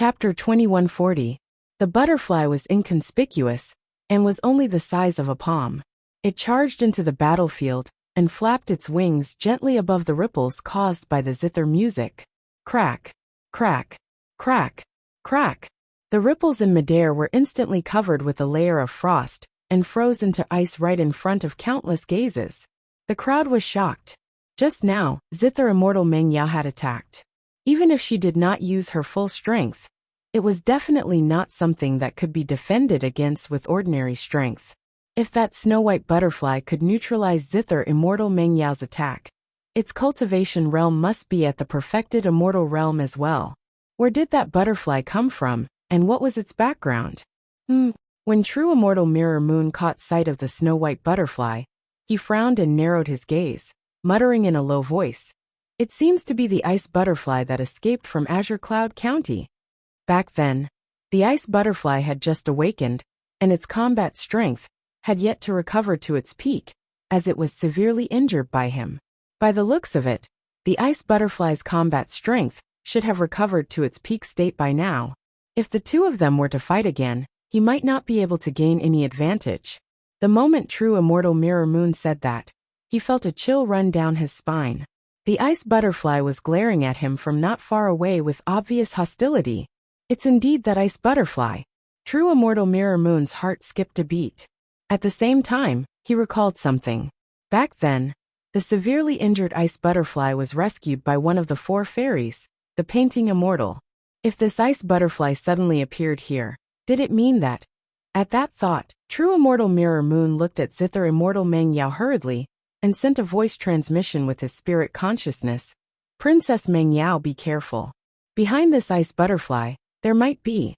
Chapter 2140. The butterfly was inconspicuous, and was only the size of a palm. It charged into the battlefield, and flapped its wings gently above the ripples caused by the zither music. Crack, crack, crack, crack. The ripples in midair were instantly covered with a layer of frost, and froze into ice right in front of countless gazes. The crowd was shocked. Just now, Zither Immortal Meng Yao had attacked. Even if she did not use her full strength, it was definitely not something that could be defended against with ordinary strength. If that snow-white butterfly could neutralize Zither Immortal Meng Yao's attack, its cultivation realm must be at the perfected immortal realm as well. Where did that butterfly come from, and what was its background? When true immortal Mirror Moon caught sight of the snow-white butterfly, he frowned and narrowed his gaze, muttering in a low voice, "It seems to be the ice butterfly that escaped from Azure Cloud County." Back then, the ice butterfly had just awakened, and its combat strength had yet to recover to its peak, as it was severely injured by him. By the looks of it, the ice butterfly's combat strength should have recovered to its peak state by now. If the two of them were to fight again, he might not be able to gain any advantage. The moment true immortal Mirror Moon said that, he felt a chill run down his spine. The ice butterfly was glaring at him from not far away with obvious hostility. It's indeed that ice butterfly. True immortal Mirror Moon's heart skipped a beat. At the same time, he recalled something. Back then, the severely injured ice butterfly was rescued by one of the four fairies, the Painting Immortal. If this ice butterfly suddenly appeared here, did it mean that? At that thought, true immortal Mirror Moon looked at Zither Immortal Meng Yao hurriedly, and sent a voice transmission with his spirit consciousness. "Princess Meng Yao, be careful. Behind this ice butterfly, there might be."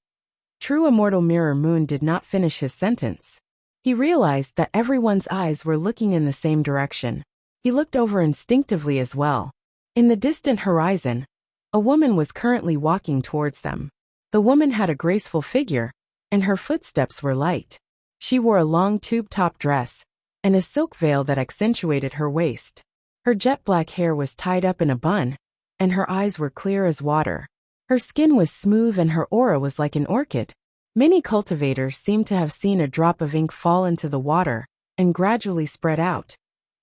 True immortal Mirror Moon did not finish his sentence. He realized that everyone's eyes were looking in the same direction. He looked over instinctively as well. In the distant horizon, a woman was currently walking towards them. The woman had a graceful figure, and her footsteps were light. She wore a long tube-top dress, and a silk veil that accentuated her waist. Her jet-black hair was tied up in a bun, and her eyes were clear as water. Her skin was smooth and her aura was like an orchid. Many cultivators seemed to have seen a drop of ink fall into the water, and gradually spread out,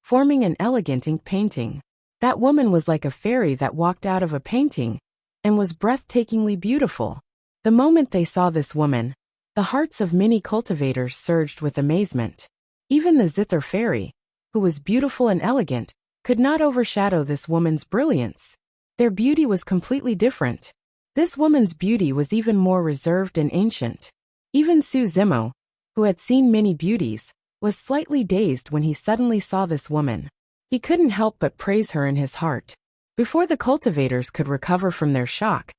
forming an elegant ink painting. That woman was like a fairy that walked out of a painting, and was breathtakingly beautiful. The moment they saw this woman, the hearts of many cultivators surged with amazement. Even the Zither fairy, who was beautiful and elegant, could not overshadow this woman's brilliance. Their beauty was completely different. This woman's beauty was even more reserved and ancient. Even Su Zimo, who had seen many beauties, was slightly dazed when he suddenly saw this woman. He couldn't help but praise her in his heart. Before the cultivators could recover from their shock,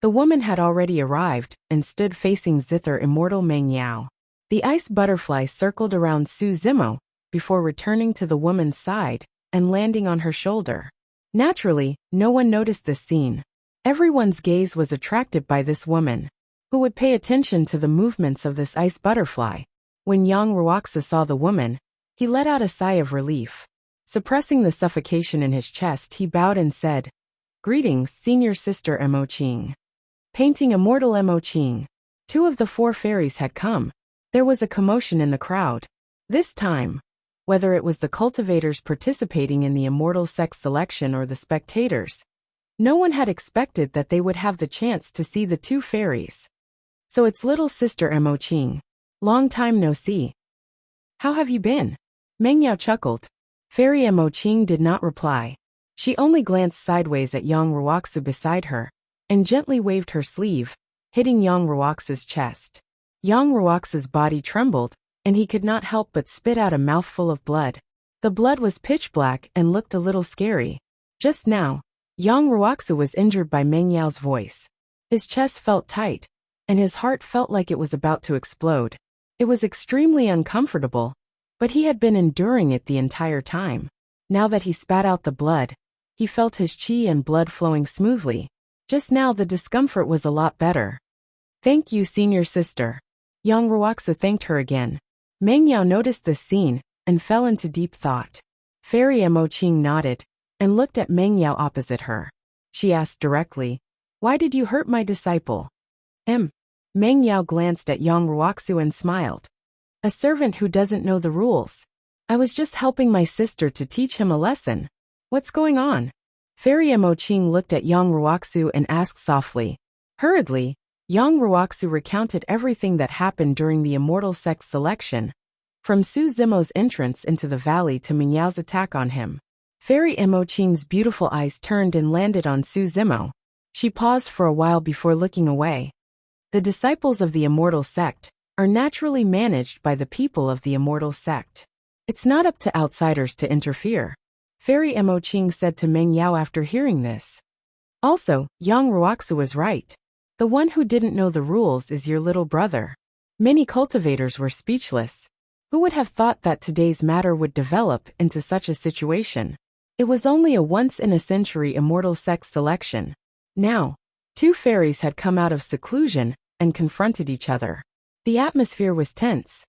the woman had already arrived and stood facing Zither Immortal Meng Yao. The ice butterfly circled around Su Zimo before returning to the woman's side and landing on her shoulder. Naturally, no one noticed this scene. Everyone's gaze was attracted by this woman. Who would pay attention to the movements of this ice butterfly? When Yang Ruoxa saw the woman, he let out a sigh of relief. Suppressing the suffocation in his chest, he bowed and said, "Greetings, senior sister Mo Qing." Painting Immortal Mo Qing. Two of the four fairies had come. There was a commotion in the crowd. This time, whether it was the cultivators participating in the immortal sex selection or the spectators, no one had expected that they would have the chance to see the two fairies. "So it's little sister Mo Qing. Long time no see. How have you been?" Meng Yao chuckled. Fairy Mo Qing did not reply. She only glanced sideways at Yang Ruoxa beside her, and gently waved her sleeve, hitting Yang Ruoxa's chest. Yang Ruoxa's body trembled, and he could not help but spit out a mouthful of blood. The blood was pitch black and looked a little scary. Just now, Yang Ruoxa was injured by Meng Yao's voice. His chest felt tight, and his heart felt like it was about to explode. It was extremely uncomfortable, but he had been enduring it the entire time. Now that he spat out the blood, he felt his chi and blood flowing smoothly. Just now the discomfort was a lot better. "Thank you, senior sister." Yang Ruoxa thanked her again. Meng Yao noticed this scene and fell into deep thought. Fairy Mo Qing nodded and looked at Meng Yao opposite her. She asked directly, "Why did you hurt my disciple?" Meng Yao glanced at Yang Ruoxu and smiled. A servant who doesn't know the rules. I was just helping my sister to teach him a lesson. What's going on? Fairy Emoqing looked at Yang Ruoxu and asked softly. Hurriedly, Yang Ruoxu recounted everything that happened during the immortal sex selection, from Su Zimo's entrance into the valley to Meng Yao's attack on him. Fairy Emoqing's beautiful eyes turned and landed on Su Zimo. She paused for a while before looking away. The disciples of the immortal sect are naturally managed by the people of the immortal sect. It's not up to outsiders to interfere, Fairy Emoqing said to Meng Yao after hearing this. Also, Yang Ruoxu was right. The one who didn't know the rules is your little brother. Many cultivators were speechless. Who would have thought that today's matter would develop into such a situation? It was only a once-in-a-century immortal sex selection. Now, two fairies had come out of seclusion and confronted each other. The atmosphere was tense.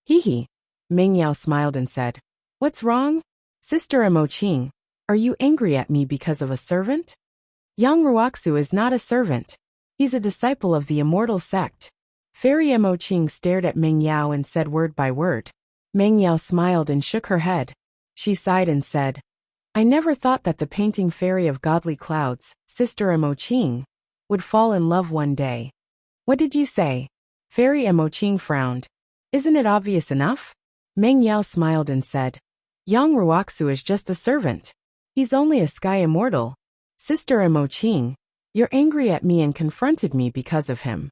Hee. Meng Yao smiled and said, What's wrong? Sister Emoqing, are you angry at me because of a servant? Yang Ruoxu is not a servant. He's a disciple of the immortal sect. Fairy Emoqing stared at Meng Yao and said word by word. Meng Yao smiled and shook her head. She sighed and said, I never thought that the painting fairy of godly clouds, Sister Emoqing, would fall in love one day. What did you say? Fairy Emoqing frowned. Isn't it obvious enough? Meng Yao smiled and said, Yang Ruoxu is just a servant. He's only a sky immortal. Sister Emoqing, you're angry at me and confronted me because of him.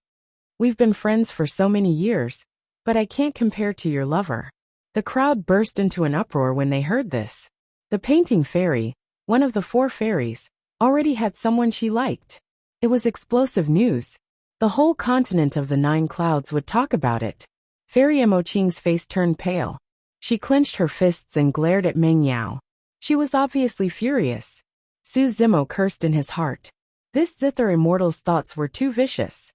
We've been friends for so many years, but I can't compare to your lover. The crowd burst into an uproar when they heard this. The painting fairy, one of the four fairies, already had someone she liked. It was explosive news. The whole continent of the 9 clouds would talk about it. Fairy Emoqing's face turned pale. She clenched her fists and glared at Meng Yao. She was obviously furious. Su Zimo cursed in his heart. This zither immortal's thoughts were too vicious.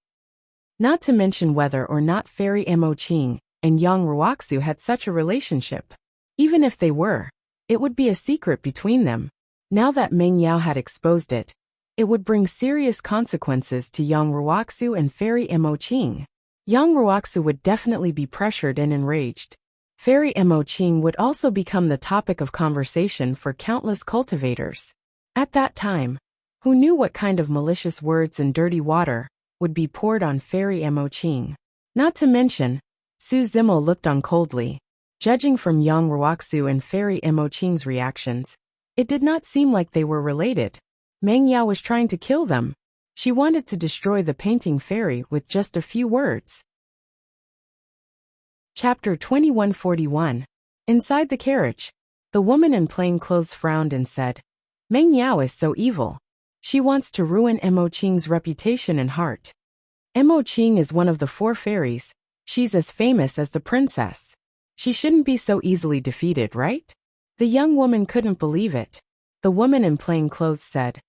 Not to mention whether or not Fairy Emoqing and Yang Ruoxu had such a relationship. Even if they were, it would be a secret between them. Now that Meng Yao had exposed it, it would bring serious consequences to Yang Ruoxu and Fairy Emoqing. Yang Ruoxu would definitely be pressured and enraged. Fairy Emoqing would also become the topic of conversation for countless cultivators. At that time, who knew what kind of malicious words and dirty water would be poured on Fairy Emoqing? Not to mention, Su Zimo looked on coldly. Judging from Yang Ruoxu and Fairy Emoqing's reactions, it did not seem like they were related. Meng Yao was trying to kill them. She wanted to destroy the painting fairy with just a few words. Chapter 2141. Inside the carriage, the woman in plain clothes frowned and said, Meng Yao is so evil. She wants to ruin Emoqing's reputation and heart. Emoqing is one of the 4 fairies. She's as famous as the princess. She shouldn't be so easily defeated, right? The young woman couldn't believe it. The woman in plain clothes said,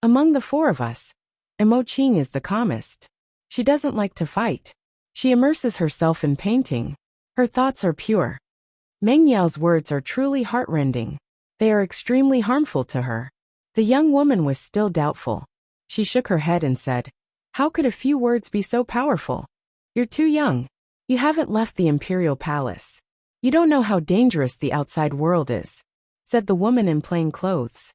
Among the 4 of us, Emoqing is the calmest. She doesn't like to fight. She immerses herself in painting. Her thoughts are pure. Meng Yao's words are truly heartrending. They are extremely harmful to her. The young woman was still doubtful. She shook her head and said, How could a few words be so powerful? You're too young. You haven't left the imperial palace. You don't know how dangerous the outside world is, said the woman in plain clothes.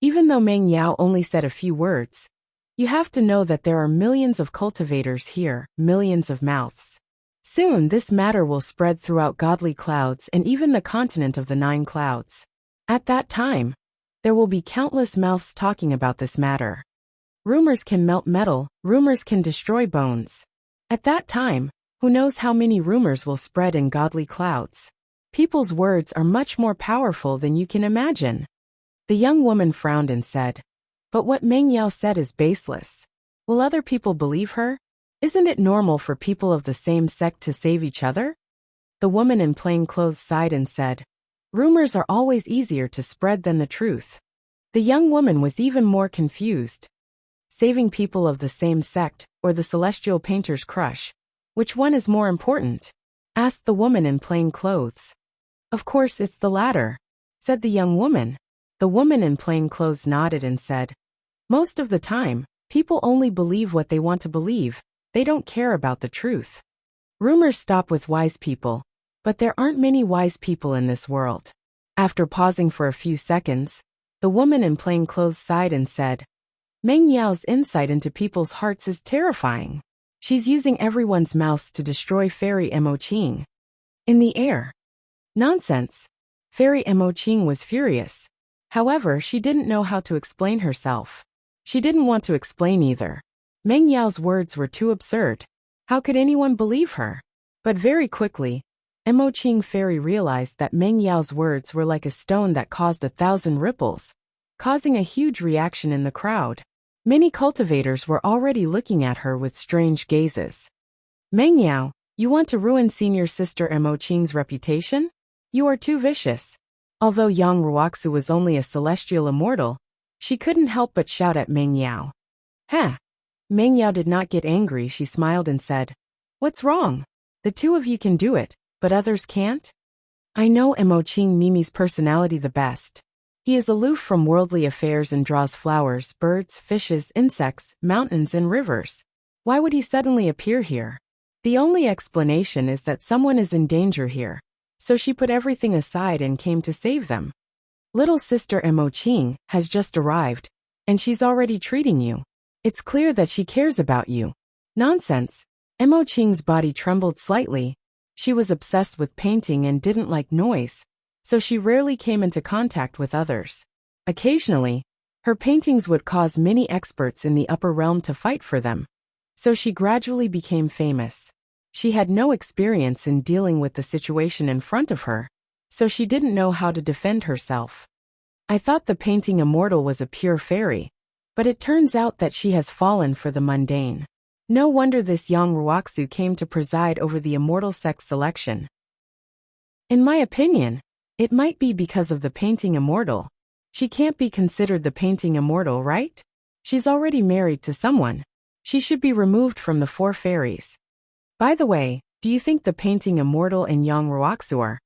Even though Meng Yao only said a few words, you have to know that there are millions of cultivators here, millions of mouths. Soon this matter will spread throughout godly clouds and even the continent of the 9 clouds. At that time, there will be countless mouths talking about this matter. Rumors can melt metal, rumors can destroy bones. At that time, who knows how many rumors will spread in godly clouds? People's words are much more powerful than you can imagine. The young woman frowned and said, But what Meng Yao said is baseless. Will other people believe her? Isn't it normal for people of the same sect to save each other? The woman in plain clothes sighed and said, Rumors are always easier to spread than the truth. The young woman was even more confused. Saving people of the same sect, or the celestial painter's crush? Which one is more important? Asked the woman in plain clothes. Of course it's the latter, said the young woman. The woman in plain clothes nodded and said, Most of the time, people only believe what they want to believe. they don't care about the truth. Rumors stop with wise people, but there aren't many wise people in this world. After pausing for a few seconds, the woman in plain clothes sighed and said, Meng Yao's insight into people's hearts is terrifying. She's using everyone's mouths to destroy Fairy Mo Qing. In the air. Nonsense. Fairy Mo Qing was furious. However, she didn't know how to explain herself. She didn't want to explain either. Meng Yao's words were too absurd. How could anyone believe her? But very quickly, Mo Qing Fairy realized that Meng Yao's words were like a stone that caused 1,000 ripples, causing a huge reaction in the crowd. Many cultivators were already looking at her with strange gazes. Meng Yao, you want to ruin senior sister Mo Qing's reputation? You are too vicious. Although Yang Ruoxu was only a celestial immortal, she couldn't help but shout at Meng Yao. Huh? Meng Yao did not get angry. She smiled and said, What's wrong? The two of you can do it, but others can't? I know Mo Qing Mimi's personality the best. He is aloof from worldly affairs and draws flowers, birds, fishes, insects, mountains, and rivers. Why would he suddenly appear here? The only explanation is that someone is in danger here, so she put everything aside and came to save them. Little sister Mo Qing has just arrived, and she's already treating you. It's clear that she cares about you. Nonsense. Mo Qing's body trembled slightly. She was obsessed with painting and didn't like noise, so she rarely came into contact with others. Occasionally, her paintings would cause many experts in the upper realm to fight for them, so she gradually became famous. She had no experience in dealing with the situation in front of her, so she didn't know how to defend herself. I thought the painting immortal was a pure fairy, but it turns out that she has fallen for the mundane. No wonder this Yang Ruoxu came to preside over the immortal sex selection. In my opinion, it might be because of the painting immortal. She can't be considered the painting immortal, right? She's already married to someone. She should be removed from the four fairies. By the way, do you think the painting immortal and Yang Ruoxu are?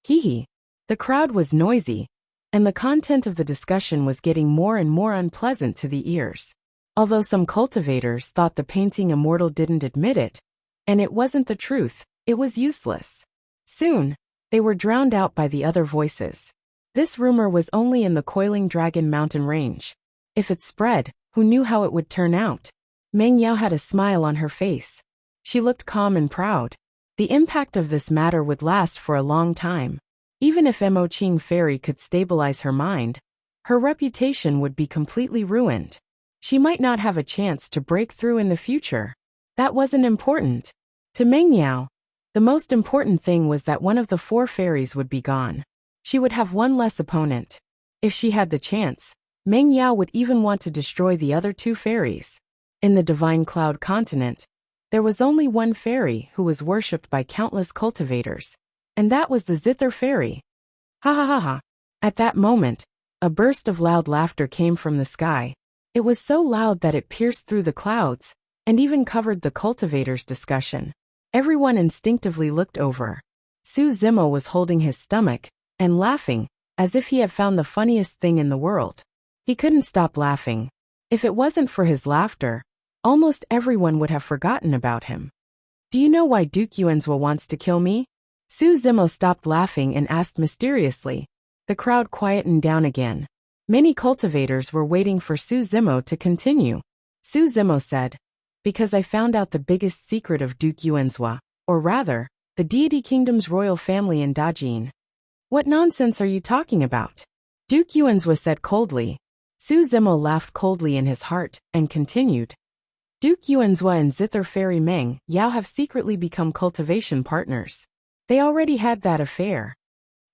Hee. The crowd was noisy, and the content of the discussion was getting more and more unpleasant to the ears. Although some cultivators thought the painting immortal didn't admit it, and it wasn't the truth, it was useless. Soon, they were drowned out by the other voices. This rumor was only in the Coiling Dragon Mountain range. If it spread, who knew how it would turn out? Meng Yao had a smile on her face. She looked calm and proud. The impact of this matter would last for a long time. Even if Mo Qing Fairy could stabilize her mind, her reputation would be completely ruined. She might not have a chance to break through in the future. That wasn't important. To Meng Yao, the most important thing was that one of the four fairies would be gone. She would have one less opponent. If she had the chance, Meng Yao would even want to destroy the other two fairies. In the Divine Cloud continent, there was only one fairy who was worshipped by countless cultivators, and that was the Zither Fairy. Ha ha ha ha. At that moment, a burst of loud laughter came from the sky. It was so loud that it pierced through the clouds, and even covered the cultivators' discussion. Everyone instinctively looked over. Su Zimo was holding his stomach, and laughing, as if he had found the funniest thing in the world. He couldn't stop laughing. If it wasn't for his laughter, almost everyone would have forgotten about him. Do you know why Duke Yuanzhua wants to kill me? Su Zimo stopped laughing and asked mysteriously. The crowd quietened down again. Many cultivators were waiting for Su Zimo to continue. Su Zimo said, Because I found out the biggest secret of Duke Yuanzhua, or rather, the deity kingdom's royal family in Dajin. What nonsense are you talking about? Duke Yuanzhua said coldly. Su Zimo laughed coldly in his heart, and continued. Duke Yuanzhua and Zither Fairy Meng Yao have secretly become cultivation partners. They already had that affair.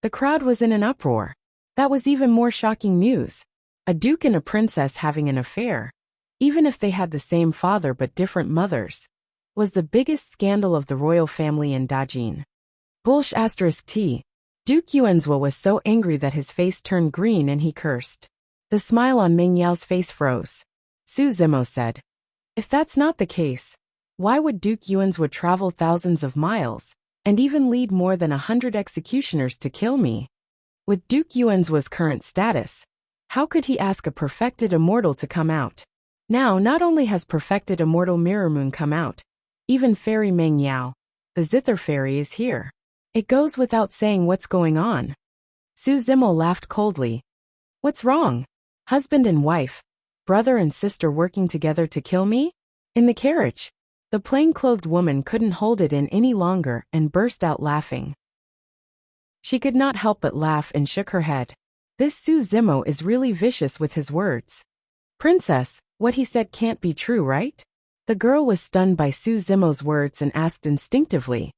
The crowd was in an uproar. That was even more shocking news. A duke and a princess having an affair, even if they had the same father but different mothers, was the biggest scandal of the royal family in Dajin. Bullsh *T. Duke Yuanzhua was so angry that his face turned green and he cursed. The smile on Meng Yao's face froze. Su Zimo said, If that's not the case, why would Duke Yuanzhua travel thousands of miles, and even lead more than 100 executioners to kill me? With Duke Yuanzhua's current status, how could he ask a perfected immortal to come out? Now not only has perfected immortal Mirror Moon come out, even Fairy Meng Yao, the zither fairy, is here. It goes without saying what's going on. Su Zimo laughed coldly. What's wrong? Husband and wife, brother and sister working together to kill me? In the carriage. The plain-clothed woman couldn't hold it in any longer and burst out laughing. She could not help but laugh and shook her head. This Su Zimo is really vicious with his words. Princess, what he said can't be true, right? The girl was stunned by Su Zimo's words and asked instinctively.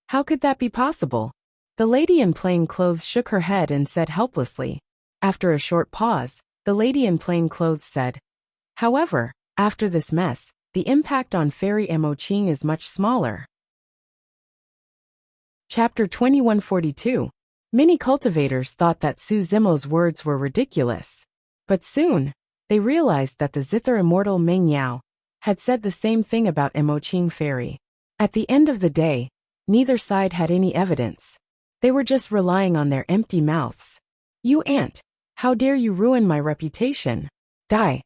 How could that be possible? The lady in plain clothes shook her head and said helplessly. After a short pause, the lady in plain clothes said, however, after this mess, the impact on Fairy Mo Qing is much smaller. Chapter 2142. Many cultivators thought that Su Zimo's words were ridiculous. But soon, they realized that the zither immortal Meng Yao had said the same thing about Mo Qing Fairy. At the end of the day, neither side had any evidence. They were just relying on their empty mouths. You aunt, how dare you ruin my reputation? Die.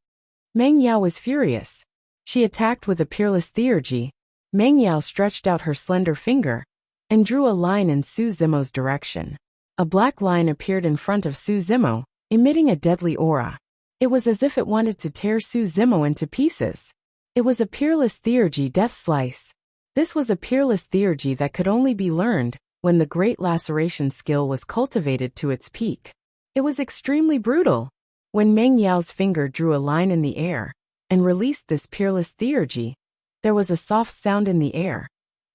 Meng Yao was furious. She attacked with a peerless theurgy. Meng Yao stretched out her slender finger and drew a line in Su Zimo's direction. A black line appeared in front of Su Zimo, emitting a deadly aura. It was as if it wanted to tear Su Zimo into pieces. It was a peerless theurgy death slice. This was a peerless theurgy that could only be learned when the great laceration skill was cultivated to its peak. It was extremely brutal. When Meng Yao's finger drew a line in the air and released this peerless theurgy, there was a soft sound in the air,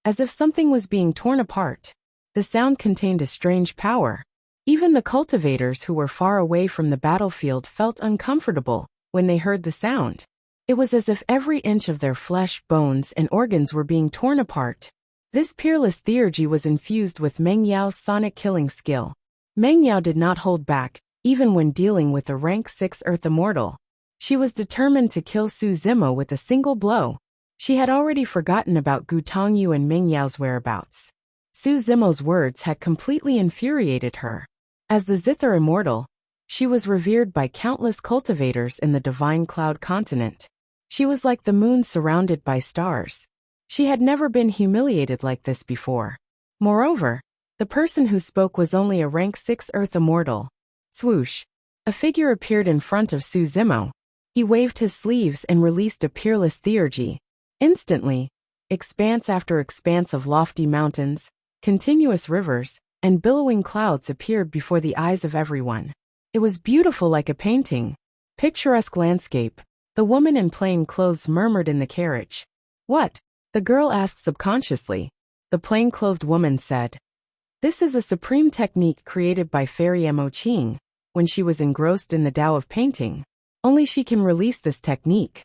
as if something was being torn apart. The sound contained a strange power. Even the cultivators who were far away from the battlefield felt uncomfortable when they heard the sound. It was as if every inch of their flesh, bones, and organs were being torn apart. This peerless theurgy was infused with Meng Yao's sonic killing skill. Meng Yao did not hold back, even when dealing with a rank 6 Earth Immortal. She was determined to kill Su Zimo with a single blow. She had already forgotten about Gu Tongyu and Meng Yao's whereabouts. Su Zimo's words had completely infuriated her. As the Zither Immortal, she was revered by countless cultivators in the Divine Cloud continent. She was like the moon surrounded by stars. She had never been humiliated like this before. Moreover, the person who spoke was only a rank 6 Earth Immortal. Swoosh! A figure appeared in front of Su Zimo. He waved his sleeves and released a peerless theurgy. Instantly, expanse after expanse of lofty mountains, continuous rivers, and billowing clouds appeared before the eyes of everyone. It was beautiful like a painting. Picturesque landscape. The woman in plain clothes murmured in the carriage. What? The girl asked subconsciously. The plain-clothed woman said, this is a supreme technique created by Fairy Mo Qing when she was engrossed in the Tao of painting. Only she can release this technique.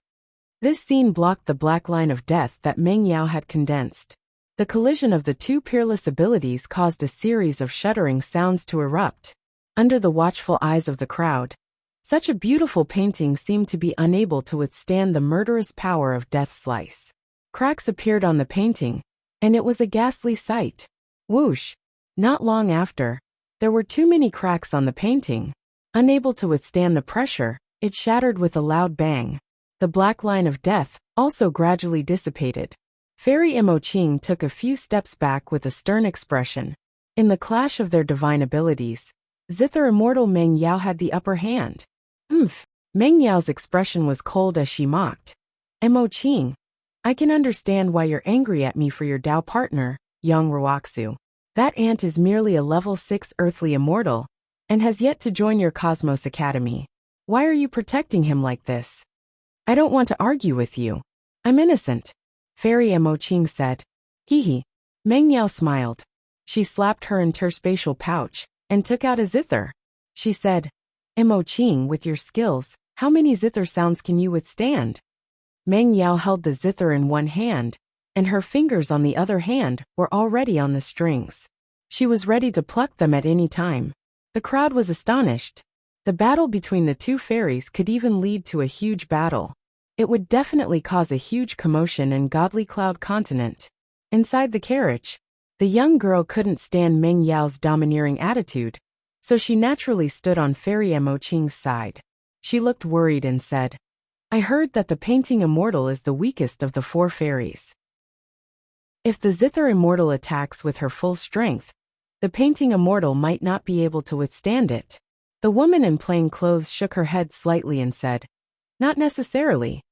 This scene blocked the black line of death that Meng Yao had condensed. The collision of the two peerless abilities caused a series of shuddering sounds to erupt. Under the watchful eyes of the crowd, such a beautiful painting seemed to be unable to withstand the murderous power of Death Slice. Cracks appeared on the painting, and it was a ghastly sight. Whoosh! Not long after, there were too many cracks on the painting. Unable to withstand the pressure, it shattered with a loud bang. The black line of death also gradually dissipated. Fairy Mo Qing took a few steps back with a stern expression. In the clash of their divine abilities, Zither Immortal Meng Yao had the upper hand. Meng Yao's expression was cold as she mocked. Mo Qing, I can understand why you're angry at me for your Tao partner, young Ruoxu. That ant is merely a level 6 earthly immortal, and has yet to join your Cosmos Academy. Why are you protecting him like this? I don't want to argue with you. I'm innocent, Fairy Mo Qing said. Hee. Meng Yao smiled. She slapped her interspatial pouch and took out a zither. She said, Mo Qing, with your skills, how many zither sounds can you withstand? Meng Yao held the zither in one hand, and her fingers on the other hand were already on the strings. She was ready to pluck them at any time. The crowd was astonished. The battle between the two fairies could even lead to a huge battle. It would definitely cause a huge commotion in Godly Cloud continent. Inside the carriage, the young girl couldn't stand Meng Yao's domineering attitude, so she naturally stood on Fairy Mo Qing's side. She looked worried and said, I heard that the painting immortal is the weakest of the 4 fairies. If the zither immortal attacks with her full strength, the painting immortal might not be able to withstand it. The woman in plain clothes shook her head slightly and said, "Not necessarily."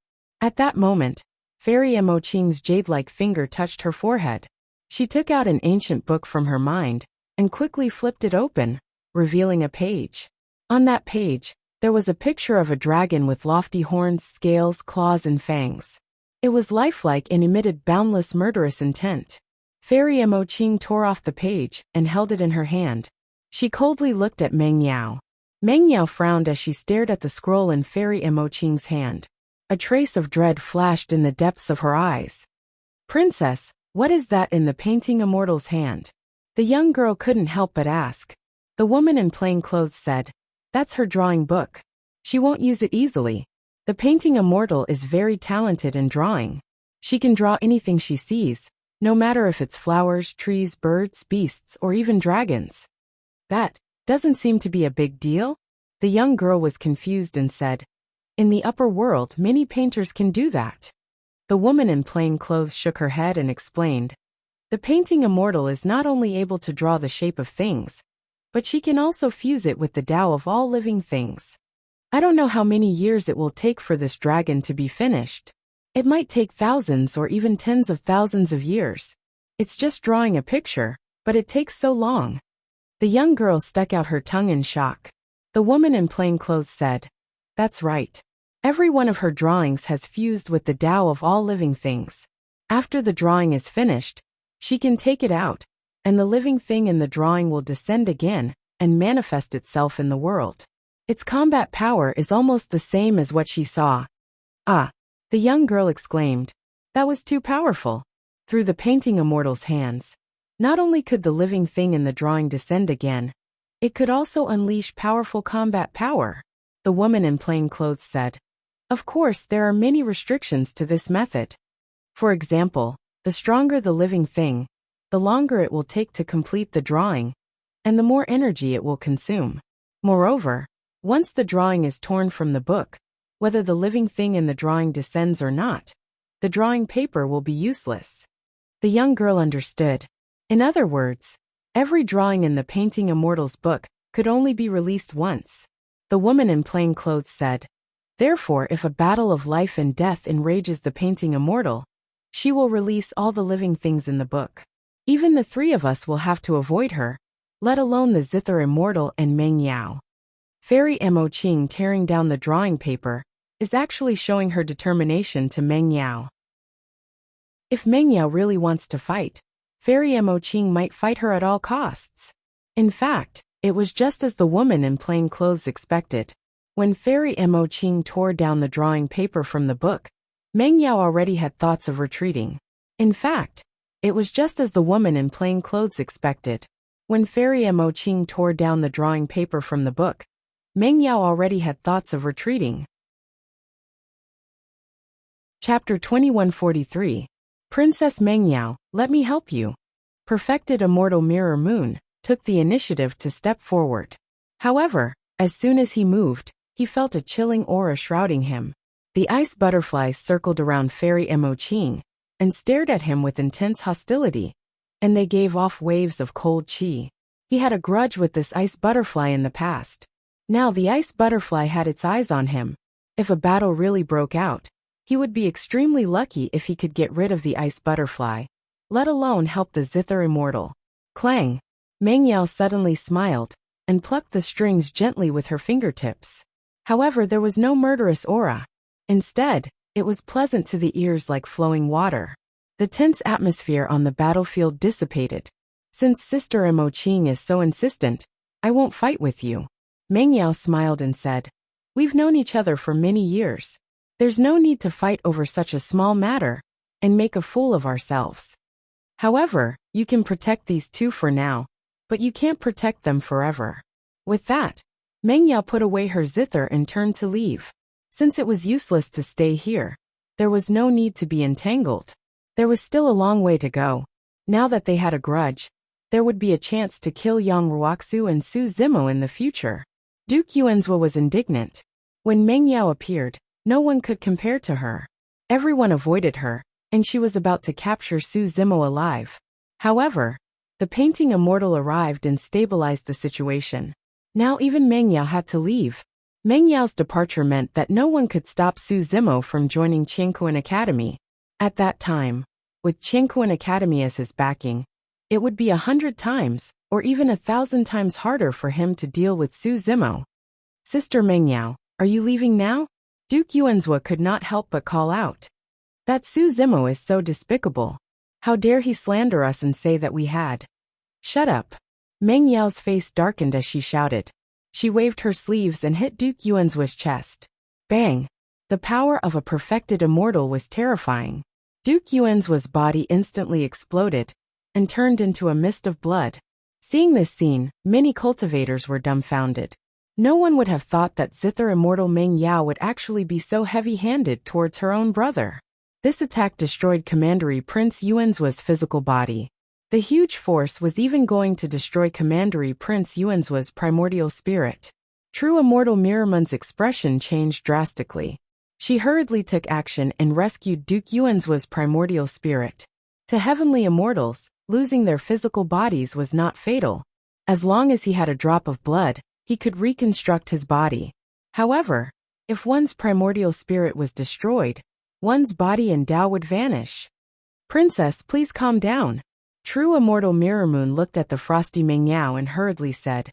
At that moment, Fairy Mo Qing's jade-like finger touched her forehead. She took out an ancient book from her mind and quickly flipped it open, revealing a page. On that page, there was a picture of a dragon with lofty horns, scales, claws, and fangs. It was lifelike and emitted boundless murderous intent. Fairy Mo Qing tore off the page and held it in her hand. She coldly looked at Meng Yao. Meng Yao frowned as she stared at the scroll in Fairy Mo Qing's hand. A trace of dread flashed in the depths of her eyes. "Princess, what is that in the painting immortal's hand?" The young girl couldn't help but ask. The woman in plain clothes said, "That's her drawing book. She won't use it easily. The painting immortal is very talented in drawing. She can draw anything she sees, no matter if it's flowers, trees, birds, beasts, or even dragons." "That doesn't seem to be a big deal?" The young girl was confused and said, "In the upper world, many painters can do that." The woman in plain clothes shook her head and explained, "The painting immortal is not only able to draw the shape of things, but she can also fuse it with the Tao of all living things. I don't know how many years it will take for this dragon to be finished. It might take thousands or even tens of thousands of years. It's just drawing a picture, but it takes so long." The young girl stuck out her tongue in shock. The woman in plain clothes said, "That's right. Every one of her drawings has fused with the Tao of all living things. After the drawing is finished, she can take it out, and the living thing in the drawing will descend again and manifest itself in the world. Its combat power is almost the same as what she saw." "Ah!" the young girl exclaimed. "That was too powerful." Through the painting immortal's hands, not only could the living thing in the drawing descend again, it could also unleash powerful combat power. The woman in plain clothes said, "Of course, there are many restrictions to this method. For example, the stronger the living thing, the longer it will take to complete the drawing, and the more energy it will consume. Moreover, once the drawing is torn from the book, whether the living thing in the drawing descends or not, the drawing paper will be useless." The young girl understood. In other words, every drawing in the painting immortal's book could only be released once. The woman in plain clothes said, "Therefore, if a battle of life and death enrages the painting immortal, she will release all the living things in the book. Even the three of us will have to avoid her, let alone the zither immortal and Meng Yao." Fairy Mo Qing tearing down the drawing paper is actually showing her determination to Meng Yao. If Meng Yao really wants to fight, Fairy Mo Qing might fight her at all costs. In fact, it was just as the woman in plain clothes expected. When Fairy Mo Qing tore down the drawing paper from the book, Meng Yao already had thoughts of retreating. In fact, it was just as the woman in plain clothes expected. When Fairy Mo Qing tore down the drawing paper from the book, Meng Yao already had thoughts of retreating. Chapter 2143. Princess Meng Yao, let me help you. Perfected Immortal Mirror Moon took the initiative to step forward. However, as soon as he moved, he felt a chilling aura shrouding him. The ice butterflies circled around Fairy Mo Qing and stared at him with intense hostility, and they gave off waves of cold qi. He had a grudge with this ice butterfly in the past. Now the ice butterfly had its eyes on him. If a battle really broke out, he would be extremely lucky if he could get rid of the ice butterfly, let alone help the zither immortal. Clang! Meng Yao suddenly smiled and plucked the strings gently with her fingertips. However, there was no murderous aura. Instead, it was pleasant to the ears like flowing water. The tense atmosphere on the battlefield dissipated. "Since Sister Mo Qing is so insistent, I won't fight with you." Meng Yao smiled and said, "We've known each other for many years. There's no need to fight over such a small matter and make a fool of ourselves. However, you can protect these two for now, but you can't protect them forever." With that, Meng Yao put away her zither and turned to leave. Since it was useless to stay here, there was no need to be entangled. There was still a long way to go. Now that they had a grudge, there would be a chance to kill Yang Ruoxu and Su Zimo in the future. Duke Yuanzhua was indignant. When Meng Yao appeared, no one could compare to her. Everyone avoided her, and she was about to capture Su Zimo alive. However, the painting immortal arrived and stabilized the situation. Now even Meng Yao had to leave. Meng Yao's departure meant that no one could stop Su Zimo from joining Qiankuan Academy. At that time, with Qiankuan Academy as his backing, it would be 100 times, or even 1,000 times harder for him to deal with Su Zimo. Sister Meng Yao, are you leaving now? Duke Yuanzhua could not help but call out. That Su Zimo is so despicable. How dare he slander us and say that we had. Shut up. Meng Yao's face darkened as she shouted. She waved her sleeves and hit Duke Yuanzhua's chest. Bang! The power of a perfected immortal was terrifying. Duke Yuanzhua's body instantly exploded and turned into a mist of blood. Seeing this scene, many cultivators were dumbfounded. No one would have thought that Zither immortal Meng Yao would actually be so heavy-handed towards her own brother. This attack destroyed Commandery Prince Yuanzhua's physical body. The huge force was even going to destroy Commandery Prince Yuanzhua's primordial spirit. True immortal Miramun's expression changed drastically. She hurriedly took action and rescued Duke Yuanzhua's primordial spirit. To heavenly immortals, losing their physical bodies was not fatal. As long as he had a drop of blood, he could reconstruct his body. However, if one's primordial spirit was destroyed, one's body and Tao would vanish. Princess, please calm down. True immortal Mirror Moon looked at the frosty Meng Yao and hurriedly said,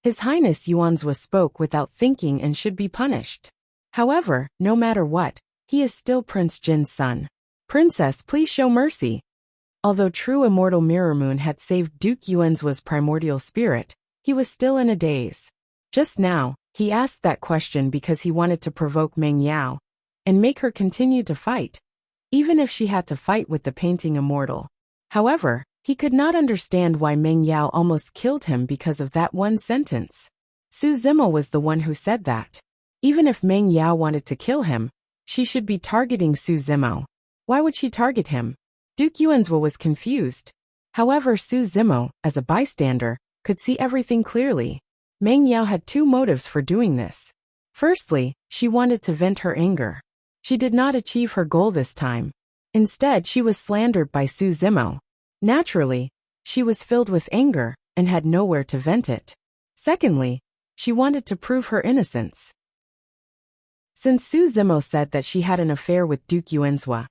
His Highness Yuanzhua spoke without thinking and should be punished. However, no matter what, he is still Prince Jin's son. Princess, please show mercy. Although true immortal Mirror Moon had saved Duke Yuanzhua's primordial spirit, he was still in a daze. Just now, he asked that question because he wanted to provoke Meng Yao and make her continue to fight, even if she had to fight with the painting immortal. However, he could not understand why Meng Yao almost killed him because of that one sentence. Su Zimo was the one who said that. Even if Meng Yao wanted to kill him, she should be targeting Su Zimo. Why would she target him? Duke Yuanzhua was confused. However, Su Zimo, as a bystander, could see everything clearly. Meng Yao had two motives for doing this. Firstly, she wanted to vent her anger. She did not achieve her goal this time. Instead, she was slandered by Su Zimo. Naturally, she was filled with anger and had nowhere to vent it. Secondly, she wanted to prove her innocence. Since Su Zimo said that she had an affair with Duke Yuanzhua,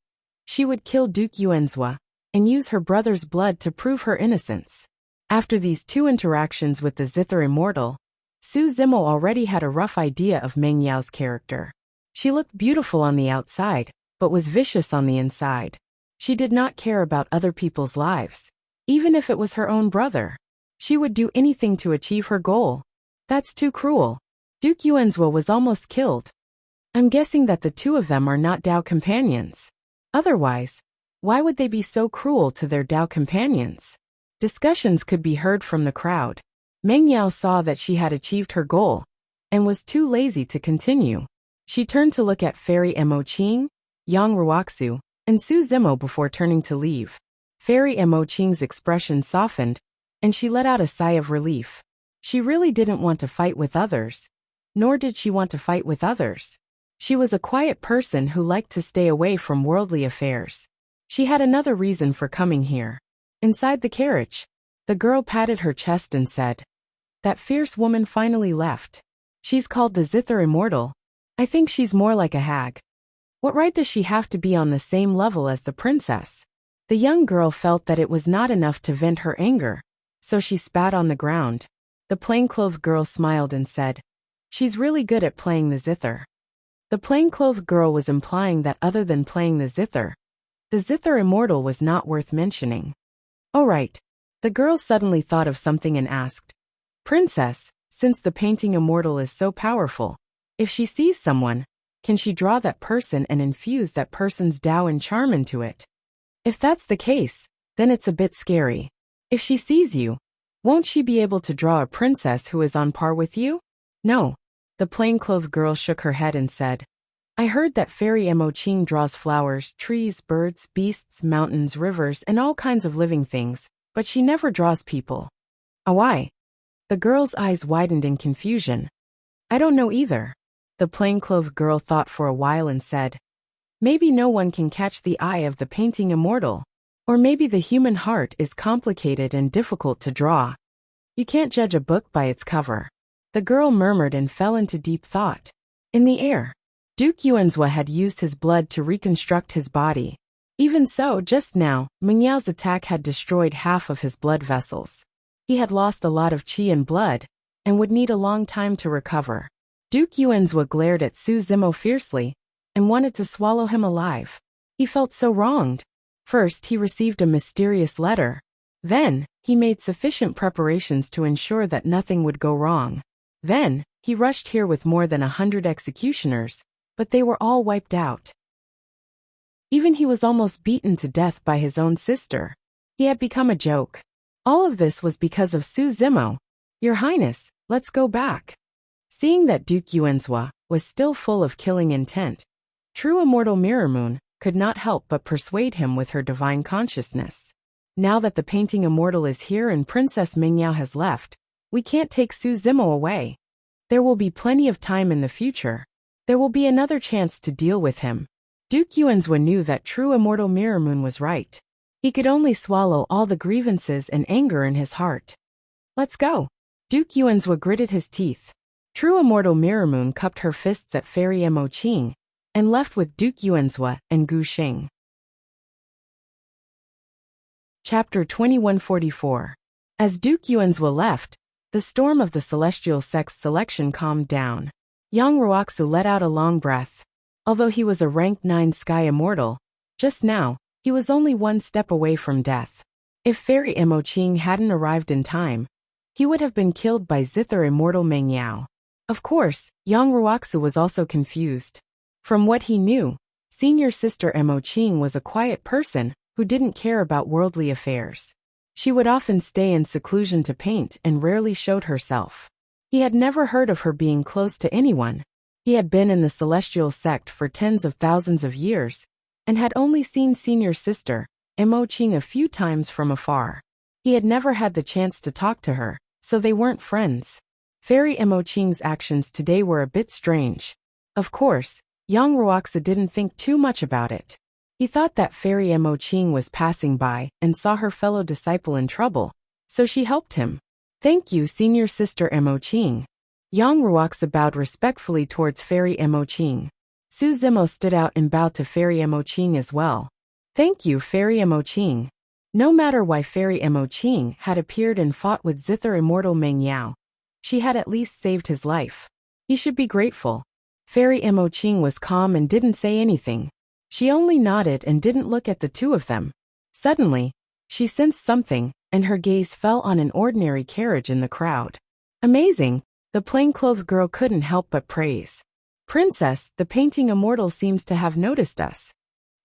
she would kill Duke Yuanzhua and use her brother's blood to prove her innocence. After these two interactions with the Zither immortal, Su Zimo already had a rough idea of Meng Yao's character. She looked beautiful on the outside, but was vicious on the inside. She did not care about other people's lives, even if it was her own brother. She would do anything to achieve her goal. That's too cruel. Duke Yuanzhua was almost killed. I'm guessing that the two of them are not Dao companions. Otherwise, why would they be so cruel to their Dao companions? Discussions could be heard from the crowd. Meng Yao saw that she had achieved her goal and was too lazy to continue. She turned to look at Fairy Mo Qing, Yang Ruoxu, and Su Zimo before turning to leave. Fairy Mo Qing's expression softened, and she let out a sigh of relief. She really didn't want to fight with others, nor did she want to fight with others. She was a quiet person who liked to stay away from worldly affairs. She had another reason for coming here. Inside the carriage, the girl patted her chest and said, That fierce woman finally left. She's called the Zither Immortal. I think she's more like a hag. What right does she have to be on the same level as the princess? The young girl felt that it was not enough to vent her anger, so she spat on the ground. The plainclothed girl smiled and said, She's really good at playing the zither. The plainclothed girl was implying that other than playing the zither immortal was not worth mentioning. Oh right. The girl suddenly thought of something and asked, Princess, since the painting immortal is so powerful, if she sees someone, can she draw that person and infuse that person's Tao and charm into it? If that's the case, then it's a bit scary. If she sees you, won't she be able to draw a princess who is on par with you? No. The plainclothed girl shook her head and said, I heard that Fairy Mo Qing draws flowers, trees, birds, beasts, mountains, rivers, and all kinds of living things, but she never draws people. Why? The girl's eyes widened in confusion. I don't know either. The plainclothed girl thought for a while and said, Maybe no one can catch the eye of the painting immortal. Or maybe the human heart is complicated and difficult to draw. You can't judge a book by its cover. The girl murmured and fell into deep thought. In the air, Duke Yuanzhua had used his blood to reconstruct his body. Even so, just now, Meng Yao's attack had destroyed half of his blood vessels. He had lost a lot of qi and blood, and would need a long time to recover. Duke Yuanzhua glared at Su Zimo fiercely, and wanted to swallow him alive. He felt so wronged. First, he received a mysterious letter. Then, he made sufficient preparations to ensure that nothing would go wrong. Then, he rushed here with more than 100 executioners, but they were all wiped out. Even he was almost beaten to death by his own sister. He had become a joke. All of this was because of Su Zimo. Your Highness, let's go back. Seeing that Duke Yuanzhua was still full of killing intent, true immortal Mirror Moon could not help but persuade him with her divine consciousness. Now that the painting immortal is here and Princess Meng Yao has left, we can't take Su Zimo away. There will be plenty of time in the future. There will be another chance to deal with him. Duke Yuanzhua knew that true immortal Mirror Moon was right. He could only swallow all the grievances and anger in his heart. Let's go. Duke Yuanzhua gritted his teeth. True immortal Mirror Moon cupped her fists at Fairy Mo Qing and left with Duke Yuanzhua and Gu Xing. Chapter 2144. As Duke Yuanzhua left, the storm of the celestial sex selection calmed down. Yang Ruoxu let out a long breath. Although he was a rank 9 sky immortal, just now, he was only one step away from death. If Fairy Mo Qing hadn't arrived in time, he would have been killed by zither immortal Meng Yao. Of course, Yang Ruoxu was also confused. From what he knew, senior sister Mo Qing was a quiet person who didn't care about worldly affairs. She would often stay in seclusion to paint and rarely showed herself. He had never heard of her being close to anyone. He had been in the celestial sect for tens of thousands of years, and had only seen senior sister Mo Qing a few times from afar. He had never had the chance to talk to her, so they weren't friends. Fairy Mo Qing's actions today were a bit strange. Of course, Yang Ruoxu didn't think too much about it. He thought that Fairy Mo Qing was passing by and saw her fellow disciple in trouble, so she helped him. Thank you, senior sister Mo Qing. Yang Ruoxu bowed respectfully towards Fairy Mo Qing. Su Zimo stood out and bowed to Fairy Mo Qing as well. Thank you, Fairy Mo Qing. No matter why Fairy Mo Qing had appeared and fought with zither immortal Meng Yao, she had at least saved his life. He should be grateful. Fairy Mo Qing was calm and didn't say anything. She only nodded and didn't look at the two of them. Suddenly, she sensed something, and her gaze fell on an ordinary carriage in the crowd. Amazing, the plainclothed girl couldn't help but praise. Princess, the painting immortal seems to have noticed us.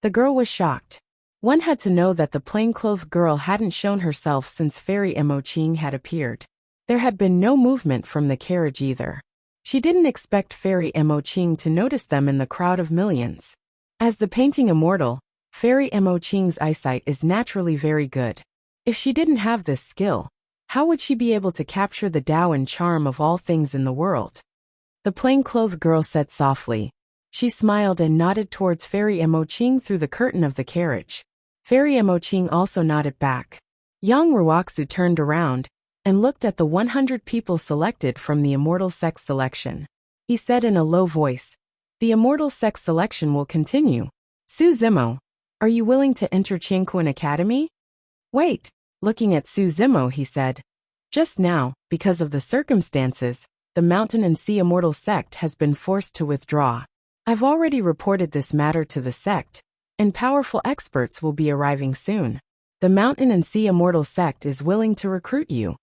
The girl was shocked. One had to know that the plainclothed girl hadn't shown herself since Fairy Mo Qing had appeared. There had been no movement from the carriage either. She didn't expect Fairy Mo Qing to notice them in the crowd of millions. As the painting immortal, Fairy Mo Qing's eyesight is naturally very good. If she didn't have this skill, how would she be able to capture the Tao and charm of all things in the world? The plainclothed girl said softly. She smiled and nodded towards Fairy Mo Qing through the curtain of the carriage. Fairy Mo Qing also nodded back. Yang Ruoxu turned around and looked at the 100 people selected from the immortal sex selection. He said in a low voice, "The immortal sex selection will continue. Su Zimo, are you willing to enter Qingquan Academy?" Wait, looking at Su Zimo, he said. Just now, because of the circumstances, the Mountain and Sea Immortal Sect has been forced to withdraw. I've already reported this matter to the sect, and powerful experts will be arriving soon. The Mountain and Sea Immortal Sect is willing to recruit you.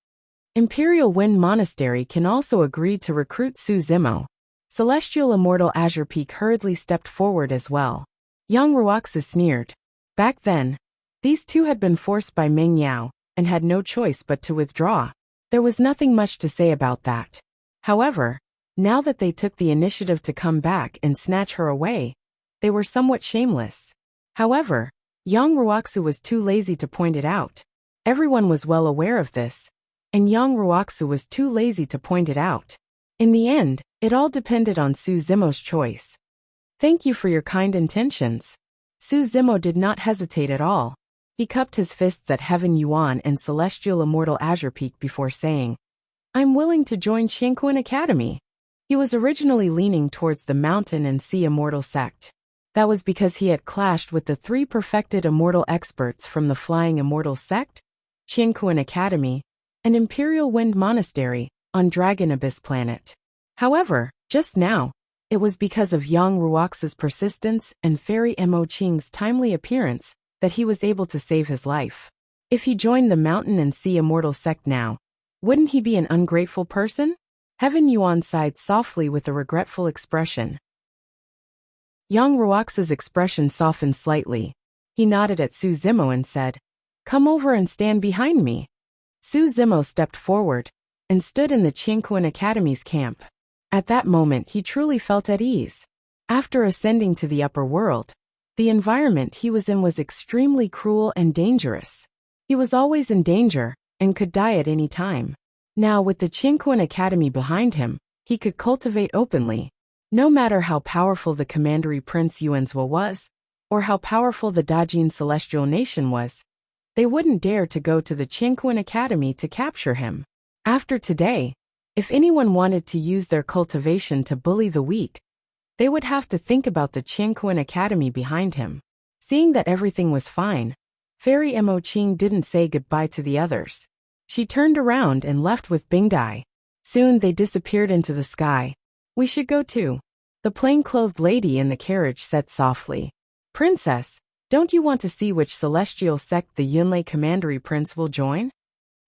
Imperial Wind Monastery can also agree to recruit Su Zimo. Celestial Immortal Azure Peak hurriedly stepped forward as well. Yang Ruoxu sneered. Back then, these two had been forced by Meng Yao, and had no choice but to withdraw. There was nothing much to say about that. However, now that they took the initiative to come back and snatch her away, they were somewhat shameless. However, Yang Ruoxu was too lazy to point it out. Everyone was well aware of this, and Yang Ruoxu was too lazy to point it out. In the end, it all depended on Su Zimo's choice. Thank you for your kind intentions. Su Zimo did not hesitate at all. He cupped his fists at Heaven Yuan and Celestial Immortal Azure Peak before saying, I'm willing to join Qianquan Academy. He was originally leaning towards the Mountain and Sea Immortal sect. That was because he had clashed with the 3 perfected immortal experts from the Flying Immortal sect, Qianquan Academy, and Imperial Wind Monastery on Dragon Abyss Planet. However, just now, it was because of Yang Ruox's persistence and Fairy Mo Qing's timely appearance that he was able to save his life. If he joined the Mountain and Sea Immortal sect now, wouldn't he be an ungrateful person? Heaven Yuan sighed softly with a regretful expression. Yang Ruox's expression softened slightly. He nodded at Su Zimo and said, Come over and stand behind me. Su Zimo stepped forward and stood in the Qianquan Academy's camp. At that moment he truly felt at ease. After ascending to the upper world, the environment he was in was extremely cruel and dangerous. He was always in danger and could die at any time. Now with the Qianquan Academy behind him, he could cultivate openly. No matter how powerful the Commandery Prince Yuanzhua was, or how powerful the Dajin Celestial Nation was, they wouldn't dare to go to the Qianquan Academy to capture him. After today, if anyone wanted to use their cultivation to bully the weak, they would have to think about the Qianquan Academy behind him. Seeing that everything was fine, Fairy Mo Qing didn't say goodbye to the others. She turned around and left with Bingdai. Soon they disappeared into the sky. We should go too. The plain-clothed lady in the carriage said softly. Princess, don't you want to see which celestial sect the Yunlei Commandery Prince will join?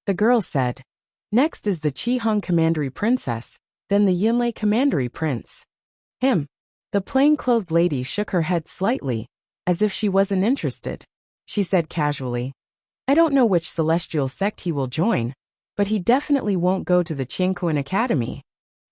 The girl said. Next is the Qiheng Commandery Princess, then the Yunlei Commandery Prince. Him. The plain-clothed lady shook her head slightly, as if she wasn't interested. She said casually, I don't know which celestial sect he will join, but he definitely won't go to the Qianquan Academy.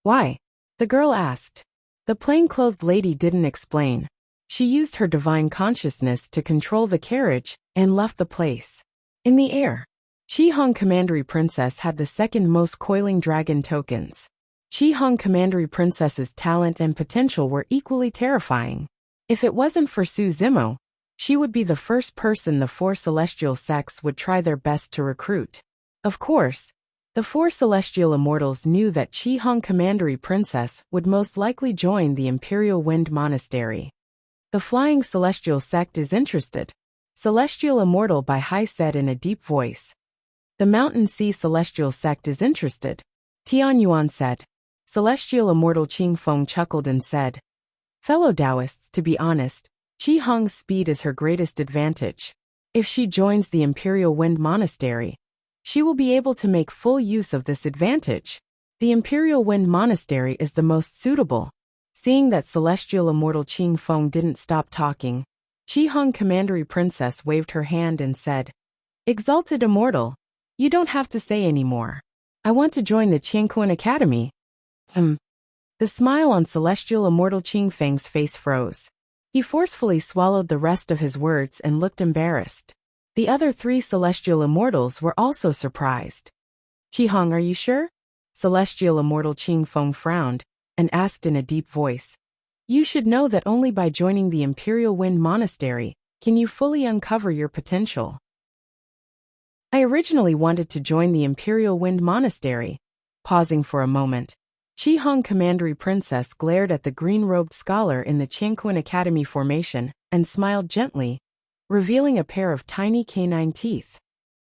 Why? The girl asked. The plain-clothed lady didn't explain. She used her divine consciousness to control the carriage and left the place. In the air, Qiheng Commandery Princess had the second most coiling dragon tokens. Qiheng Commandery Princess's talent and potential were equally terrifying. If it wasn't for Su Zimo, she would be the first person the 4 celestial sects would try their best to recruit. Of course, the 4 celestial immortals knew that Qiheng Commandery Princess would most likely join the Imperial Wind Monastery. The Flying Celestial Sect is interested. Celestial Immortal Bai Hai said in a deep voice. The Mountain Sea Celestial Sect is interested. Tian Yuan said. Celestial Immortal Qing Feng chuckled and said, Fellow Taoists, to be honest, Qiheng's speed is her greatest advantage. If she joins the Imperial Wind Monastery, she will be able to make full use of this advantage. The Imperial Wind Monastery is the most suitable. Seeing that Celestial Immortal Qing Feng didn't stop talking, Qiheng Commandery Princess waved her hand and said, Exalted Immortal, you don't have to say any more. I want to join the Qianquan Academy. The smile on Celestial Immortal Qing Feng's face froze. He forcefully swallowed the rest of his words and looked embarrassed. The other 3 celestial immortals were also surprised. Qiheng, are you sure? Celestial Immortal Qing Feng frowned and asked in a deep voice. You should know that only by joining the Imperial Wind Monastery can you fully uncover your potential. I originally wanted to join the Imperial Wind Monastery. Pausing for a moment, Qiheng Commandery Princess glared at the green-robed scholar in the Qianquan Academy formation and smiled gently, revealing a pair of tiny canine teeth.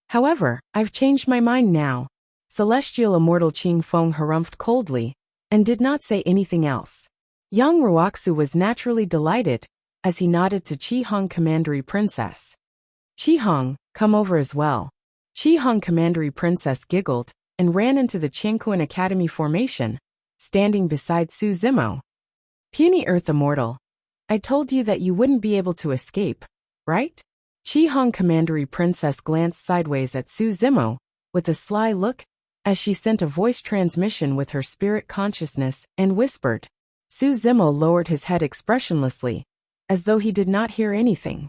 However, I've changed my mind now. Celestial Immortal Qing Feng harumphed coldly and did not say anything else. Yang Ruoxu was naturally delighted as he nodded to Qiheng Commandery Princess. Qiheng, come over as well. Qiheng Commandery Princess giggled and ran into the Qianquan Academy formation, standing beside Su Zimo. Puny Earth Immortal, I told you that you wouldn't be able to escape, right? Qiheng Commandery Princess glanced sideways at Su Zimo with a sly look as she sent a voice transmission with her spirit consciousness and whispered. Su Zimo lowered his head expressionlessly, as though he did not hear anything.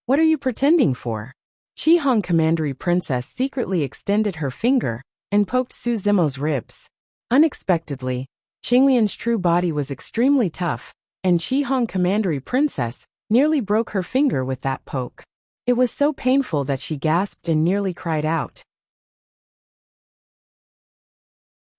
What are you pretending for? Qiheng Commandery Princess secretly extended her finger and poked Su Zimo's ribs. Unexpectedly, Qinglian's true body was extremely tough and Qi Hong Commandery Princess nearly broke her finger with that poke. It was so painful that she gasped and nearly cried out.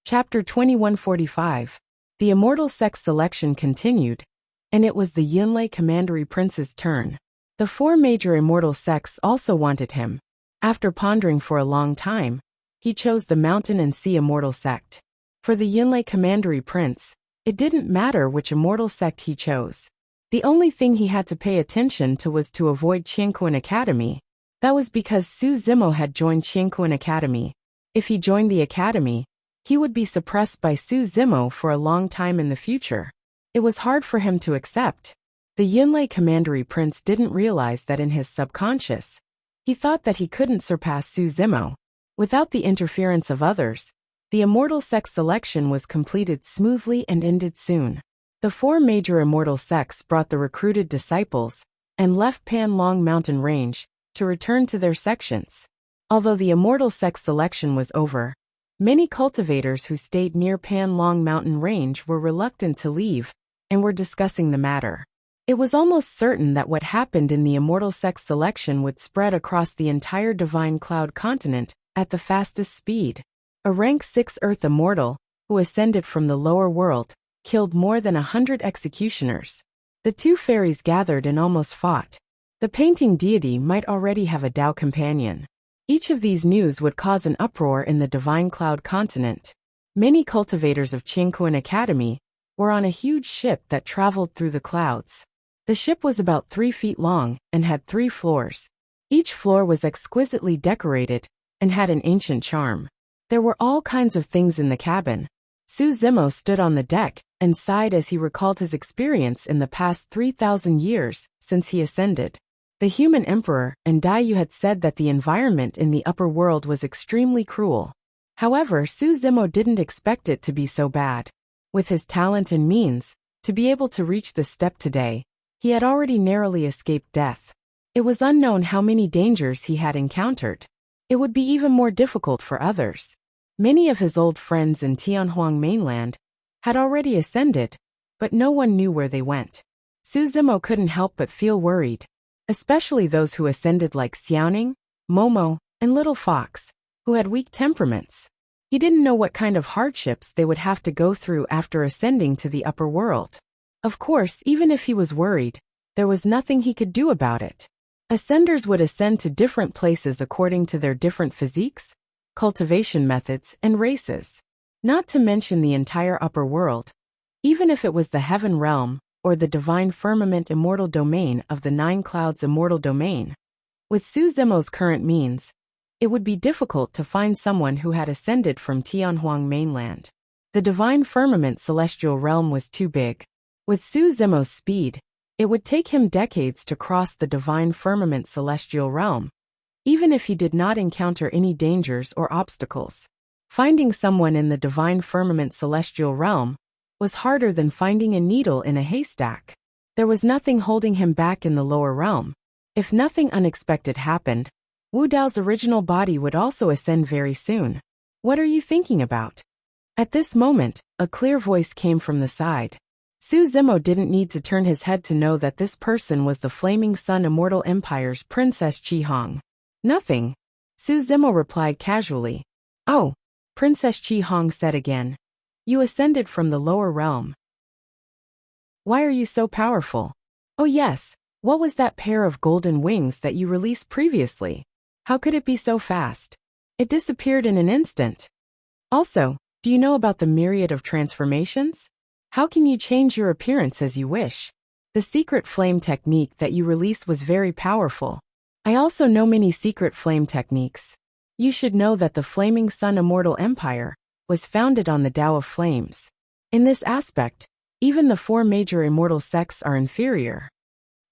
Chapter 2145. The immortal sex selection continued, and it was the Yunlei Commandery Prince's turn. The 4 major immortal sects also wanted him. After pondering for a long time, he chose the Mountain and Sea Immortal Sect. For the Yunlei Commandery Prince, it didn't matter which immortal sect he chose. The only thing he had to pay attention to was to avoid Qianquan Academy. That was because Su Zimo had joined Qianquan Academy. If he joined the academy, he would be suppressed by Su Zimo for a long time in the future. It was hard for him to accept. The Yunlei Commandery Prince didn't realize that in his subconscious, he thought that he couldn't surpass Su Zimo. Without the interference of others, the immortal sex selection was completed smoothly and ended soon. The 4 major immortal sects brought the recruited disciples and left Pan Long Mountain Range to return to their sections. Although the immortal sex selection was over, many cultivators who stayed near Pan Long Mountain Range were reluctant to leave and were discussing the matter. It was almost certain that what happened in the immortal sex selection would spread across the entire Divine Cloud continent at the fastest speed. A rank 6 Earth Immortal, who ascended from the lower world, killed more than 100 executioners. The 2 fairies gathered and almost fought. The painting deity might already have a Tao companion. Each of these news would cause an uproar in the Divine Cloud continent. Many cultivators of Qianquan Academy were on a huge ship that traveled through the clouds. The ship was about 3 feet long and had 3 floors. Each floor was exquisitely decorated and had an ancient charm. There were all kinds of things in the cabin. Su Zimo stood on the deck and sighed as he recalled his experience in the past 3,000 years since he ascended. The human emperor and Dai Yu had said that the environment in the upper world was extremely cruel. However, Su Zimo didn't expect it to be so bad. With his talent and means, to be able to reach this step today, he had already narrowly escaped death. It was unknown how many dangers he had encountered. It would be even more difficult for others. Many of his old friends in Tianhuang mainland had already ascended, but no one knew where they went. Su Zimo couldn't help but feel worried, especially those who ascended like Xiaoning, Momo, and Little Fox, who had weak temperaments. He didn't know what kind of hardships they would have to go through after ascending to the upper world. Of course, even if he was worried, there was nothing he could do about it. Ascenders would ascend to different places according to their different physiques, cultivation methods, and races. Not to mention the entire upper world, even if it was the heaven realm or the divine firmament immortal domain of the 9 clouds immortal domain. With Su Zimo's current means, it would be difficult to find someone who had ascended from Tianhuang mainland. The divine firmament celestial realm was too big. With Su Zimo's speed, it would take him decades to cross the divine firmament celestial realm, even if he did not encounter any dangers or obstacles. Finding someone in the divine firmament celestial realm was harder than finding a needle in a haystack. There was nothing holding him back in the lower realm. If nothing unexpected happened, Wu Dao's original body would also ascend very soon. What are you thinking about? At this moment, a clear voice came from the side. Su Zimo didn't need to turn his head to know that this person was the Flaming Sun Immortal Empire's Princess Qi Hong. Nothing. Su Zimo replied casually. Oh, Princess Qi Hong said again. You ascended from the lower realm. Why are you so powerful? Oh yes, what was that pair of golden wings that you released previously? How could it be so fast? It disappeared in an instant. Also, do you know about the myriad of transformations? How can you change your appearance as you wish? The secret flame technique that you released was very powerful. I also know many secret flame techniques. You should know that the Flaming Sun Immortal Empire was founded on the Tao of Flames. In this aspect, even the 4 major immortal sects are inferior.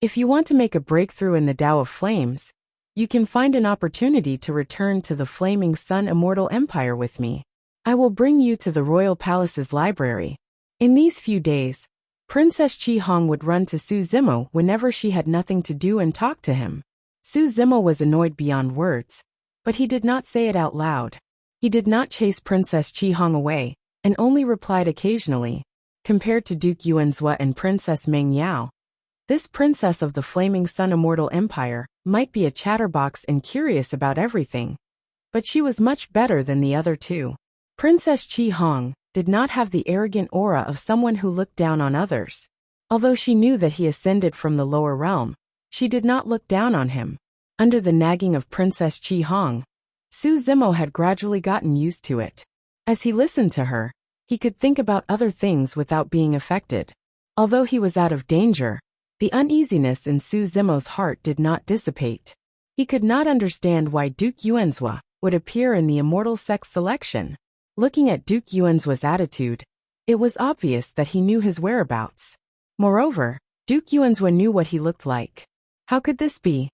If you want to make a breakthrough in the Tao of Flames, you can find an opportunity to return to the Flaming Sun Immortal Empire with me. I will bring you to the Royal Palace's library. In these few days, Princess Qi Hong would run to Su Zimo whenever she had nothing to do and talk to him. Su Zimo was annoyed beyond words, but he did not say it out loud. He did not chase Princess Qi Hong away, and only replied occasionally, Compared to Duke Yuanzhua and Princess Meng Yao, this princess of the Flaming Sun Immortal Empire might be a chatterbox and curious about everything, but she was much better than the other two. Princess Qi Hong did not have the arrogant aura of someone who looked down on others. Although she knew that he ascended from the lower realm, she did not look down on him. Under the nagging of Princess Qi Hong, Su Zimo had gradually gotten used to it. As he listened to her, he could think about other things without being affected. Although he was out of danger, the uneasiness in Su Zimo's heart did not dissipate. He could not understand why Duke Yuanzhua would appear in the immortal sex selection. Looking at Duke Yuanzhua's attitude, it was obvious that he knew his whereabouts. Moreover, Duke Yuanzhua knew what he looked like. How could this be?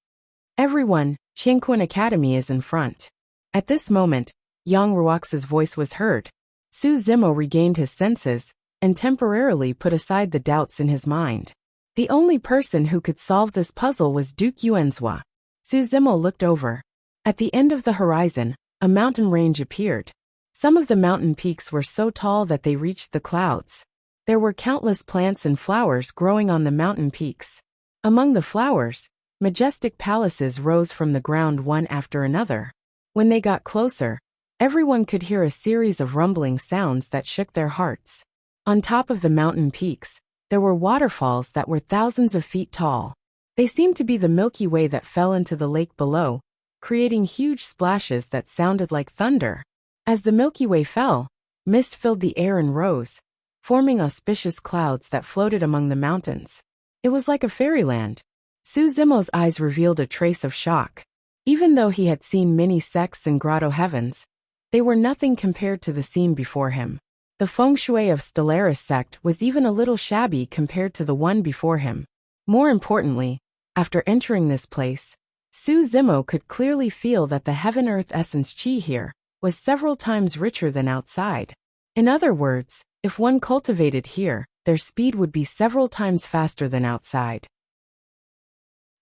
Everyone, Qianquan Academy is in front. At this moment, Yang Ruox's voice was heard. Su Zimo regained his senses and temporarily put aside the doubts in his mind. The only person who could solve this puzzle was Duke Yuanzhua. Su Zimo looked over. At the end of the horizon, a mountain range appeared. Some of the mountain peaks were so tall that they reached the clouds. There were countless plants and flowers growing on the mountain peaks. Among the flowers, majestic palaces rose from the ground one after another. When they got closer, everyone could hear a series of rumbling sounds that shook their hearts. On top of the mountain peaks, there were waterfalls that were thousands of feet tall. They seemed to be the Milky Way that fell into the lake below, creating huge splashes that sounded like thunder. As the Milky Way fell, mist filled the air and rose, forming auspicious clouds that floated among the mountains. It was like a fairyland. Su Zimo's eyes revealed a trace of shock. Even though he had seen many sects and grotto heavens, they were nothing compared to the scene before him. The feng shui of Stellaris sect was even a little shabby compared to the one before him. More importantly, after entering this place, Su Zimo could clearly feel that the heaven-earth essence qi here was several times richer than outside. In other words, if one cultivated here, their speed would be several times faster than outside.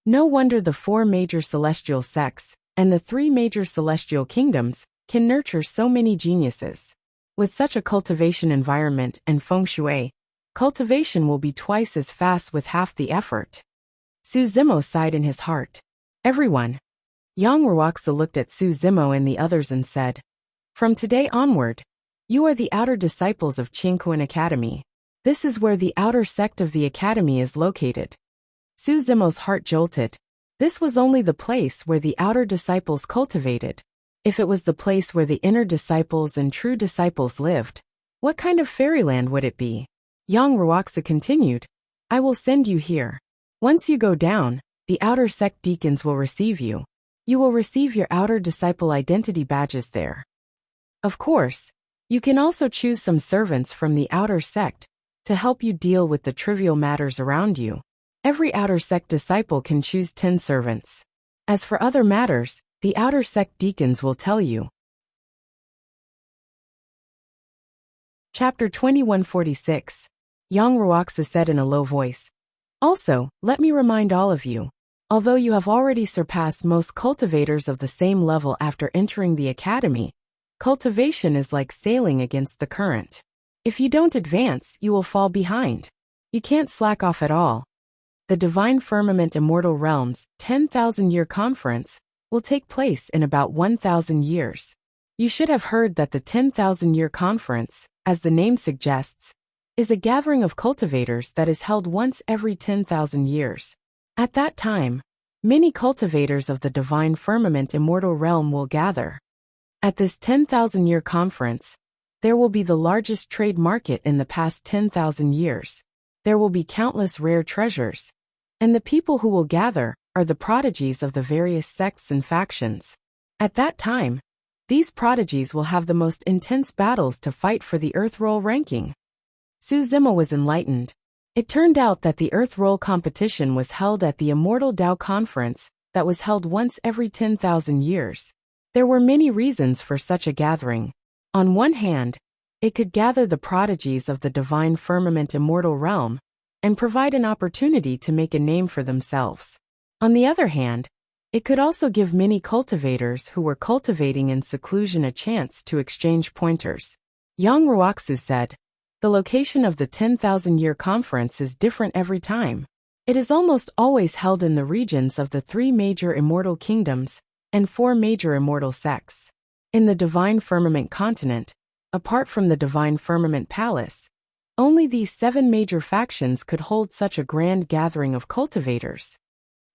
No wonder the 4 major celestial sects and the 3 major celestial kingdoms can nurture so many geniuses. With such a cultivation environment and feng shui, cultivation will be twice as fast with half the effort. Su Zimo sighed in his heart. Everyone. Yang Ruoxa looked at Su Zimo and the others and said, "From today onward, you are the outer disciples of Qianquan Academy. This is where the outer sect of the academy is located." Su Zimo's heart jolted. This was only the place where the outer disciples cultivated. If it was the place where the inner disciples and true disciples lived, what kind of fairyland would it be? Yang Ruoxa continued, "I will send you here. Once you go down, the outer sect deacons will receive you. You will receive your outer disciple identity badges there. Of course, you can also choose some servants from the outer sect to help you deal with the trivial matters around you. Every outer sect disciple can choose 10 servants. As for other matters, the outer sect deacons will tell you." Chapter 2146. Yang Ruoxa said in a low voice. "Also, let me remind all of you, although you have already surpassed most cultivators of the same level after entering the academy, cultivation is like sailing against the current. If you don't advance, you will fall behind. You can't slack off at all. The Divine Firmament Immortal Realms 10,000-year conference will take place in about 1,000 years. You should have heard that the 10,000-year conference, as the name suggests, is a gathering of cultivators that is held once every 10,000 years. At that time, many cultivators of the Divine Firmament Immortal Realm will gather. At this 10,000-year conference, there will be the largest trade market in the past 10,000 years. There will be countless rare treasures, and the people who will gather are the prodigies of the various sects and factions. At that time, these prodigies will have the most intense battles to fight for the Earth Roll ranking." Su Zimo was enlightened. It turned out that the Earth Roll competition was held at the Immortal Tao Conference that was held once every 10,000 years. There were many reasons for such a gathering. On one hand, it could gather the prodigies of the Divine Firmament Immortal Realm and provide an opportunity to make a name for themselves. On the other hand, it could also give many cultivators who were cultivating in seclusion a chance to exchange pointers. Yang Ruoxu said, The location of the 10,000-year conference is different every time. It is almost always held in the regions of the 3 major immortal kingdoms and 4 major immortal sects. In the Divine Firmament continent, apart from the Divine Firmament Palace, only these 7 major factions could hold such a grand gathering of cultivators.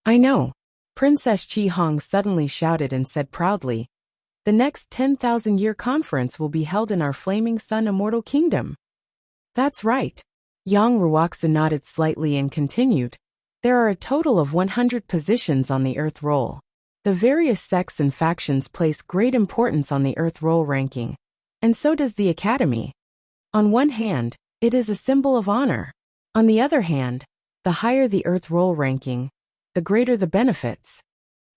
I know, Princess Chi Hong suddenly shouted and said proudly, the next 10,000-year conference will be held in our Flaming Sun Immortal Kingdom. That's right. Yang Ruoxia nodded slightly and continued. There are a total of 100 positions on the Earth Roll. The various sects and factions place great importance on the Earth Roll ranking, and so does the Academy. On one hand, it is a symbol of honor. On the other hand, the higher the Earth Roll ranking, the greater the benefits.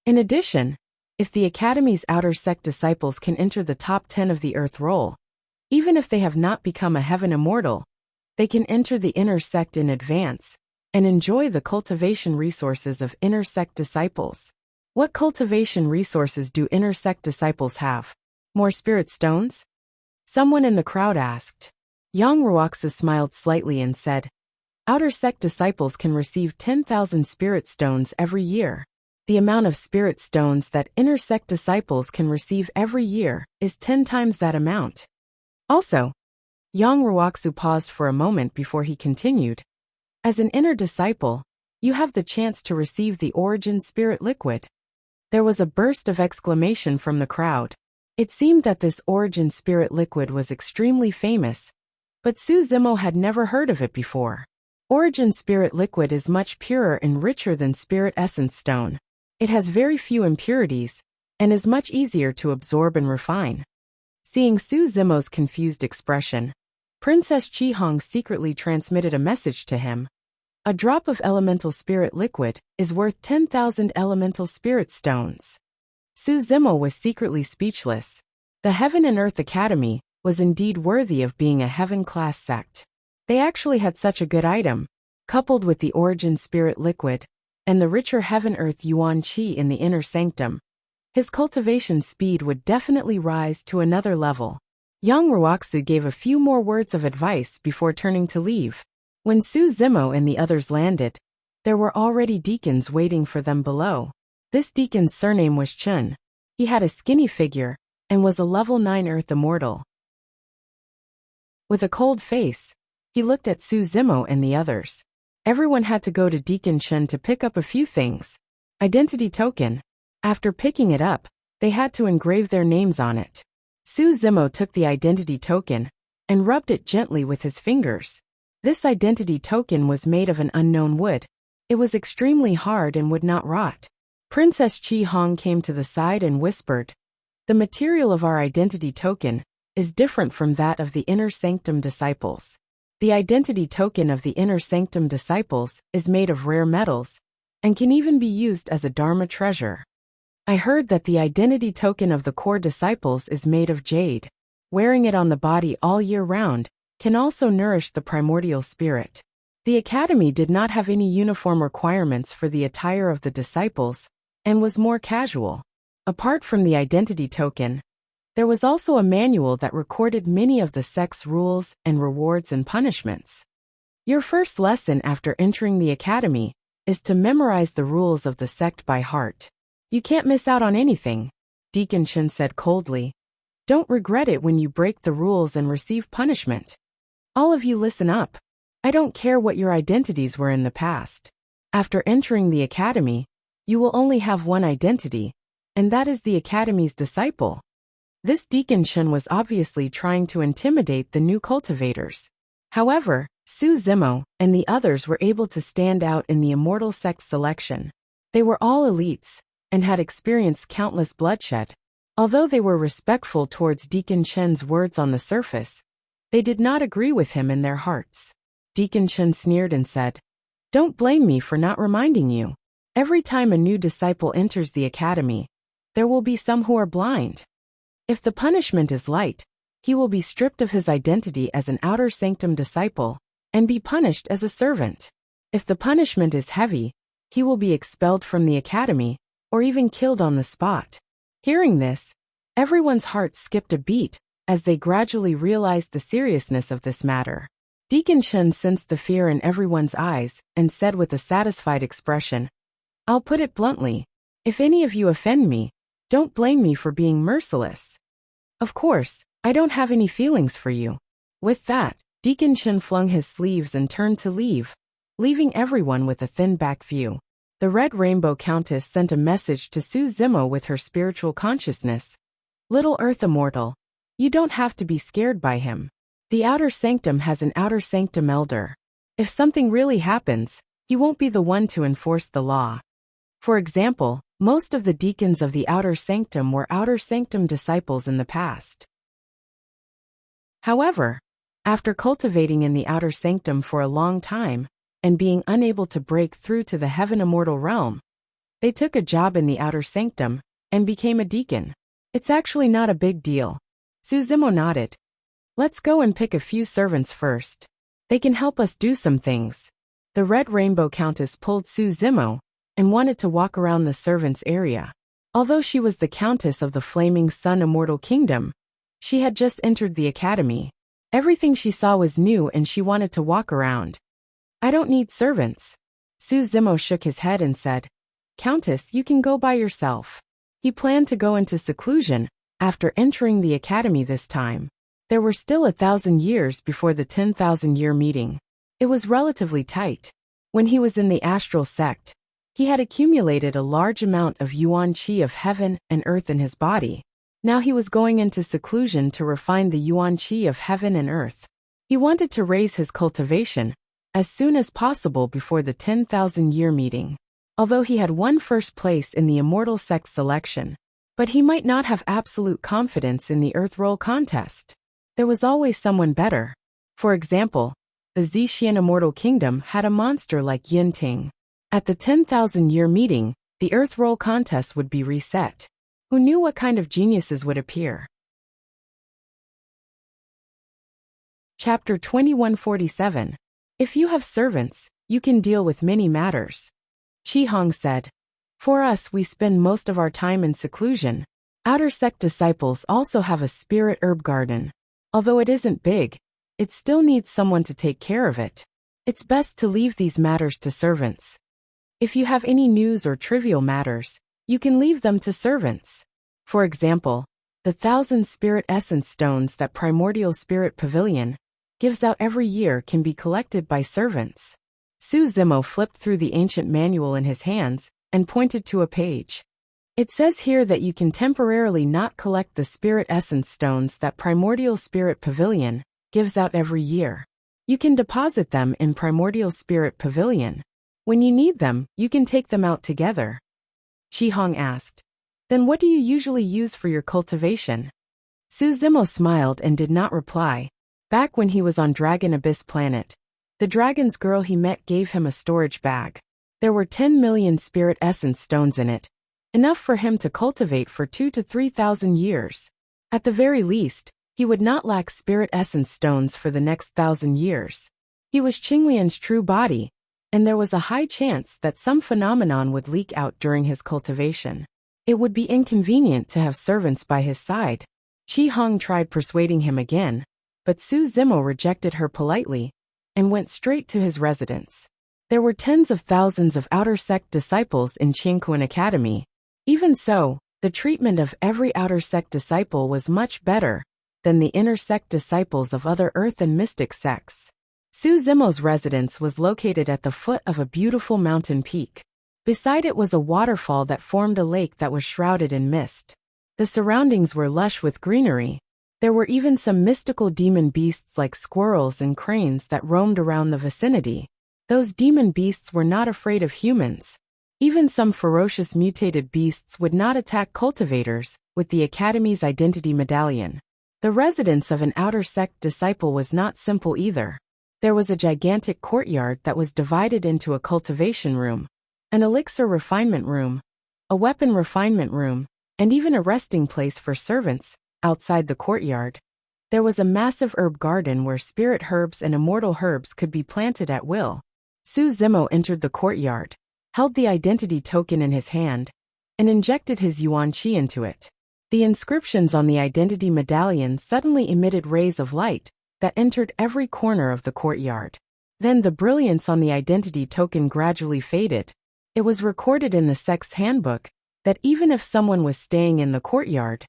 In addition, if the Academy's outer sect disciples can enter the top 10 of the Earth Roll, even if they have not become a Heaven Immortal, they can enter the inner sect in advance and enjoy the cultivation resources of inner sect disciples. What cultivation resources do inner sect disciples have? More spirit stones? Someone in the crowd asked. Yang Ruoxia smiled slightly and said, outer sect disciples can receive 10,000 spirit stones every year. The amount of spirit stones that inner sect disciples can receive every year is 10 times that amount. Also, Yang Ruoxia paused for a moment before he continued. As an inner disciple, you have the chance to receive the Origin Spirit Liquid. There was a burst of exclamation from the crowd. It seemed that this Origin Spirit Liquid was extremely famous, but Su Zimo had never heard of it before. Origin Spirit Liquid is much purer and richer than Spirit Essence Stone. It has very few impurities, and is much easier to absorb and refine. Seeing Su Zimo's confused expression, Princess Chi Hong secretly transmitted a message to him. A drop of elemental spirit liquid is worth 10,000 elemental spirit stones. Su Zimo was secretly speechless. The Heaven and Earth Academy was indeed worthy of being a heaven-class sect. They actually had such a good item, coupled with the Origin Spirit Liquid, and the richer Heaven-Earth Yuan Qi in the inner sanctum. His cultivation speed would definitely rise to another level. Yang Ruoxia gave a few more words of advice before turning to leave. When Su Zimo and the others landed, there were already deacons waiting for them below. This deacon's surname was Chun. He had a skinny figure, and was a level 9 Earth Immortal. With a cold face, he looked at Su Zimo and the others. Everyone had to go to Deacon Chun to pick up a few things. Identity token. After picking it up, they had to engrave their names on it. Su Zimo took the identity token and rubbed it gently with his fingers. This identity token was made of an unknown wood. It was extremely hard and would not rot. Princess Chi Hong came to the side and whispered, "The material of our identity token is different from that of the Inner Sanctum disciples. The identity token of the Inner Sanctum disciples is made of rare metals and can even be used as a Dharma treasure. I heard that the identity token of the core disciples is made of jade. Wearing it on the body all year round can also nourish the primordial spirit." The Academy did not have any uniform requirements for the attire of the disciples and was more casual. Apart from the identity token, there was also a manual that recorded many of the sect's rules and rewards and punishments. Your first lesson after entering the Academy is to memorize the rules of the sect by heart. You can't miss out on anything, Deacon Chun said coldly. Don't regret it when you break the rules and receive punishment. All of you listen up. I don't care what your identities were in the past. After entering the Academy, you will only have one identity, and that is the Academy's disciple. This Deacon Chun was obviously trying to intimidate the new cultivators. However, Su Zimo and the others were able to stand out in the Immortal Sect selection. They were all elites and had experienced countless bloodshed. Although they were respectful towards Deacon Chun's words on the surface, they did not agree with him in their hearts. Deacon Chun sneered and said, "Don't blame me for not reminding you. Every time a new disciple enters the Academy, there will be some who are blind. If the punishment is light, he will be stripped of his identity as an Outer Sanctum disciple and be punished as a servant. If the punishment is heavy, he will be expelled from the Academy or even killed on the spot." Hearing this, everyone's heart skipped a beat as they gradually realized the seriousness of this matter. Deacon Chen sensed the fear in everyone's eyes and said with a satisfied expression, "I'll put it bluntly. If any of you offend me, don't blame me for being merciless. Of course, I don't have any feelings for you." With that, Deacon Chen flung his sleeves and turned to leave, leaving everyone with a thin back view. The Red Rainbow Countess sent a message to Su Zimo with her spiritual consciousness. "Little Earth Immortal, you don't have to be scared by him. The Outer Sanctum has an Outer Sanctum Elder. If something really happens, he won't be the one to enforce the law." For example, most of the deacons of the Outer Sanctum were Outer Sanctum disciples in the past. However, after cultivating in the Outer Sanctum for a long time, and being unable to break through to the Heaven Immortal realm, they took a job in the Outer Sanctum, and became a deacon. "It's actually not a big deal." Su Zimo nodded. "Let's go and pick a few servants first. They can help us do some things." The Red Rainbow Countess pulled Su Zimo, and wanted to walk around the servants' area. Although she was the Countess of the Flaming Sun Immortal Kingdom, she had just entered the academy. Everything she saw was new and she wanted to walk around. "I don't need servants." Su Zimo shook his head and said, "Countess, you can go by yourself." He planned to go into seclusion after entering the academy this time. There were still 1,000 years before the 10,000-year meeting. It was relatively tight. When he was in the astral sect, he had accumulated a large amount of yuan qi of heaven and earth in his body. Now he was going into seclusion to refine the yuan qi of heaven and earth. He wanted to raise his cultivation as soon as possible before the 10,000-year meeting. Although he had won first place in the immortal sect selection, but he might not have absolute confidence in the earth roll contest. There was always someone better. For example, the Zixian Immortal Kingdom had a monster like Yin Ting. At the 10,000-year meeting, the earth roll contest would be reset. Who knew what kind of geniuses would appear? Chapter 2147. If you have servants, you can deal with many matters. Qi Hong said, "For us, we spend most of our time in seclusion. Outer sect disciples also have a spirit herb garden. Although it isn't big, it still needs someone to take care of it. It's best to leave these matters to servants. If you have any news or trivial matters, you can leave them to servants. For example, the 1,000 spirit essence stones that Primordial Spirit Pavilion gives out every year can be collected by servants." Su Zimo flipped through the ancient manual in his hands and pointed to a page. "It says here that you can temporarily not collect the spirit essence stones that Primordial Spirit Pavilion gives out every year. You can deposit them in Primordial Spirit Pavilion. When you need them, you can take them out together." Qi Hong asked, "Then what do you usually use for your cultivation?" Su Zimo smiled and did not reply. Back when he was on Dragon Abyss Planet, the dragon's girl he met gave him a storage bag. There were 10 million spirit essence stones in it, enough for him to cultivate for 2,000 to 3,000 years. At the very least, he would not lack spirit essence stones for the next 1,000 years. He was Qinglian's true body, and there was a high chance that some phenomenon would leak out during his cultivation. It would be inconvenient to have servants by his side. Qi Hong tried persuading him again, but Su Zimo rejected her politely and went straight to his residence. There were tens of thousands of outer sect disciples in Qingquan Academy. Even so, the treatment of every outer sect disciple was much better than the inner sect disciples of other earth and mystic sects. Su Zimo's residence was located at the foot of a beautiful mountain peak. Beside it was a waterfall that formed a lake that was shrouded in mist. The surroundings were lush with greenery. There were even some mystical demon beasts like squirrels and cranes that roamed around the vicinity. Those demon beasts were not afraid of humans. Even some ferocious mutated beasts would not attack cultivators with the Academy's identity medallion. The residence of an outer sect disciple was not simple either. There was a gigantic courtyard that was divided into a cultivation room, an elixir refinement room, a weapon refinement room, and even a resting place for servants outside the courtyard. There was a massive herb garden where spirit herbs and immortal herbs could be planted at will. Su Zimo entered the courtyard, held the identity token in his hand, and injected his yuan qi into it. The inscriptions on the identity medallion suddenly emitted rays of light, that entered every corner of the courtyard. Then the brilliance on the identity token gradually faded. It was recorded in the sect's handbook that even if someone was staying in the courtyard,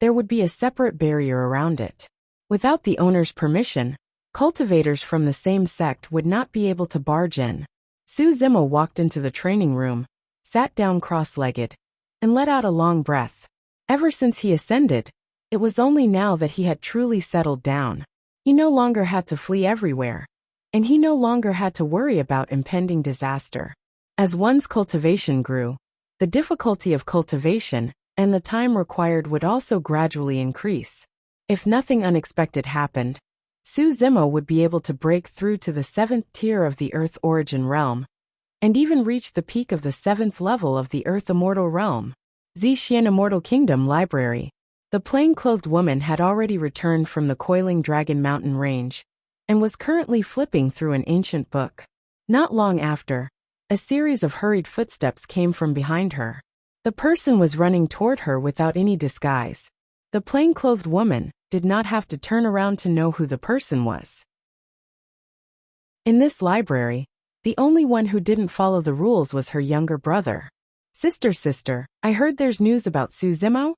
there would be a separate barrier around it. Without the owner's permission, cultivators from the same sect would not be able to barge in. Su Zimo walked into the training room, sat down cross-legged, and let out a long breath. Ever since he ascended, it was only now that he had truly settled down. He no longer had to flee everywhere, and he no longer had to worry about impending disaster. As one's cultivation grew, the difficulty of cultivation and the time required would also gradually increase. If nothing unexpected happened, Su Zimo would be able to break through to the 7th tier of the Earth Origin Realm, and even reach the peak of the 7th level of the Earth Immortal Realm. Zixian Immortal Kingdom Library. The plain-clothed woman had already returned from the coiling Dragon Mountain range, and was currently flipping through an ancient book. Not long after, a series of hurried footsteps came from behind her. The person was running toward her without any disguise. The plain-clothed woman did not have to turn around to know who the person was. In this library, the only one who didn't follow the rules was her younger brother. Sister, I heard there's news about Su Zimo?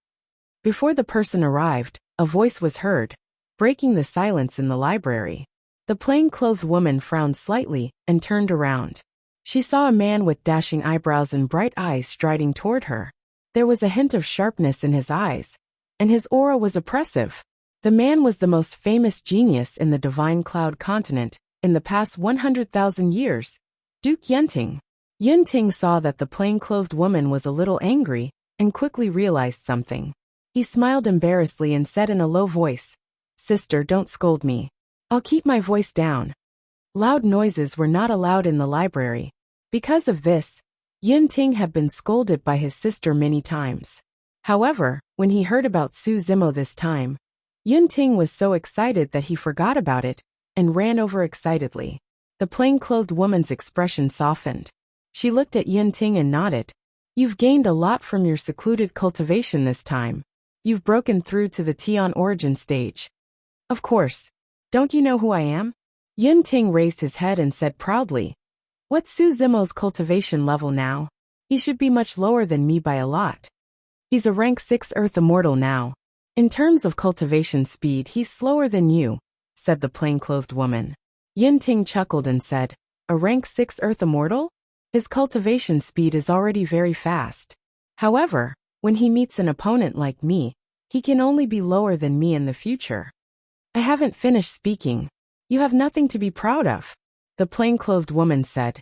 Before the person arrived, a voice was heard, breaking the silence in the library. The plain-clothed woman frowned slightly and turned around. She saw a man with dashing eyebrows and bright eyes striding toward her. There was a hint of sharpness in his eyes, and his aura was oppressive. The man was the most famous genius in the Divine Cloud continent in the past 100,000 years, Duke Yunting. Yunting saw that the plain-clothed woman was a little angry and quickly realized something. He smiled embarrassedly and said in a low voice, "Sister, don't scold me. I'll keep my voice down." Loud noises were not allowed in the library. Because of this, Yunting had been scolded by his sister many times. However, when he heard about Su Zimo this time, Yunting was so excited that he forgot about it and ran over excitedly. The plain-clothed woman's expression softened. She looked at Yunting and nodded. "You've gained a lot from your secluded cultivation this time. You've broken through to the Tian origin stage." "Of course. Don't you know who I am?" Yunting raised his head and said proudly, "What's Su Zimo's cultivation level now? He should be much lower than me by a lot. He's a rank 6 Earth Immortal now. In terms of cultivation speed, he's slower than you," said the plain-clothed woman. Yunting chuckled and said, "A rank 6 Earth Immortal? His cultivation speed is already very fast. However, when he meets an opponent like me, he can only be lower than me in the future." "I haven't finished speaking. You have nothing to be proud of," the plain-clothed woman said.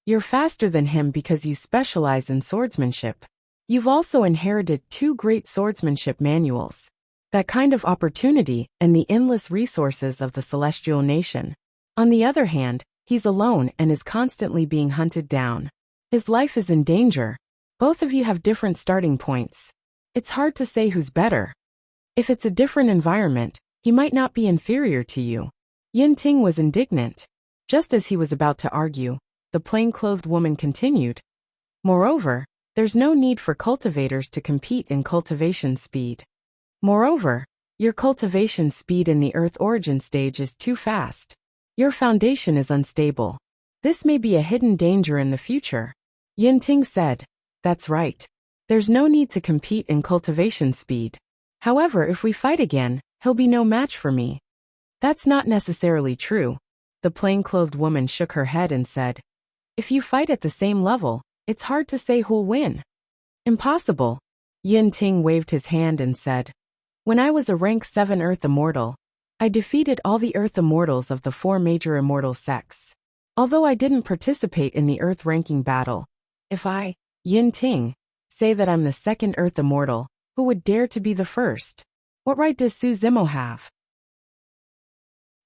"You're faster than him because you specialize in swordsmanship. You've also inherited 2 great swordsmanship manuals. That kind of opportunity and the endless resources of the celestial nation. On the other hand, he's alone and is constantly being hunted down. His life is in danger. Both of you have different starting points. It's hard to say who's better. If it's a different environment, he might not be inferior to you." Yunting was indignant. Just as he was about to argue, the plain-clothed woman continued, "Moreover, there's no need for cultivators to compete in cultivation speed. Moreover, your cultivation speed in the Earth origin stage is too fast. Your foundation is unstable. This may be a hidden danger in the future." Yunting said, "That's right. There's no need to compete in cultivation speed. However, if we fight again, he'll be no match for me." "That's not necessarily true." The plain-clothed woman shook her head and said, "If you fight at the same level, it's hard to say who'll win." "Impossible." Yunting waved his hand and said, "When I was a rank 7 Earth Immortal, I defeated all the Earth Immortals of the 4 major immortal sects. Although I didn't participate in the Earth ranking battle, if I, Yunting, say that I'm the 2nd Earth Immortal, who would dare to be the first? What right does Su Zimo have?"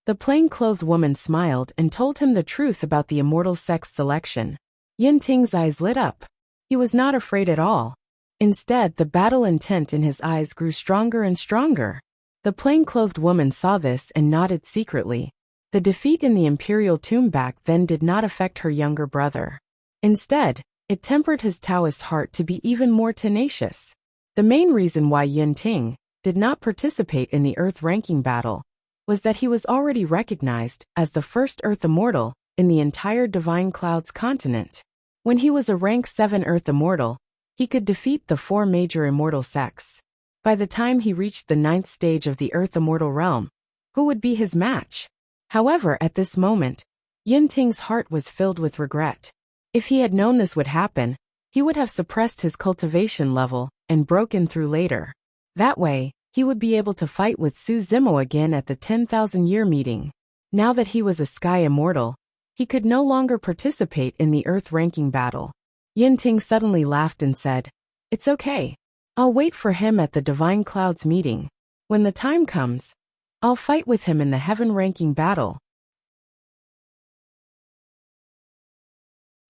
The plain-clothed woman smiled and told him the truth about the immortal sect's selection. Yunting's eyes lit up. He was not afraid at all. Instead, the battle intent in his eyes grew stronger and stronger. The plain-clothed woman saw this and nodded secretly. The defeat in the Imperial tomb back then did not affect her younger brother. Instead, it tempered his Taoist heart to be even more tenacious. The main reason why Yunting did not participate in the Earth ranking battle was that he was already recognized as the first Earth Immortal in the entire Divine Clouds continent. When he was a rank 7 Earth Immortal, he could defeat the 4 major immortal sects. By the time he reached the 9th stage of the Earth Immortal realm, who would be his match? However, at this moment, Yunting's heart was filled with regret. If he had known this would happen, he would have suppressed his cultivation level and broken through later. That way, he would be able to fight with Su Zimo again at the 10,000-year meeting. Now that he was a Sky Immortal, he could no longer participate in the Earth ranking battle. Yunting suddenly laughed and said, "It's okay. I'll wait for him at the Divine Clouds meeting. When the time comes, I'll fight with him in the Heaven ranking battle."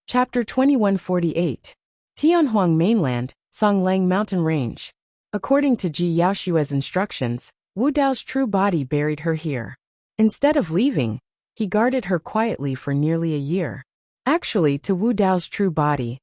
Chapter 2148. Tianhuang Mainland, Songlang Mountain Range. According to Ji Yaoshua's instructions, Wu Dao's true body buried her here. Instead of leaving, he guarded her quietly for nearly a year. Actually, to Wu Dao's true body,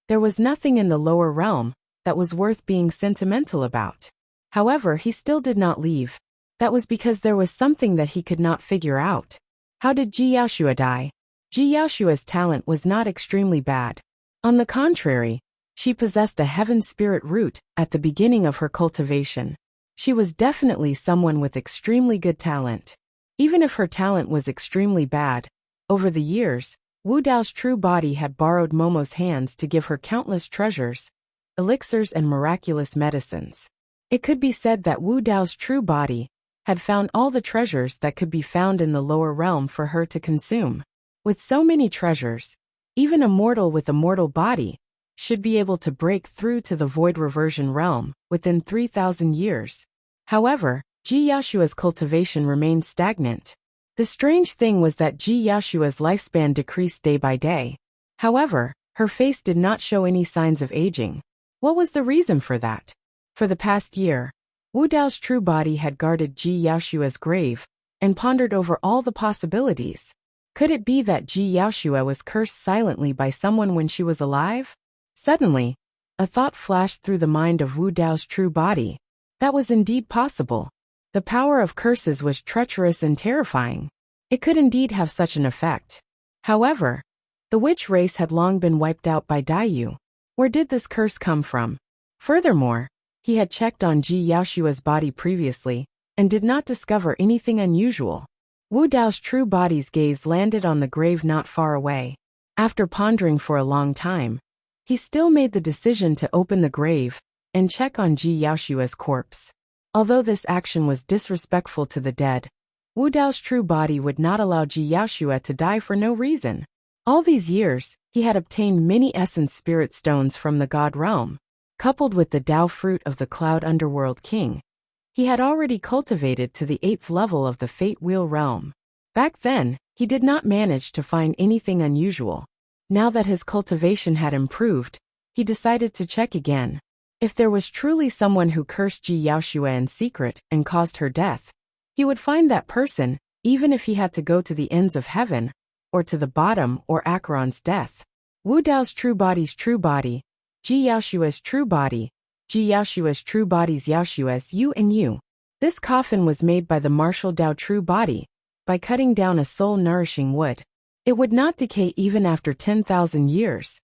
there was nothing in the lower realm that was worth being sentimental about. However, he still did not leave. That was because there was something that he could not figure out. How did Ji Yaoshua die? Ji Yaoshua's talent was not extremely bad. On the contrary, she possessed a heaven spirit root at the beginning of her cultivation. She was definitely someone with extremely good talent. Even if her talent was extremely bad, over the years, Wu Dao's true body had borrowed Momo's hands to give her countless treasures, elixirs and miraculous medicines. It could be said that Wu Dao's true body had found all the treasures that could be found in the lower realm for her to consume. With so many treasures, even a mortal with a mortal body should be able to break through to the void reversion realm within 3,000 years. However, Ji Yaoshua's cultivation remained stagnant. The strange thing was that Ji Yaoshua's lifespan decreased day by day. However, her face did not show any signs of aging. What was the reason for that? For the past year, Wu Dao's true body had guarded Ji Yaoshua's grave and pondered over all the possibilities. Could it be that Ji Yaoshua was cursed silently by someone when she was alive? Suddenly, a thought flashed through the mind of Wu Dao's true body. That was indeed possible. The power of curses was treacherous and terrifying. It could indeed have such an effect. However, the witch race had long been wiped out by Daiyu. Where did this curse come from? Furthermore, he had checked on Ji Yaoshua's body previously and did not discover anything unusual. Wu Dao's true body's gaze landed on the grave not far away. After pondering for a long time, he still made the decision to open the grave and check on Ji Yaoshua's corpse. Although this action was disrespectful to the dead, Wu Dao's true body would not allow Ji Yaoshua to die for no reason. All these years, he had obtained many essence spirit stones from the God realm. Coupled with the Dao fruit of the Cloud Underworld King, he had already cultivated to the 8th level of the Fate Wheel realm. Back then, he did not manage to find anything unusual. Now that his cultivation had improved, he decided to check again. If there was truly someone who cursed Ji Yaoshua in secret and caused her death, he would find that person, even if he had to go to the ends of heaven, or to the bottom or Acheron's death. Wu Dao's true body's true body, Ji Yaoshua's true body, Ji Yaoshua's true body's Yaoshua's you and you. This coffin was made by the martial Dao true body, by cutting down a soul-nourishing wood. It would not decay even after 10,000 years.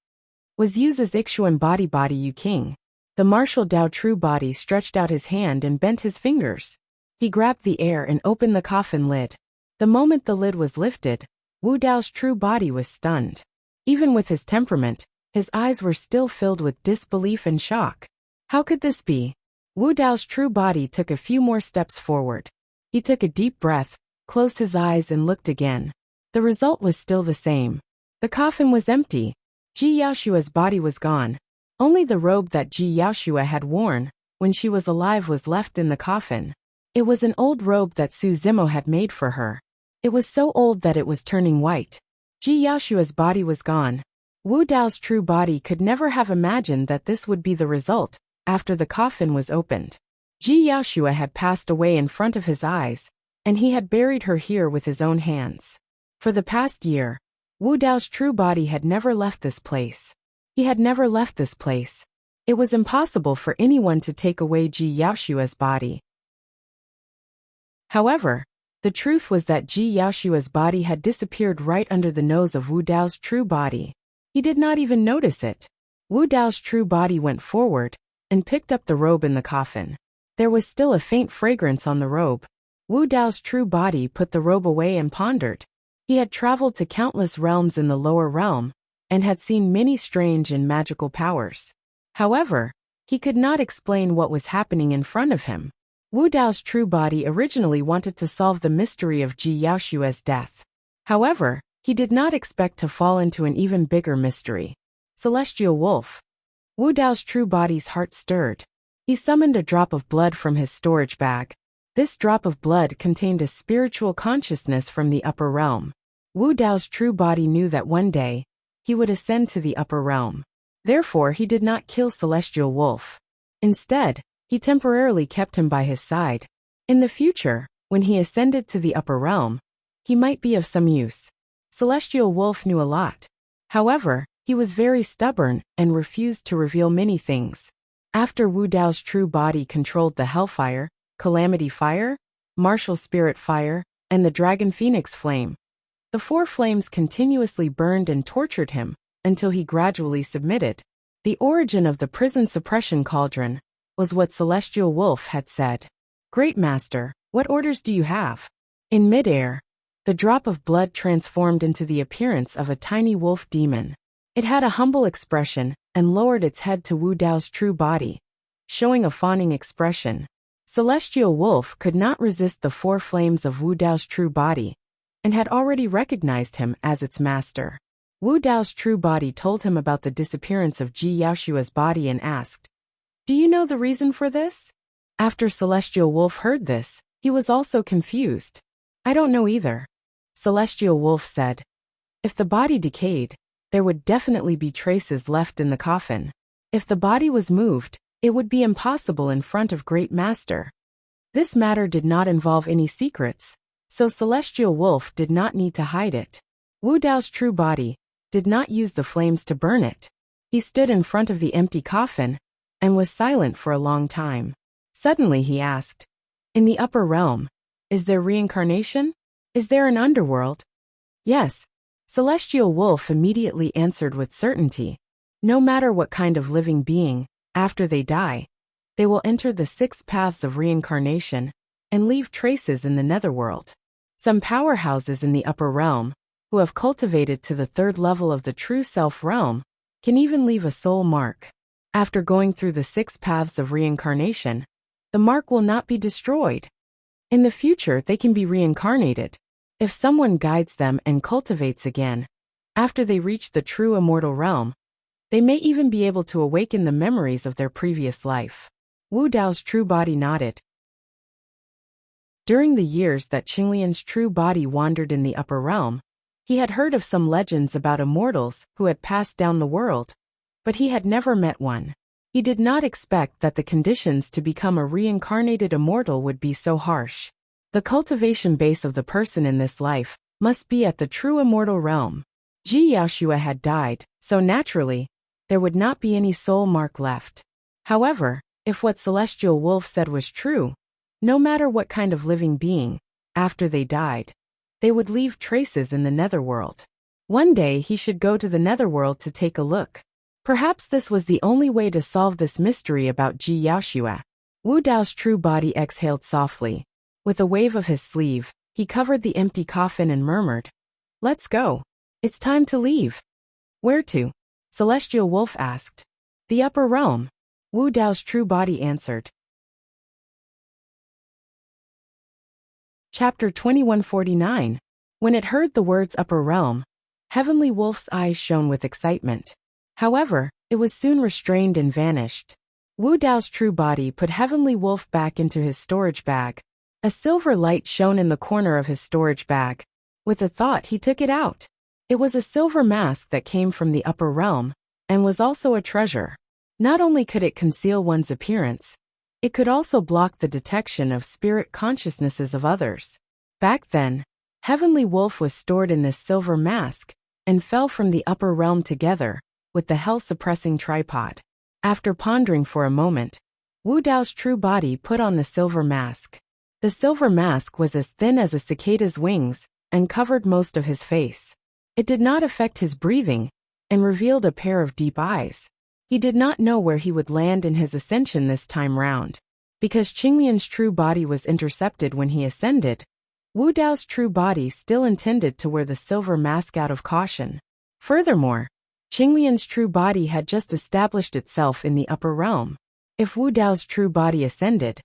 Was used as Ixuan body Yu King. The martial Dao true body stretched out his hand and bent his fingers. He grabbed the air and opened the coffin lid. The moment the lid was lifted, Wu Dao's true body was stunned. Even with his temperament, his eyes were still filled with disbelief and shock. How could this be? Wu Dao's true body took a few more steps forward. He took a deep breath, closed his eyes and looked again. The result was still the same. The coffin was empty. Ji Yaoshua's body was gone. Only the robe that Ji Yaoshua had worn when she was alive was left in the coffin. It was an old robe that Su Zimo had made for her. It was so old that it was turning white. Ji Yaoshua's body was gone. Wu Dao's true body could never have imagined that this would be the result after the coffin was opened. Ji Yaoshua had passed away in front of his eyes, and he had buried her here with his own hands. For the past year, Wu Dao's true body had never left this place. He had never left this place. It was impossible for anyone to take away Ji Yaoshua's body. However, The truth was that Ji Yaoshua's body had disappeared right under the nose of Wu Dao's true body. He did not even notice it. Wu Dao's true body went forward and picked up the robe in the coffin. There was still a faint fragrance on the robe. Wu Dao's true body put the robe away and pondered. He had traveled to countless realms in the lower realm and had seen many strange and magical powers. However, he could not explain what was happening in front of him. Wu Dao's true body originally wanted to solve the mystery of Ji Yaoshua's death. However, he did not expect to fall into an even bigger mystery. Celestial Wolf. Wu Dao's true body's heart stirred. He summoned a drop of blood from his storage bag. This drop of blood contained a spiritual consciousness from the upper realm. Wu Dao's true body knew that one day, he would ascend to the upper realm. Therefore, he did not kill Celestial Wolf. Instead, he temporarily kept him by his side. In the future, when he ascended to the upper realm, he might be of some use. Celestial Wolf knew a lot. However, he was very stubborn and refused to reveal many things. After Wu Dao's true body controlled the Hellfire, Calamity Fire, Martial Spirit Fire, and the Dragon Phoenix Flame, the four flames continuously burned and tortured him until he gradually submitted. The origin of the prison suppression cauldron was what Celestial Wolf had said. Great Master, what orders do you have? In midair, the drop of blood transformed into the appearance of a tiny wolf demon. It had a humble expression and lowered its head to Wu Dao's true body, showing a fawning expression. Celestial Wolf could not resist the four flames of Wu Dao's true body and had already recognized him as its master. Wu Dao's true body told him about the disappearance of Ji Yaoshua's body and asked, "Do you know the reason for this?" After Celestial Wolf heard this, he was also confused. "I don't know either." Celestial Wolf said, "If the body decayed, there would definitely be traces left in the coffin. If the body was moved, it would be impossible in front of Great Master." This matter did not involve any secrets, so Celestial Wolf did not need to hide it. Wu Dao's true body did not use the flames to burn it. He stood in front of the empty coffin and was silent for a long time. Suddenly he asked, "In the upper realm, is there reincarnation? Is there an underworld?" "Yes." Celestial Wolf immediately answered with certainty. No matter what kind of living being, after they die, they will enter the 6 paths of reincarnation and leave traces in the netherworld. Some powerhouses in the upper realm, who have cultivated to the 3rd level of the true self realm, can even leave a soul mark. After going through the 6 paths of reincarnation, the mark will not be destroyed. In the future, they can be reincarnated. If someone guides them and cultivates again, after they reach the true immortal realm, they may even be able to awaken the memories of their previous life. Wu Dao's true body nodded. During the years that Qinglian's true body wandered in the upper realm, he had heard of some legends about immortals who had passed down the world, but he had never met one. He did not expect that the conditions to become a reincarnated immortal would be so harsh. The cultivation base of the person in this life must be at the true immortal realm. Ji Yaoshua had died, so naturally, there would not be any soul mark left. However, if what Celestial Wolf said was true, no matter what kind of living being, after they died, they would leave traces in the netherworld. One day he should go to the netherworld to take a look. Perhaps this was the only way to solve this mystery about Ji Yaoshua. Wu Dao's true body exhaled softly. With a wave of his sleeve, he covered the empty coffin and murmured, "Let's go. It's time to leave." "Where to?" Celestial Wolf asked. "The upper realm." Wu Dao's true body answered. Chapter 2149. When it heard the words upper realm, Heavenly Wolf's eyes shone with excitement. However, it was soon restrained and vanished. Wu Dao's true body put Heavenly Wolf back into his storage bag. A silver light shone in the corner of his storage bag. With a thought, he took it out. It was a silver mask that came from the upper realm, and was also a treasure. Not only could it conceal one's appearance, it could also block the detection of spirit consciousnesses of others. Back then, Heavenly Wolf was stored in this silver mask, and fell from the upper realm together with the hell-suppressing tripod. After pondering for a moment, Wu Dao's true body put on the silver mask. The silver mask was as thin as a cicada's wings and covered most of his face. It did not affect his breathing and revealed a pair of deep eyes. He did not know where he would land in his ascension this time round. Because Qinglian's true body was intercepted when he ascended, Wu Dao's true body still intended to wear the silver mask out of caution. Furthermore, Qinglian's true body had just established itself in the upper realm. If Wu Dao's true body ascended,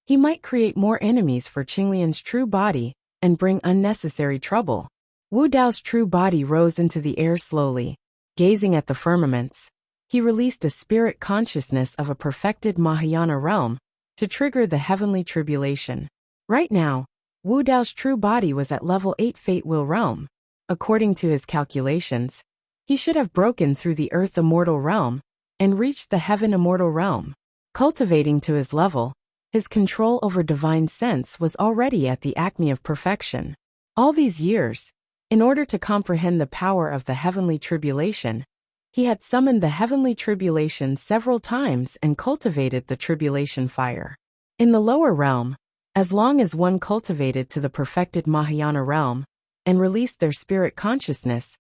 he might create more enemies for Qinglian's true body and bring unnecessary trouble. Wu Dao's true body rose into the air slowly, gazing at the firmaments. He released a spirit consciousness of a perfected Mahayana realm to trigger the heavenly tribulation. Right now, Wu Dao's true body was at level 8 Fate Will realm. According to his calculations, he should have broken through the Earth Immortal realm and reached the Heaven Immortal realm. Cultivating to his level, his control over divine sense was already at the acme of perfection. All these years, in order to comprehend the power of the heavenly tribulation, he had summoned the heavenly tribulation several times and cultivated the tribulation fire. In the lower realm, as long as one cultivated to the perfected Mahayana realm and released their spirit consciousness,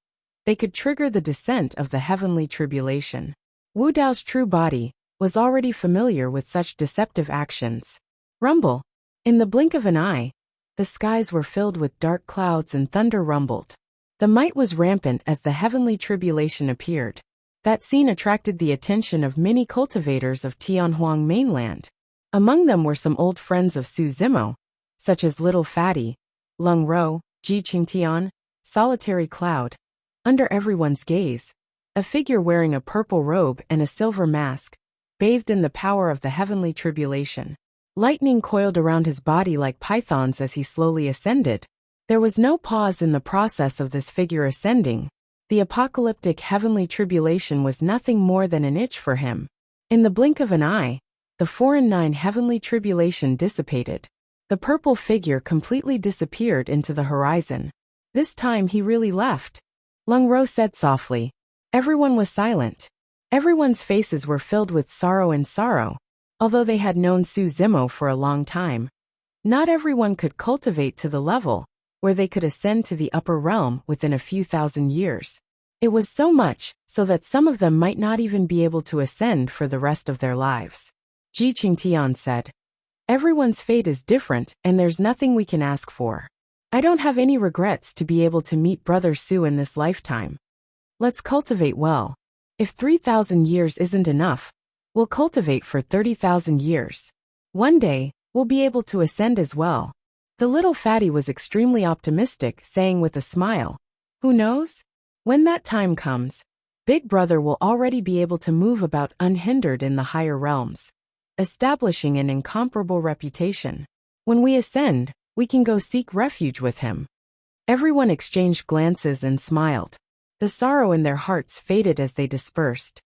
they could trigger the descent of the heavenly tribulation. Wu Dao's true body was already familiar with such deceptive actions. Rumble. In the blink of an eye, the skies were filled with dark clouds and thunder rumbled. The might was rampant as the heavenly tribulation appeared. That scene attracted the attention of many cultivators of Tianhuang mainland. Among them were some old friends of Su Zimo, such as Little Fatty, Lung Ro, Ji Qingtian, Solitary Cloud. Under everyone's gaze, a figure wearing a purple robe and a silver mask, bathed in the power of the heavenly tribulation. Lightning coiled around his body like pythons as he slowly ascended. There was no pause in the process of this figure ascending. The apocalyptic heavenly tribulation was nothing more than an itch for him. In the blink of an eye, the 4 and 9 heavenly tribulation dissipated. The purple figure completely disappeared into the horizon. This time he really left. Lung Ro said softly. Everyone was silent. Everyone's faces were filled with sorrow and sorrow. Although they had known Su Zimo for a long time, not everyone could cultivate to the level where they could ascend to the upper realm within a few thousand years. It was so much so that some of them might not even be able to ascend for the rest of their lives. Ji Qingtian said, everyone's fate is different and there's nothing we can ask for. I don't have any regrets to be able to meet Brother Su in this lifetime. Let's cultivate well. If 3,000 years isn't enough, we'll cultivate for 30,000 years. One day, we'll be able to ascend as well. The little fatty was extremely optimistic, saying with a smile, who knows? When that time comes, Big Brother will already be able to move about unhindered in the higher realms, establishing an incomparable reputation. When we ascend, we can go seek refuge with him. Everyone exchanged glances and smiled. The sorrow in their hearts faded as they dispersed.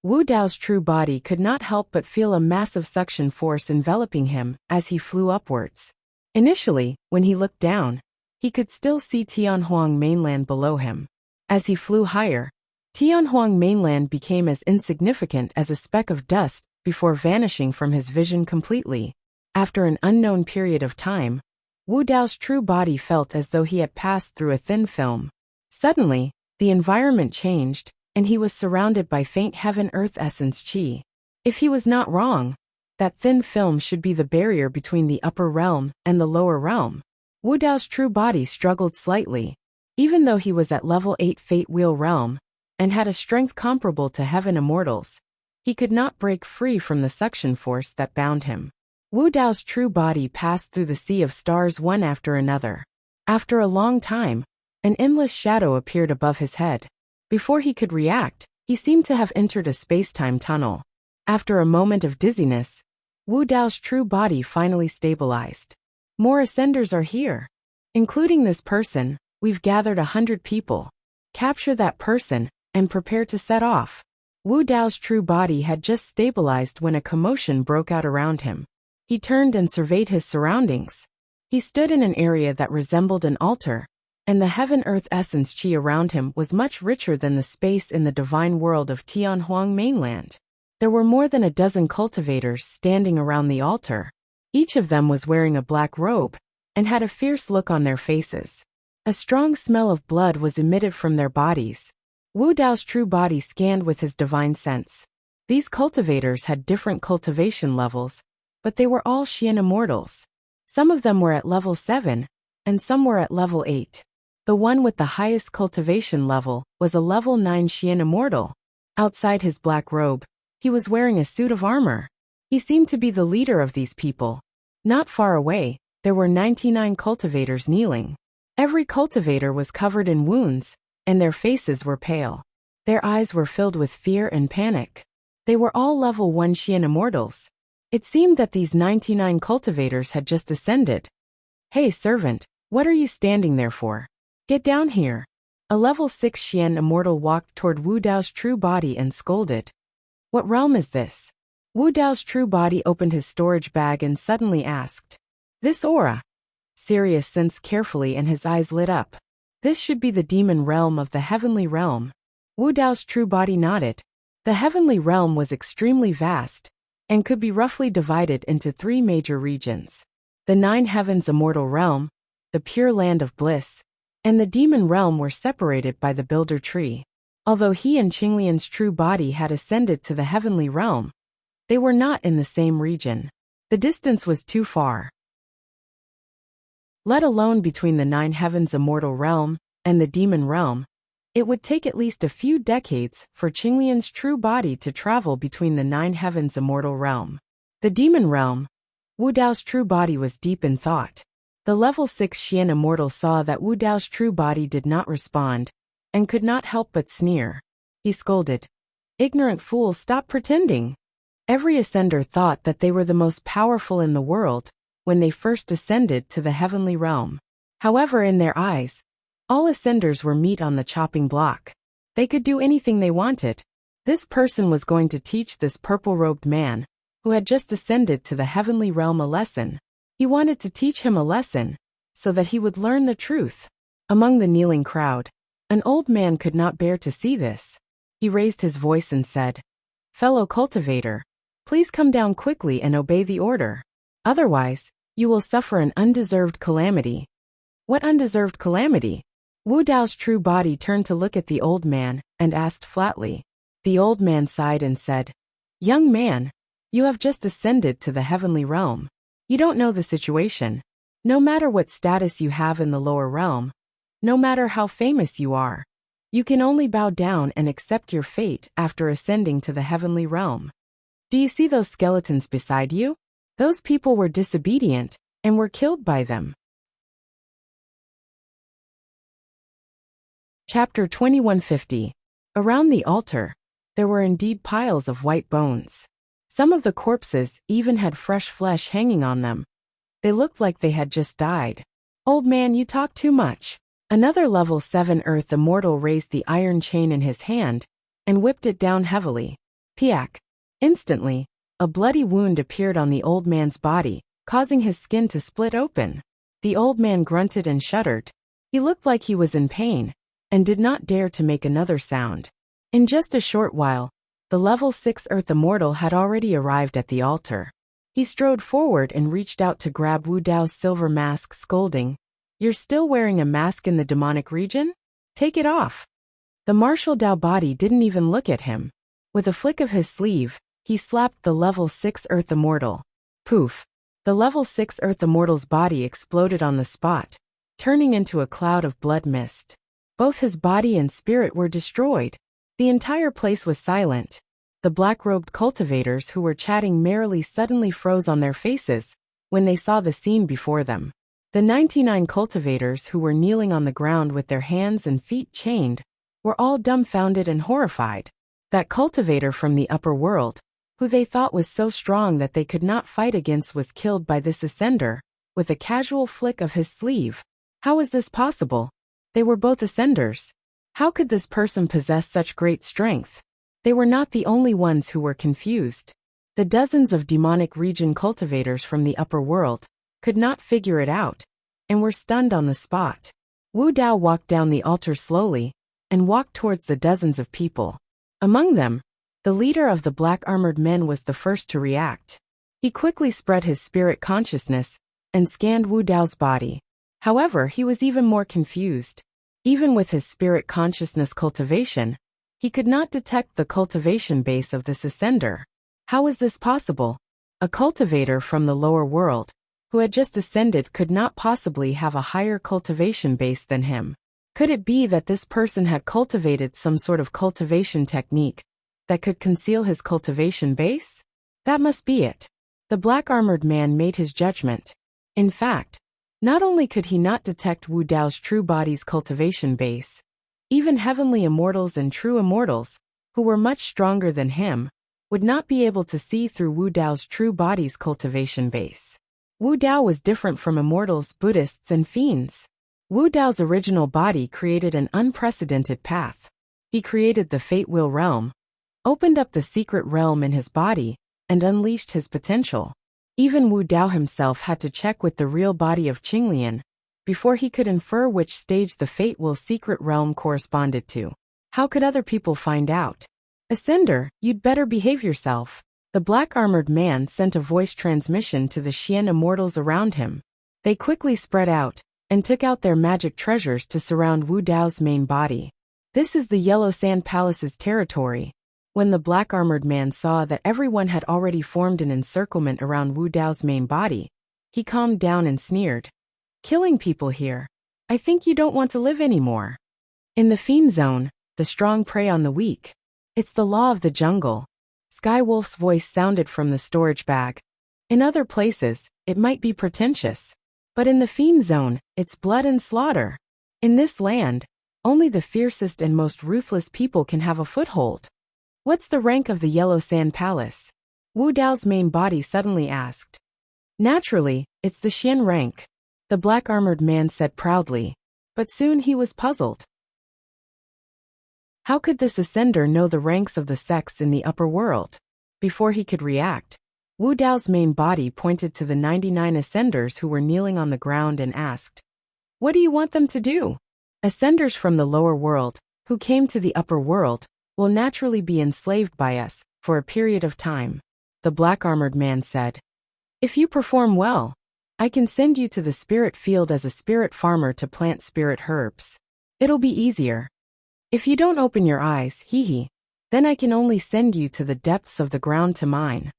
Wu Dao's true body could not help but feel a massive suction force enveloping him as he flew upwards. Initially, when he looked down, he could still see Tianhuang mainland below him. As he flew higher, Tianhuang mainland became as insignificant as a speck of dust before vanishing from his vision completely. After an unknown period of time, Wu Dao's true body felt as though he had passed through a thin film. Suddenly, the environment changed, and he was surrounded by faint heaven-earth essence qi. If he was not wrong, that thin film should be the barrier between the upper realm and the lower realm. Wu Dao's true body struggled slightly. Even though he was at level 8 Fate Wheel realm, and had a strength comparable to heaven immortals, he could not break free from the suction force that bound him. Wu Dao's true body passed through the sea of stars one after another. After a long time, an endless shadow appeared above his head. Before he could react, he seemed to have entered a space-time tunnel. After a moment of dizziness, Wu Dao's true body finally stabilized. More ascenders are here. Including this person, we've gathered 100 people. Capture that person, and prepare to set off. Wu Dao's true body had just stabilized when a commotion broke out around him. He turned and surveyed his surroundings. He stood in an area that resembled an altar, and the heaven-earth essence qi around him was much richer than the space in the divine world of Tianhuang mainland. There were more than a dozen cultivators standing around the altar. Each of them was wearing a black robe and had a fierce look on their faces. A strong smell of blood was emitted from their bodies. Wu Dao's true body scanned with his divine sense. These cultivators had different cultivation levels, but they were all Xian immortals. Some of them were at level 7, and some were at level 8. The one with the highest cultivation level was a level 9 Xian immortal. Outside his black robe, he was wearing a suit of armor. He seemed to be the leader of these people. Not far away, there were 99 cultivators kneeling. Every cultivator was covered in wounds, and their faces were pale. Their eyes were filled with fear and panic. They were all level 1 Xian immortals. It seemed that these 99 cultivators had just ascended. "Hey, servant, what are you standing there for? Get down here." A level 6 Xian immortal walked toward Wu Dao's true body and scolded. "What realm is this?" Wu Dao's true body opened his storage bag and suddenly asked. "This aura." Sirius sensed carefully and his eyes lit up. This should be the demon realm of the heavenly realm. Wu Dao's true body nodded. The heavenly realm was extremely vast, and could be roughly divided into 3 major regions. The 9 heavens immortal realm, the pure land of bliss, and the demon realm were separated by the builder tree. Although he and Qinglian's true body had ascended to the heavenly realm, they were not in the same region. The distance was too far. Let alone between the 9 heavens immortal realm and the demon realm, it would take at least a few decades for Qinglian's true body to travel between the 9 heavens immortal realm. The demon realm. Wu Dao's true body was deep in thought. The level 6 Xian immortal saw that Wu Dao's true body did not respond, and could not help but sneer. He scolded. "Ignorant fool, stop pretending." Every ascender thought that they were the most powerful in the world when they first ascended to the heavenly realm. However, in their eyes, all ascenders were meat on the chopping block. They could do anything they wanted. This person was going to teach this purple-robed man, who had just ascended to the heavenly realm, a lesson. He wanted to teach him a lesson, so that he would learn the truth. Among the kneeling crowd, an old man could not bear to see this. He raised his voice and said, "Fellow cultivator, please come down quickly and obey the order. Otherwise, you will suffer an undeserved calamity." "What undeserved calamity?" Wu Dao's true body turned to look at the old man and asked flatly. The old man sighed and said, "Young man, you have just ascended to the heavenly realm. You don't know the situation. No matter what status you have in the lower realm, no matter how famous you are, you can only bow down and accept your fate after ascending to the heavenly realm. Do you see those skeletons beside you? Those people were disobedient and were killed by them." Chapter 2150. Around the altar, there were indeed piles of white bones. Some of the corpses even had fresh flesh hanging on them. They looked like they had just died. "Old man, you talk too much." Another level 7 earth immortal raised the iron chain in his hand and whipped it down heavily. Piak. Instantly, a bloody wound appeared on the old man's body, causing his skin to split open. The old man grunted and shuddered. He looked like he was in pain, and did not dare to make another sound. In just a short while, the level 6 earth immortal had already arrived at the altar. He strode forward and reached out to grab Wu Dao's silver mask, scolding, "You're still wearing a mask in the demonic region? Take it off." The martial Dao body didn't even look at him. With a flick of his sleeve, he slapped the level 6 earth immortal. Poof! The level 6 earth immortal's body exploded on the spot, turning into a cloud of blood mist. Both his body and spirit were destroyed. The entire place was silent. The black-robed cultivators who were chatting merrily suddenly froze on their faces when they saw the scene before them. The 99 cultivators who were kneeling on the ground with their hands and feet chained were all dumbfounded and horrified. That cultivator from the upper world, who they thought was so strong that they could not fight against, was killed by this ascender with a casual flick of his sleeve. How was this possible? They were both ascenders. How could this person possess such great strength? They were not the only ones who were confused. The dozens of demonic region cultivators from the upper world could not figure it out, and were stunned on the spot. Wu Dao walked down the altar slowly, and walked towards the dozens of people. Among them, the leader of the black-armored men was the first to react. He quickly spread his spirit consciousness and scanned Wu Dao's body. However, he was even more confused. Even with his spirit consciousness cultivation, he could not detect the cultivation base of this ascender. How was this possible? A cultivator from the lower world, who had just ascended, could not possibly have a higher cultivation base than him. Could it be that this person had cultivated some sort of cultivation technique that could conceal his cultivation base? That must be it. The black-armored man made his judgment. In fact, not only could he not detect Wu Dao's true body's cultivation base, even heavenly immortals and true immortals, who were much stronger than him, would not be able to see through Wu Dao's true body's cultivation base. Wu Dao was different from immortals, Buddhists, and fiends. Wu Dao's original body created an unprecedented path. He created the Fate Wheel realm, opened up the secret realm in his body, and unleashed his potential. Even Wu Dao himself had to check with the real body of Qinglian before he could infer which stage the Fate Wheel secret realm corresponded to. How could other people find out? Ascender, you'd better behave yourself. The black-armored man sent a voice transmission to the Xian immortals around him. They quickly spread out and took out their magic treasures to surround Wu Dao's main body. This is the Yellow Sand Palace's territory. When the black-armored man saw that everyone had already formed an encirclement around Wu Dao's main body, he calmed down and sneered. Killing people here. I think you don't want to live anymore. In the Fiend Zone, the strong prey on the weak. It's the law of the jungle. Skywolf's voice sounded from the storage bag. In other places, it might be pretentious. But in the Fiend Zone, it's blood and slaughter. In this land, only the fiercest and most ruthless people can have a foothold. What's the rank of the Yellow Sand Palace? Wu Dao's main body suddenly asked. Naturally, it's the Xian rank, the black-armored man said proudly. But soon he was puzzled. How could this ascender know the ranks of the sects in the upper world? Before he could react, Wu Dao's main body pointed to the 99 ascenders who were kneeling on the ground and asked, "What do you want them to do?" Ascenders from the lower world, who came to the upper world, will naturally be enslaved by us for a period of time, the black-armored man said. If you perform well, I can send you to the spirit field as a spirit farmer to plant spirit herbs. It'll be easier. If you don't open your eyes, then I can only send you to the depths of the ground to mine.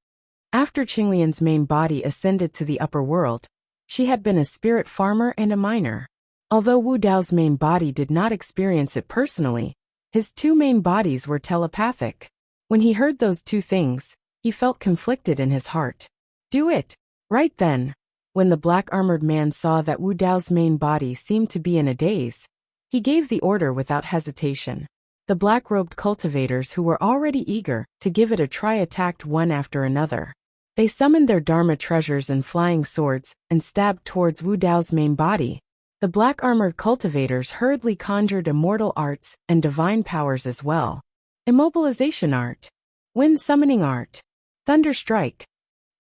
After Qinglian's main body ascended to the upper world, she had been a spirit farmer and a miner. Although Wu Dao's main body did not experience it personally, his two main bodies were telepathic. When he heard those two things, he felt conflicted in his heart. Do it! Right then, when the black-armored man saw that Wu Dao's main body seemed to be in a daze, he gave the order without hesitation. The black-robed cultivators who were already eager to give it a try attacked one after another. They summoned their Dharma treasures and flying swords and stabbed towards Wu Dao's main body. The black-armored cultivators hurriedly conjured immortal arts and divine powers as well. Immobilization art. Wind summoning art. Thunder strike.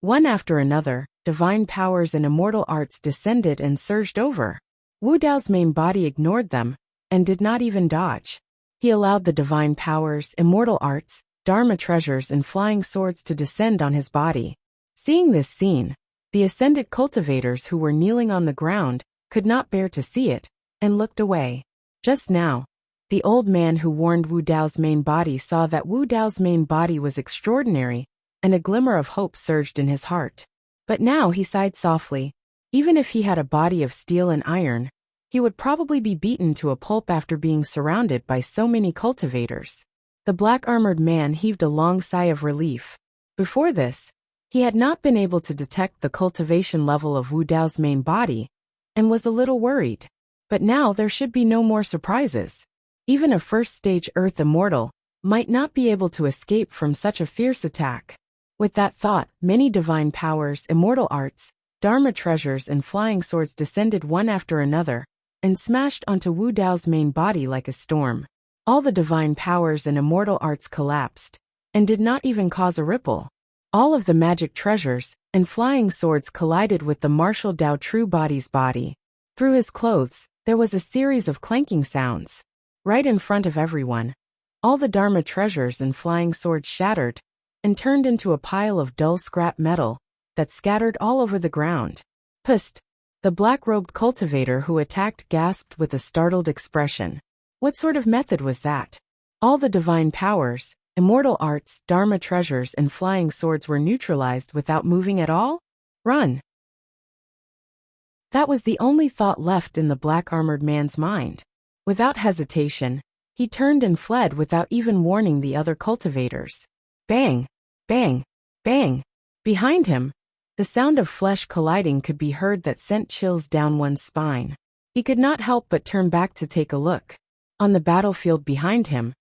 One after another, divine powers and immortal arts descended and surged over. Wu Dao's main body ignored them and did not even dodge. He allowed the divine powers, immortal arts, Dharma treasures and flying swords to descend on his body. Seeing this scene, the ascended cultivators who were kneeling on the ground could not bear to see it and looked away. Just now, the old man who warned Wu Dao's main body saw that Wu Dao's main body was extraordinary, and a glimmer of hope surged in his heart. But now he sighed softly. Even if he had a body of steel and iron, he would probably be beaten to a pulp after being surrounded by so many cultivators. The black-armored man heaved a long sigh of relief. Before this, he had not been able to detect the cultivation level of Wu Dao's main body, and was a little worried. But now there should be no more surprises. Even a first-stage Earth immortal might not be able to escape from such a fierce attack. With that thought, many divine powers, immortal arts, Dharma treasures and flying swords descended one after another, and smashed onto Wu Dao's main body like a storm. All the divine powers and immortal arts collapsed, and did not even cause a ripple. All of the magic treasures and flying swords collided with the martial Dao true body's body. Through his clothes, there was a series of clanking sounds. Right in front of everyone, all the Dharma treasures and flying swords shattered, and turned into a pile of dull scrap metal, that scattered all over the ground. Psst! The black-robed cultivator who attacked gasped with a startled expression. What sort of method was that? All the divine powers, immortal arts, dharma treasures and flying swords were neutralized without moving at all? Run! That was the only thought left in the black-armored man's mind. Without hesitation, he turned and fled without even warning the other cultivators. Bang! Bang! Bang! Behind him, the sound of flesh colliding could be heard that sent chills down one's spine. He could not help but turn back to take a look. On the battlefield behind him,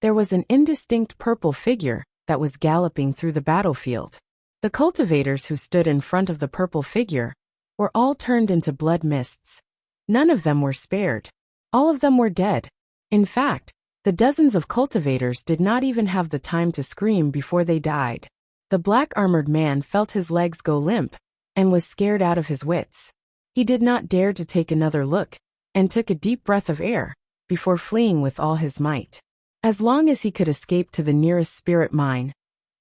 there was an indistinct purple figure that was galloping through the battlefield. The cultivators who stood in front of the purple figure were all turned into blood mists. None of them were spared. All of them were dead. In fact, the dozens of cultivators did not even have the time to scream before they died. The black-armored man felt his legs go limp and was scared out of his wits. He did not dare to take another look and took a deep breath of air before fleeing with all his might. As long as he could escape to the nearest spirit mine,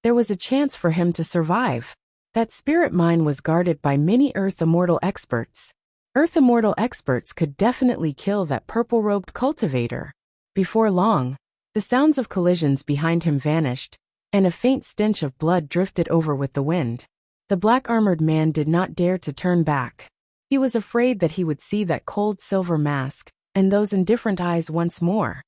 there was a chance for him to survive. That spirit mine was guarded by many Earth Immortal experts. Earth Immortal experts could definitely kill that purple-robed cultivator. Before long, the sounds of collisions behind him vanished, and a faint stench of blood drifted over with the wind. The black-armored man did not dare to turn back. He was afraid that he would see that cold silver mask and those indifferent eyes once more.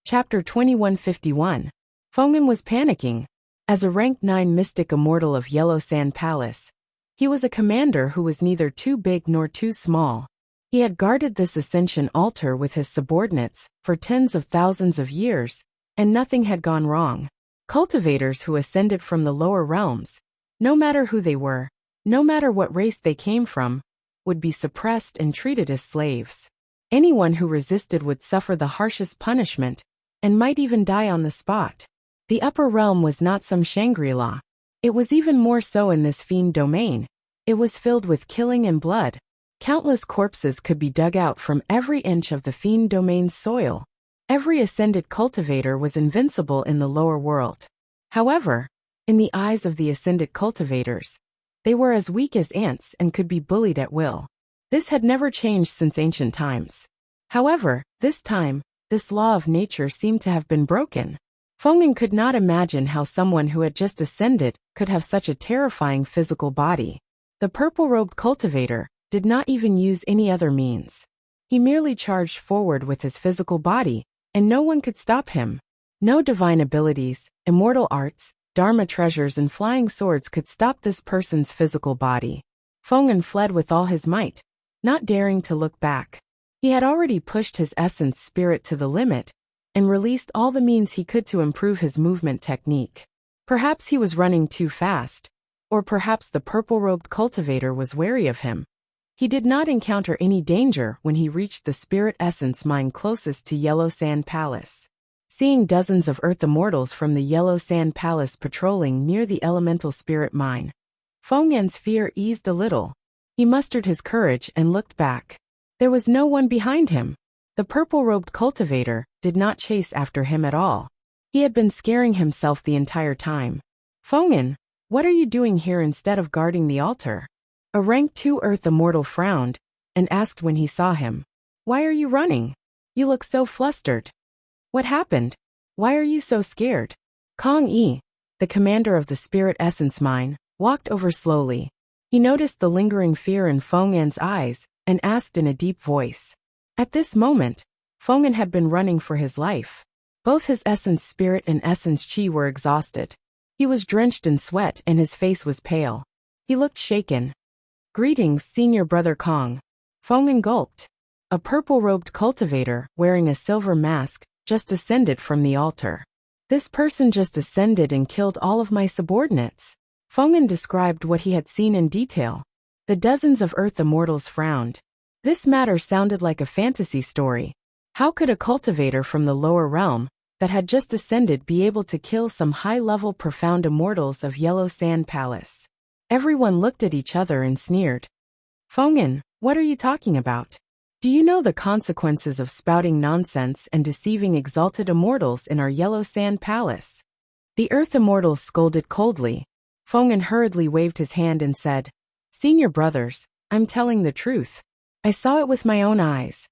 Chapter 2151. Feng'an was panicking. As a rank 9 mystic immortal of Yellow Sand Palace, he was a commander who was neither too big nor too small. He had guarded this ascension altar with his subordinates for tens of thousands of years, and nothing had gone wrong. Cultivators who ascended from the lower realms, no matter who they were, no matter what race they came from, would be suppressed and treated as slaves. Anyone who resisted would suffer the harshest punishment, and might even die on the spot. The upper realm was not some Shangri-La. It was even more so in this fiend domain. It was filled with killing and blood. Countless corpses could be dug out from every inch of the fiend domain's soil. Every ascended cultivator was invincible in the lower world. However, in the eyes of the ascended cultivators, they were as weak as ants and could be bullied at will. This had never changed since ancient times. However, this time, this law of nature seemed to have been broken. Feng'an could not imagine how someone who had just ascended could have such a terrifying physical body. The purple-robed cultivator did not even use any other means. He merely charged forward with his physical body, and no one could stop him. No divine abilities, immortal arts, dharma treasures and flying swords could stop this person's physical body. Feng'an fled with all his might, not daring to look back. He had already pushed his essence spirit to the limit, and released all the means he could to improve his movement technique. Perhaps he was running too fast, or perhaps the purple-robed cultivator was wary of him. He did not encounter any danger when he reached the spirit essence mine closest to Yellow Sand Palace. Seeing dozens of Earth Immortals from the Yellow Sand Palace patrolling near the elemental spirit mine, Feng'an's fear eased a little. He mustered his courage and looked back. There was no one behind him. The purple-robed cultivator did not chase after him at all. He had been scaring himself the entire time. Feng'an, what are you doing here instead of guarding the altar? A rank 2 Earth Immortal frowned and asked when he saw him. Why are you running? You look so flustered. What happened? Why are you so scared? Kong Yi, the commander of the Spirit Essence Mine, walked over slowly. He noticed the lingering fear in Feng'an's eyes and asked in a deep voice. At this moment, Feng'an had been running for his life. Both his essence spirit and essence chi were exhausted. He was drenched in sweat and his face was pale. He looked shaken. Greetings, Senior Brother Kong. Feng'an gulped. A purple-robed cultivator, wearing a silver mask, just ascended from the altar. This person just ascended and killed all of my subordinates. Feng'an described what he had seen in detail. The dozens of Earth Immortals frowned. This matter sounded like a fantasy story. How could a cultivator from the lower realm that had just ascended be able to kill some high-level profound immortals of Yellow Sand Palace? Everyone looked at each other and sneered. Feng'an, what are you talking about? Do you know the consequences of spouting nonsense and deceiving exalted immortals in our Yellow Sand Palace? The Earth Immortals scolded coldly. Feng hurriedly waved his hand and said, "Senior brothers, I'm telling the truth. I saw it with my own eyes."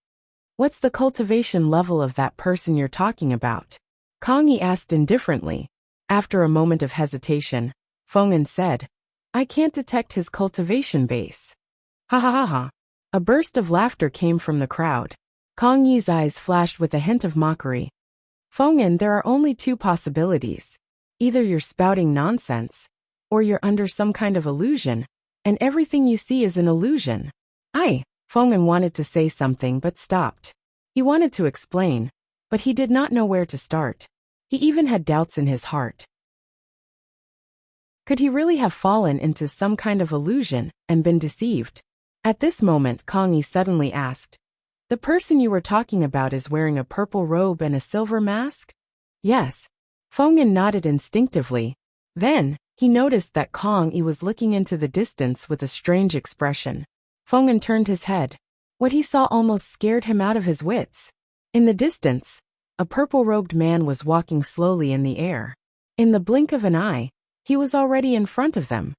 "What's the cultivation level of that person you're talking about?" Kang Yi asked indifferently. After a moment of hesitation, Feng said, "I can't detect his cultivation base." Ha ha ha ha. A burst of laughter came from the crowd. Kang Yi's eyes flashed with a hint of mockery. "Feng, there are only two possibilities. Either you're spouting nonsense, or you're under some kind of illusion, and everything you see is an illusion." Feng wanted to say something but stopped. He wanted to explain, but he did not know where to start. He even had doubts in his heart. Could he really have fallen into some kind of illusion and been deceived? At this moment, Kang Yi suddenly asked, "The person you were talking about is wearing a purple robe and a silver mask?" "Yes." Feng nodded instinctively. Then, he noticed that Kang Yi was looking into the distance with a strange expression. Feng turned his head. What he saw almost scared him out of his wits. In the distance, a purple-robed man was walking slowly in the air. In the blink of an eye, he was already in front of them.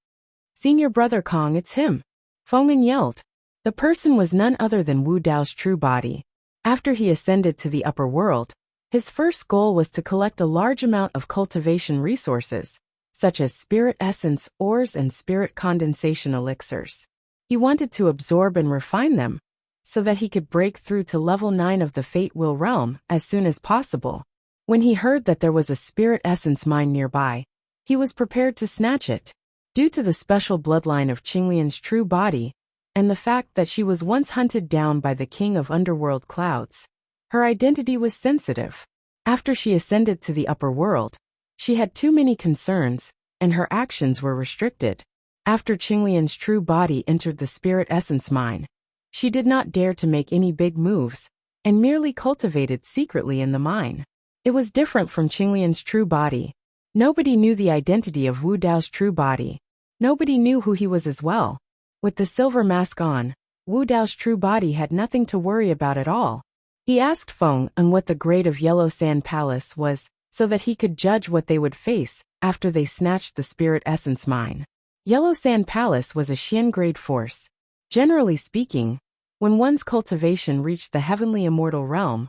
"Senior brother Kang, it's him!" Feng yelled. The person was none other than Wu Dao's true body. After he ascended to the upper world, his first goal was to collect a large amount of cultivation resources, such as spirit essence ores and spirit condensation elixirs. He wanted to absorb and refine them, so that he could break through to level 9 of the Fate Will realm as soon as possible. When he heard that there was a spirit essence mine nearby, he was prepared to snatch it. Due to the special bloodline of Qinglian's true body, and the fact that she was once hunted down by the king of underworld clouds, her identity was sensitive. After she ascended to the upper world, she had too many concerns, and her actions were restricted. After Qinglian's true body entered the spirit essence mine, she did not dare to make any big moves, and merely cultivated secretly in the mine. It was different from Qinglian's true body. Nobody knew the identity of Wu Dao's true body. Nobody knew who he was as well. With the silver mask on, Wu Dao's true body had nothing to worry about at all. He asked Feng what the grade of Yellow Sand Palace was, so that he could judge what they would face after they snatched the spirit essence mine. Yellow Sand Palace was a Xian grade force. Generally speaking, when one's cultivation reached the heavenly immortal realm,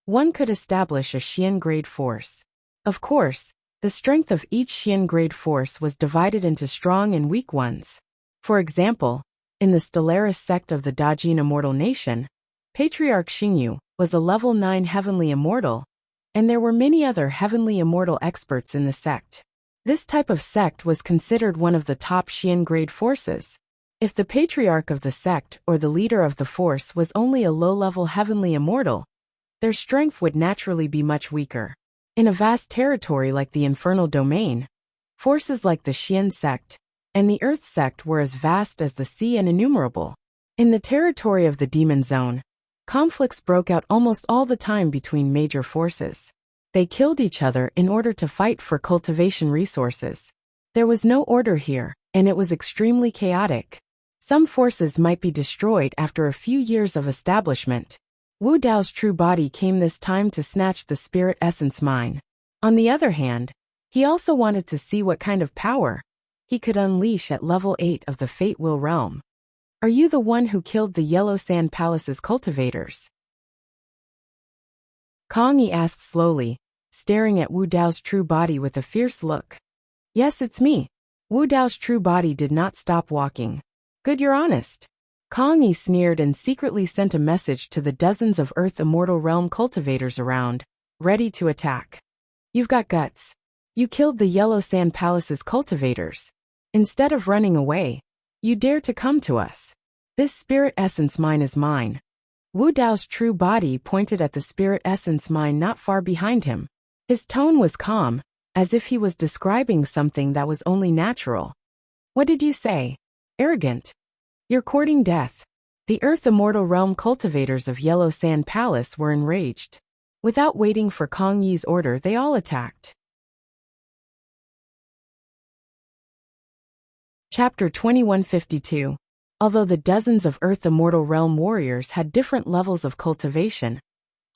one could establish a Xian grade force. Of course, the strength of each Xian grade force was divided into strong and weak ones. For example, in the Stellaris sect of the Dajin Immortal Nation, Patriarch Xingyu was a level 9 heavenly immortal, and there were many other heavenly immortal experts in the sect. This type of sect was considered one of the top Xian grade forces. If the patriarch of the sect or the leader of the force was only a low-level heavenly immortal, their strength would naturally be much weaker. In a vast territory like the Infernal Domain, forces like the Xian sect and the Earth sect were as vast as the sea and innumerable. In the territory of the Demon Zone, conflicts broke out almost all the time between major forces. They killed each other in order to fight for cultivation resources. There was no order here, and it was extremely chaotic. Some forces might be destroyed after a few years of establishment. Wu Dao's true body came this time to snatch the spirit essence mine. On the other hand, he also wanted to see what kind of power he could unleash at level 8 of the Fate Will realm. "Are you the one who killed the Yellow Sand Palace's cultivators?" Kang Yi asked slowly, staring at Wu Dao's true body with a fierce look. "Yes, it's me." Wu Dao's true body did not stop walking. "Good, you're honest." Kang Yi sneered and secretly sent a message to the dozens of Earth Immortal Realm cultivators around, ready to attack. "You've got guts. You killed the Yellow Sand Palace's cultivators. Instead of running away, you dare to come to us. This spirit essence mine is mine." Wu Dao's true body pointed at the spirit essence mine not far behind him. His tone was calm, as if he was describing something that was only natural. "What did you say? Arrogant. You're courting death." The Earth Immortal Realm cultivators of Yellow Sand Palace were enraged. Without waiting for Kang Yi's order, they all attacked. Chapter 2152. Although the dozens of Earth Immortal Realm warriors had different levels of cultivation,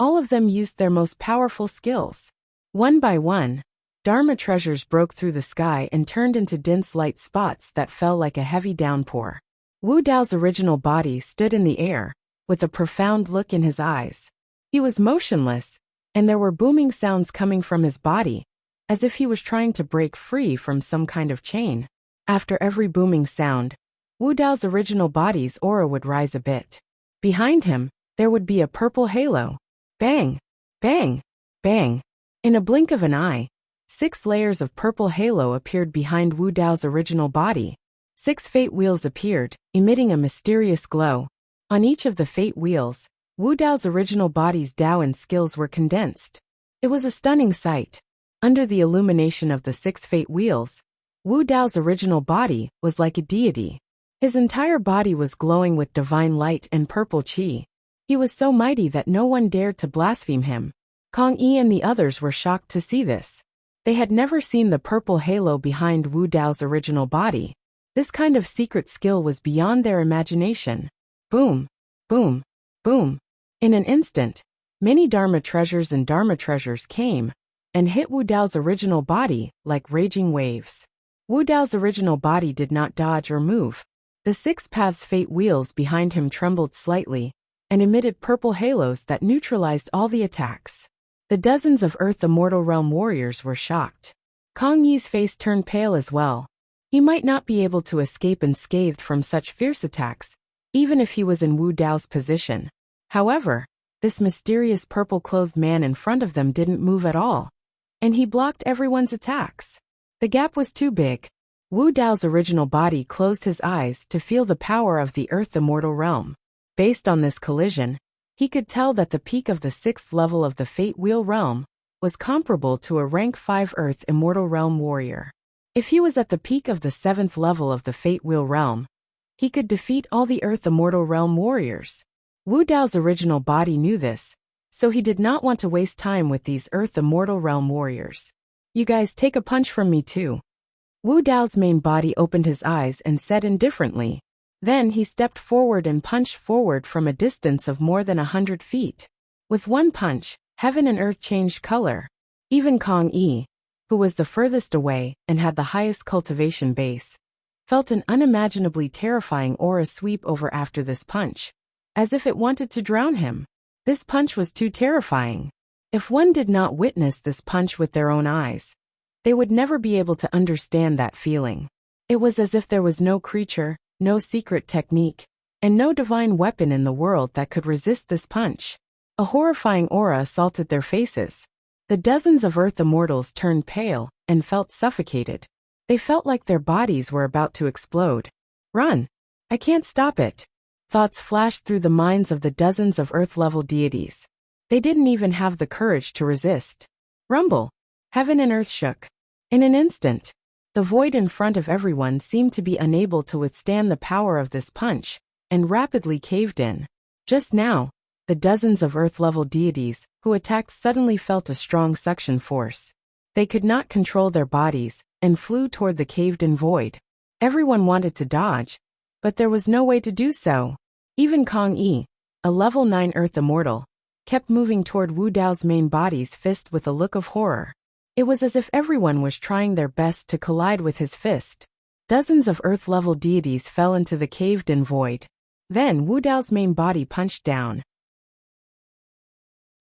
all of them used their most powerful skills. One by one, Dharma treasures broke through the sky and turned into dense light spots that fell like a heavy downpour. Wu Dao's original body stood in the air, with a profound look in his eyes. He was motionless, and there were booming sounds coming from his body, as if he was trying to break free from some kind of chain. After every booming sound, Wu Dao's original body's aura would rise a bit. Behind him, there would be a purple halo. Bang! Bang! Bang! In a blink of an eye, 6 layers of purple halo appeared behind Wu Dao's original body. 6 fate wheels appeared, emitting a mysterious glow. On each of the fate wheels, Wu Dao's original body's Dao and skills were condensed. It was a stunning sight. Under the illumination of the 6 fate wheels, Wu Dao's original body was like a deity. His entire body was glowing with divine light and purple qi. He was so mighty that no one dared to blaspheme him. Kong Yi and the others were shocked to see this. They had never seen the purple halo behind Wu Dao's original body. This kind of secret skill was beyond their imagination. Boom! Boom! Boom! In an instant, many Dharma treasures and Dharma treasures came and hit Wu Dao's original body like raging waves. Wu Dao's original body did not dodge or move. The 6 paths fate wheels behind him trembled slightly and emitted purple halos that neutralized all the attacks. The dozens of Earth Immortal Realm warriors were shocked. Kong Yi's face turned pale as well. He might not be able to escape unscathed from such fierce attacks, even if he was in Wu Dao's position. However, this mysterious purple-clothed man in front of them didn't move at all, and he blocked everyone's attacks. The gap was too big. Wu Dao's original body closed his eyes to feel the power of the Earth Immortal Realm. Based on this collision, he could tell that the peak of the 6th level of the Fate Wheel Realm was comparable to a rank 5 Earth Immortal Realm warrior. If he was at the peak of the 7th level of the Fate Wheel Realm, he could defeat all the Earth Immortal Realm warriors. Wu Dao's original body knew this, so he did not want to waste time with these Earth Immortal Realm warriors. You guys take a punch from me too. Wu Dao's main body opened his eyes and said indifferently. Then he stepped forward and punched forward from a distance of more than 100 feet. With one punch, heaven and earth changed color. Even Kong Yi, who was the furthest away and had the highest cultivation base, felt an unimaginably terrifying aura sweep over after this punch, as if it wanted to drown him. This punch was too terrifying. If one did not witness this punch with their own eyes, they would never be able to understand that feeling. It was as if there was no creature, no secret technique, and no divine weapon in the world that could resist this punch. A horrifying aura assaulted their faces. The dozens of Earth Immortals turned pale and felt suffocated. They felt like their bodies were about to explode. Run! I can't stop it. Thoughts flashed through the minds of the dozens of Earth-level deities. They didn't even have the courage to resist. Rumble! Heaven and earth shook. In an instant, the void in front of everyone seemed to be unable to withstand the power of this punch, and rapidly caved in. Just now, the dozens of Earth-level deities who attacked suddenly felt a strong suction force. They could not control their bodies, and flew toward the caved-in void. Everyone wanted to dodge, but there was no way to do so. Even Kong Yi, a level 9 Earth Immortal, kept moving toward Wu Dao's main body's fist with a look of horror. It was as if everyone was trying their best to collide with his fist. Dozens of Earth-level deities fell into the caved-in void. Then Wu Dao's main body punched down.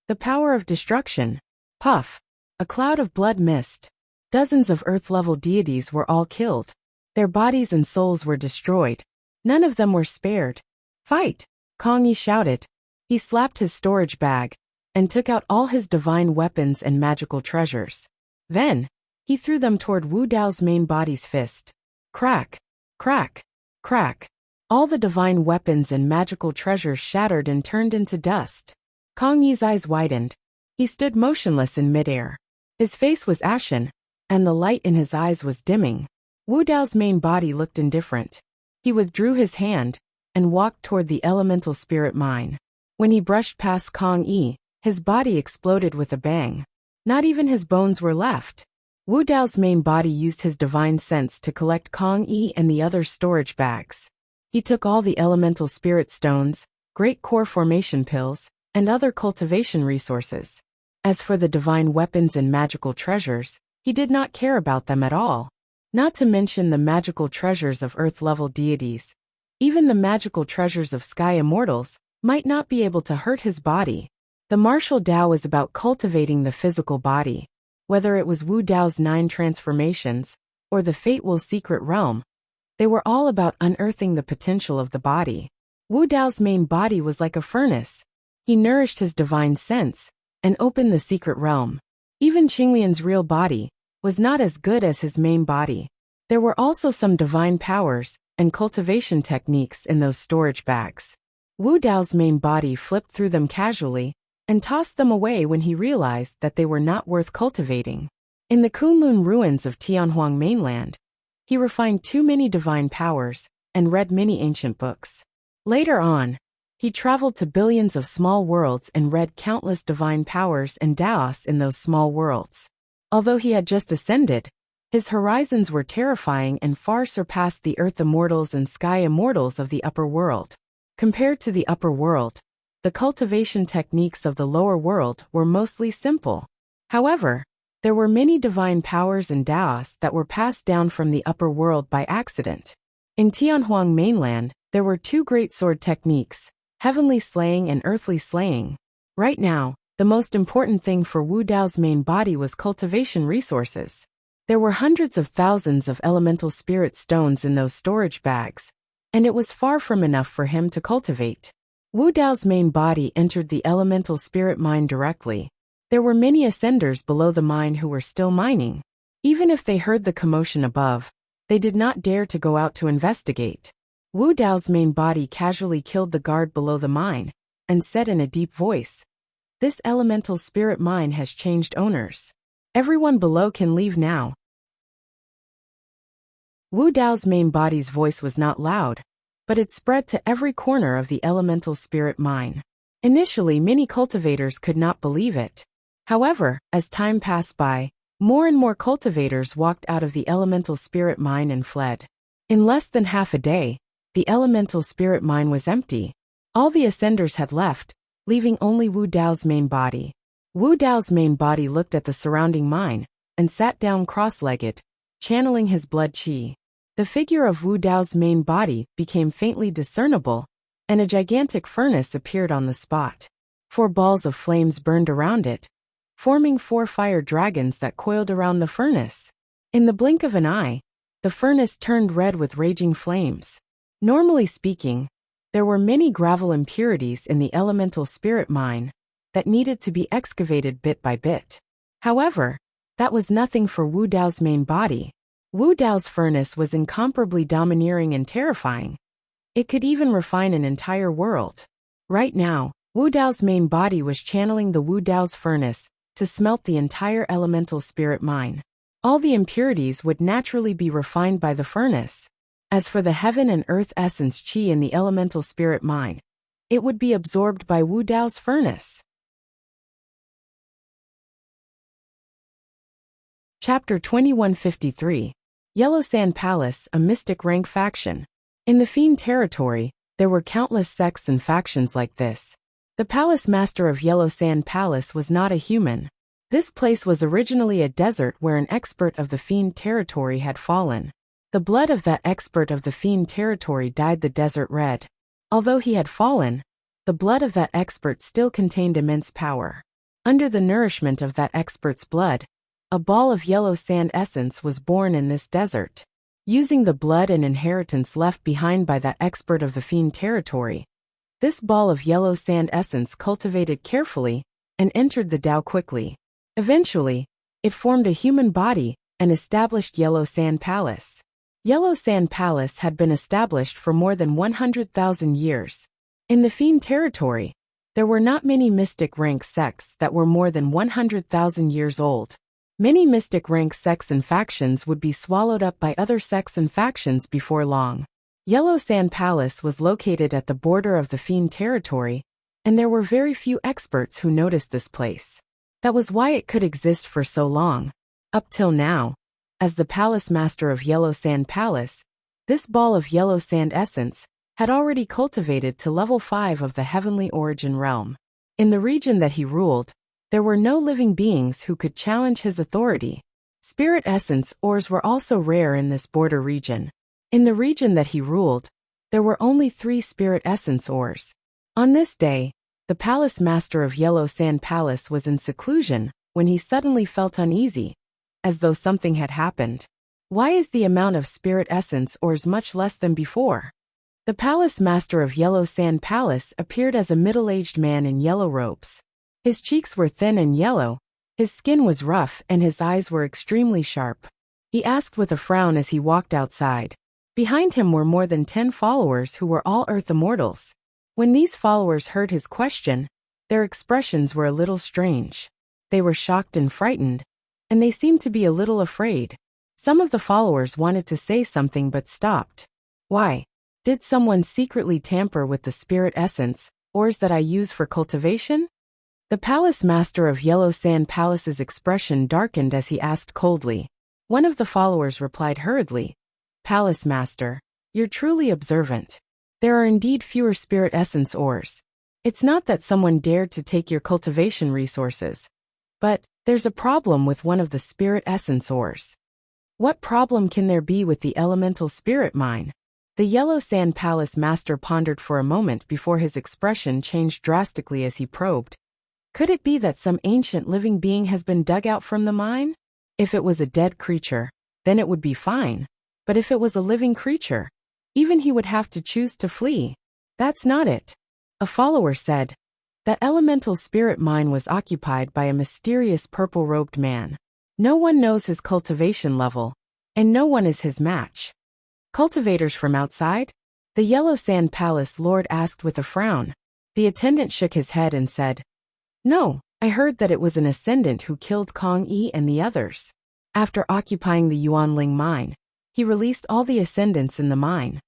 The power of destruction. Puff! A cloud of blood mist. Dozens of Earth-level deities were all killed. Their bodies and souls were destroyed. None of them were spared. Fight! Kong Yi shouted. He slapped his storage bag and took out all his divine weapons and magical treasures. Then, he threw them toward Wu Dao's main body's fist. Crack! Crack! Crack! All the divine weapons and magical treasures shattered and turned into dust. Kong Yi's eyes widened. He stood motionless in midair. His face was ashen, and the light in his eyes was dimming. Wu Dao's main body looked indifferent. He withdrew his hand and walked toward the elemental spirit mine. When he brushed past Kong Yi, his body exploded with a bang. Not even his bones were left. Wu Dao's main body used his divine sense to collect Kong Yi and the other storage bags. He took all the elemental spirit stones, great core formation pills, and other cultivation resources. As for the divine weapons and magical treasures, He did not care about them at all. Not to mention the magical treasures of earth-level deities. Even the magical treasures of sky immortals might not be able to hurt his body. The martial Tao is about cultivating the physical body. Whether it was Wu Dao's 9 transformations, or the Fate Will Secret Realm, they were all about unearthing the potential of the body. Wu Dao's main body was like a furnace. He nourished his divine sense, and opened the secret realm. Even Qinglian's real body was not as good as his main body. There were also some divine powers and cultivation techniques in those storage bags. Wu Dao's main body flipped through them casually, and tossed them away when he realized that they were not worth cultivating. In the Kunlun ruins of Tianhuang mainland, he refined too many divine powers, and read many ancient books. Later on, he traveled to billions of small worlds and read countless divine powers and Daos in those small worlds. Although he had just ascended, his horizons were terrifying and far surpassed the earth immortals and sky immortals of the upper world. Compared to the upper world, the cultivation techniques of the lower world were mostly simple. However, there were many divine powers and Daos that were passed down from the upper world by accident. In Tianhuang mainland, there were 2 great sword techniques, heavenly slaying and earthly slaying. Right now, the most important thing for Wu Dao's main body was cultivation resources. There were hundreds of thousands of elemental spirit stones in those storage bags, and it was far from enough for him to cultivate. Wu Dao's main body entered the elemental spirit mine directly. There were many ascenders below the mine who were still mining. Even if they heard the commotion above, they did not dare to go out to investigate. Wu Dao's main body casually killed the guard below the mine, and said in a deep voice, "This elemental spirit mine has changed owners. Everyone below can leave now." Wu Dao's main body's voice was not loud, but it spread to every corner of the elemental spirit mine. Initially, many cultivators could not believe it. However, as time passed by, more and more cultivators walked out of the elemental spirit mine and fled. In less than half a day, the elemental spirit mine was empty. All the ascenders had left, leaving only Wu Dao's main body. Wu Dao's main body looked at the surrounding mine, and sat down cross-legged, channeling his blood qi. The figure of Wu Dao's main body became faintly discernible, and a gigantic furnace appeared on the spot. 4 balls of flames burned around it, forming 4 fire dragons that coiled around the furnace. In the blink of an eye, the furnace turned red with raging flames. Normally speaking, there were many gravel impurities in the elemental spirit mine that needed to be excavated bit by bit. However, that was nothing for Wu Dao's main body. Wu Dao's furnace was incomparably domineering and terrifying. It could even refine an entire world. Right now, Wu Dao's main body was channeling the Wu Dao's furnace to smelt the entire elemental spirit mine. All the impurities would naturally be refined by the furnace. As for the heaven and earth essence qi in the elemental spirit mine, it would be absorbed by Wu Dao's furnace. Chapter 2153. Yellow Sand Palace, a mystic rank faction. In the Fiend territory, there were countless sects and factions like this. The palace master of Yellow Sand Palace was not a human. This place was originally a desert where an expert of the Fiend territory had fallen. The blood of that expert of the Fiend territory dyed the desert red. Although he had fallen, the blood of that expert still contained immense power. Under the nourishment of that expert's blood, a ball of yellow sand essence was born in this desert. Using the blood and inheritance left behind by that expert of the Fiend territory, this ball of yellow sand essence cultivated carefully and entered the Tao quickly. Eventually, it formed a human body and established Yellow Sand Palace. Yellow Sand Palace had been established for more than 100,000 years. In the Fiend territory, there were not many mystic rank sects that were more than 100,000 years old. Many mystic rank sects and factions would be swallowed up by other sects and factions before long. Yellow Sand Palace was located at the border of the Fiend territory, and there were very few experts who noticed this place. That was why it could exist for so long. Up till now, as the palace master of Yellow Sand Palace, this ball of yellow sand essence had already cultivated to level 5 of the heavenly origin realm. In the region that he ruled, there were no living beings who could challenge his authority. Spirit essence ores were also rare in this border region. In the region that he ruled, there were only 3 spirit essence ores. On this day, the palace master of Yellow Sand Palace was in seclusion when he suddenly felt uneasy, as though something had happened. Why is the amount of spirit essence ores much less than before? The palace master of Yellow Sand Palace appeared as a middle-aged man in yellow robes. His cheeks were thin and yellow, his skin was rough and his eyes were extremely sharp. He asked with a frown as he walked outside. Behind him were more than 10 followers who were all Earth Immortals. When these followers heard his question, their expressions were a little strange. They were shocked and frightened, and they seemed to be a little afraid. Some of the followers wanted to say something but stopped. Why? Did someone secretly tamper with the spirit essence ores that I use for cultivation? The palace master of Yellow Sand Palace's expression darkened as he asked coldly. One of the followers replied hurriedly, "Palace master, you're truly observant. There are indeed fewer spirit essence ores. It's not that someone dared to take your cultivation resources, but there's a problem with one of the spirit essence ores." What problem can there be with the elemental spirit mine? The Yellow Sand Palace master pondered for a moment before his expression changed drastically as he probed. Could it be that some ancient living being has been dug out from the mine? If it was a dead creature, then it would be fine. But if it was a living creature, even he would have to choose to flee. That's not it. A follower said. That elemental spirit mine was occupied by a mysterious purple-robed man. No one knows his cultivation level, and no one is his match. Cultivators from outside? The Yellow Sand Palace lord asked with a frown. The attendant shook his head and said, "No, I heard that it was an ascendant who killed Kong Yi and the others. After occupying the Yuanling mine, he released all the ascendants in the mine."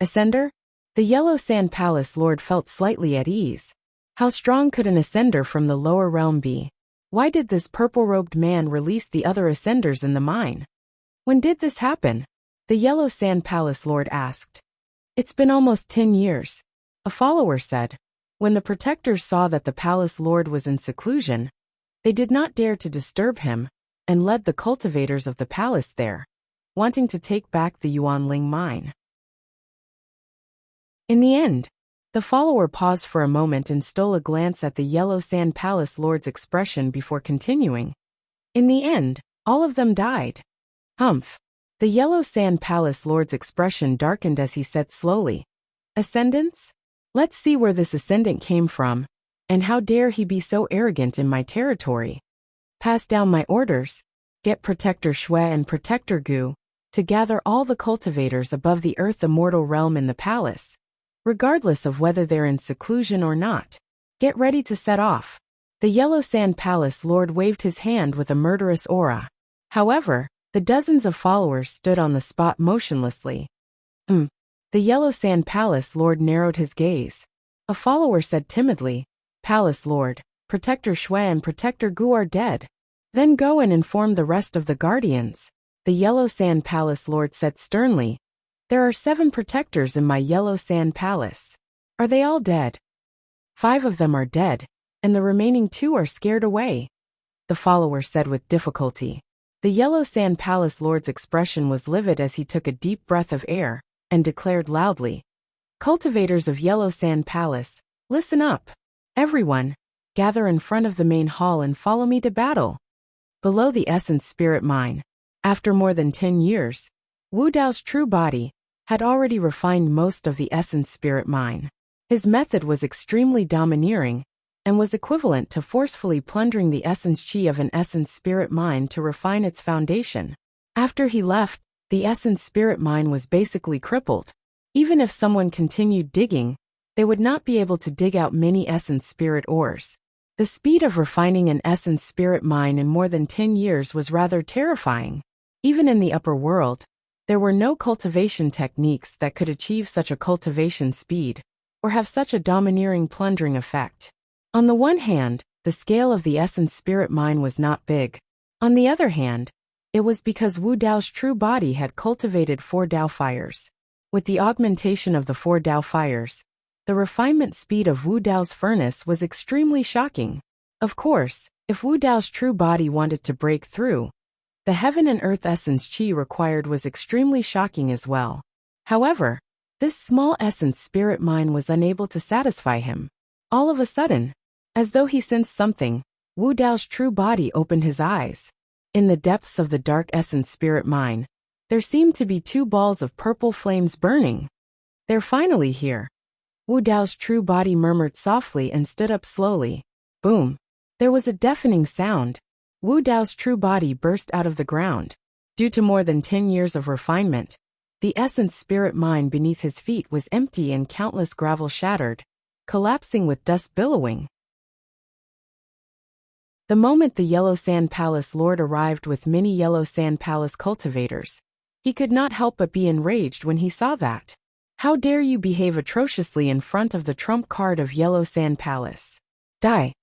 Ascender? The Yellow Sand Palace lord felt slightly at ease. How strong could an ascender from the lower realm be? Why did this purple-robed man release the other ascenders in the mine? When did this happen? The Yellow Sand Palace lord asked. It's been almost 10 years. A follower said. When the protectors saw that the palace lord was in seclusion, they did not dare to disturb him, and led the cultivators of the palace there, wanting to take back the Yuanling mine. In the end, the follower paused for a moment and stole a glance at the Yellow Sand Palace lord's expression before continuing. In the end, all of them died. Humph. The Yellow Sand Palace lord's expression darkened as he said slowly, "Ascendants? Let's see where this ascendant came from, and how dare he be so arrogant in my territory. Pass down my orders, get Protector Shui and Protector Gu to gather all the cultivators above the Earth Immortal realm in the palace, regardless of whether they're in seclusion or not. Get ready to set off." The Yellow Sand Palace lord waved his hand with a murderous aura. However, the dozens of followers stood on the spot motionlessly. The Yellow Sand Palace lord narrowed his gaze. A follower said timidly, "Palace lord, Protector Shui and Protector Gu are dead. Then go and inform the rest of the guardians." The Yellow Sand Palace lord said sternly, "There are 7 protectors in my Yellow Sand Palace. Are they all dead?" 5 of them are dead, and the remaining 2 are scared away," the follower said with difficulty. The Yellow Sand Palace lord's expression was livid as he took a deep breath of air, and declared loudly, "Cultivators of Yellow Sand Palace, listen up. Everyone, gather in front of the main hall and follow me to battle." Below the Essence Spirit Mine, after more than 10 years, Wu Dao's true body had already refined most of the Essence Spirit Mine. His method was extremely domineering, and was equivalent to forcefully plundering the essence chi of an Essence Spirit Mine to refine its foundation. After he left, the Essence Spirit Mine was basically crippled. Even if someone continued digging, they would not be able to dig out many Essence Spirit ores. The speed of refining an Essence Spirit Mine in more than 10 years was rather terrifying. Even in the upper world, there were no cultivation techniques that could achieve such a cultivation speed, or have such a domineering plundering effect. On the one hand, the scale of the Essence Spirit Mine was not big. On the other hand, it was because Wu Dao's true body had cultivated 4 Dao fires. With the augmentation of the 4 Dao fires, the refinement speed of Wu Dao's furnace was extremely shocking. Of course, if Wu Dao's true body wanted to break through, The heaven and earth essence chi required was extremely shocking as well. However, this small essence spirit mine was unable to satisfy him. All of a sudden, as though he sensed something, Wu Dao's true body opened his eyes. In the depths of the dark essence spirit mine, there seemed to be two balls of purple flames burning. They're finally here. Wu Dao's true body murmured softly and stood up slowly. Boom. There was a deafening sound. Wu Dao's true body burst out of the ground. Due to more than 10 years of refinement, the essence spirit mine beneath his feet was empty and countless gravel shattered, collapsing with dust billowing. The moment the Yellow Sand Palace Lord arrived with many Yellow Sand Palace cultivators, he could not help but be enraged when he saw that. How dare you behave atrociously in front of the trump card of Yellow Sand Palace? Die!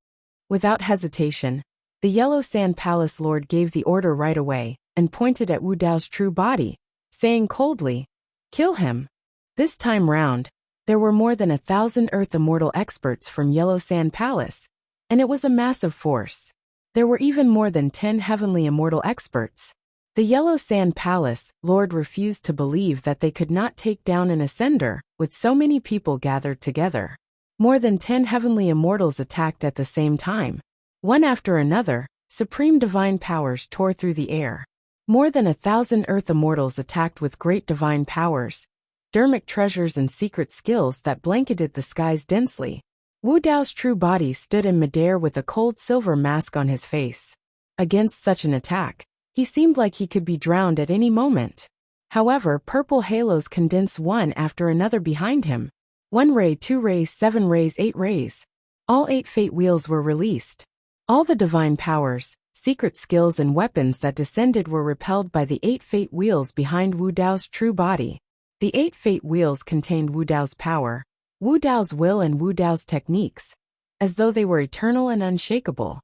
Without hesitation, the Yellow Sand Palace Lord gave the order right away and pointed at Wu Dao's true body, saying coldly, "Kill him." This time round, there were more than 1,000 Earth Immortal experts from Yellow Sand Palace, and it was a massive force. There were even more than 10 Heavenly Immortal experts. The Yellow Sand Palace Lord refused to believe that they could not take down an Ascender with so many people gathered together. More than 10 Heavenly Immortals attacked at the same time. One after another, supreme divine powers tore through the air. More than 1,000 Earth Immortals attacked with great divine powers, dermic treasures and secret skills that blanketed the skies densely. Wu Dao's true body stood in midair with a cold silver mask on his face. Against such an attack, he seemed like he could be drowned at any moment. However, purple halos condensed one after another behind him. 1 ray, 2 rays, 7 rays, 8 rays. All 8 fate wheels were released. All the divine powers, secret skills and weapons that descended were repelled by the 8 fate wheels behind Wu Dao's true body. The 8 fate wheels contained Wu Dao's power, Wu Dao's will and Wu Dao's techniques, as though they were eternal and unshakable.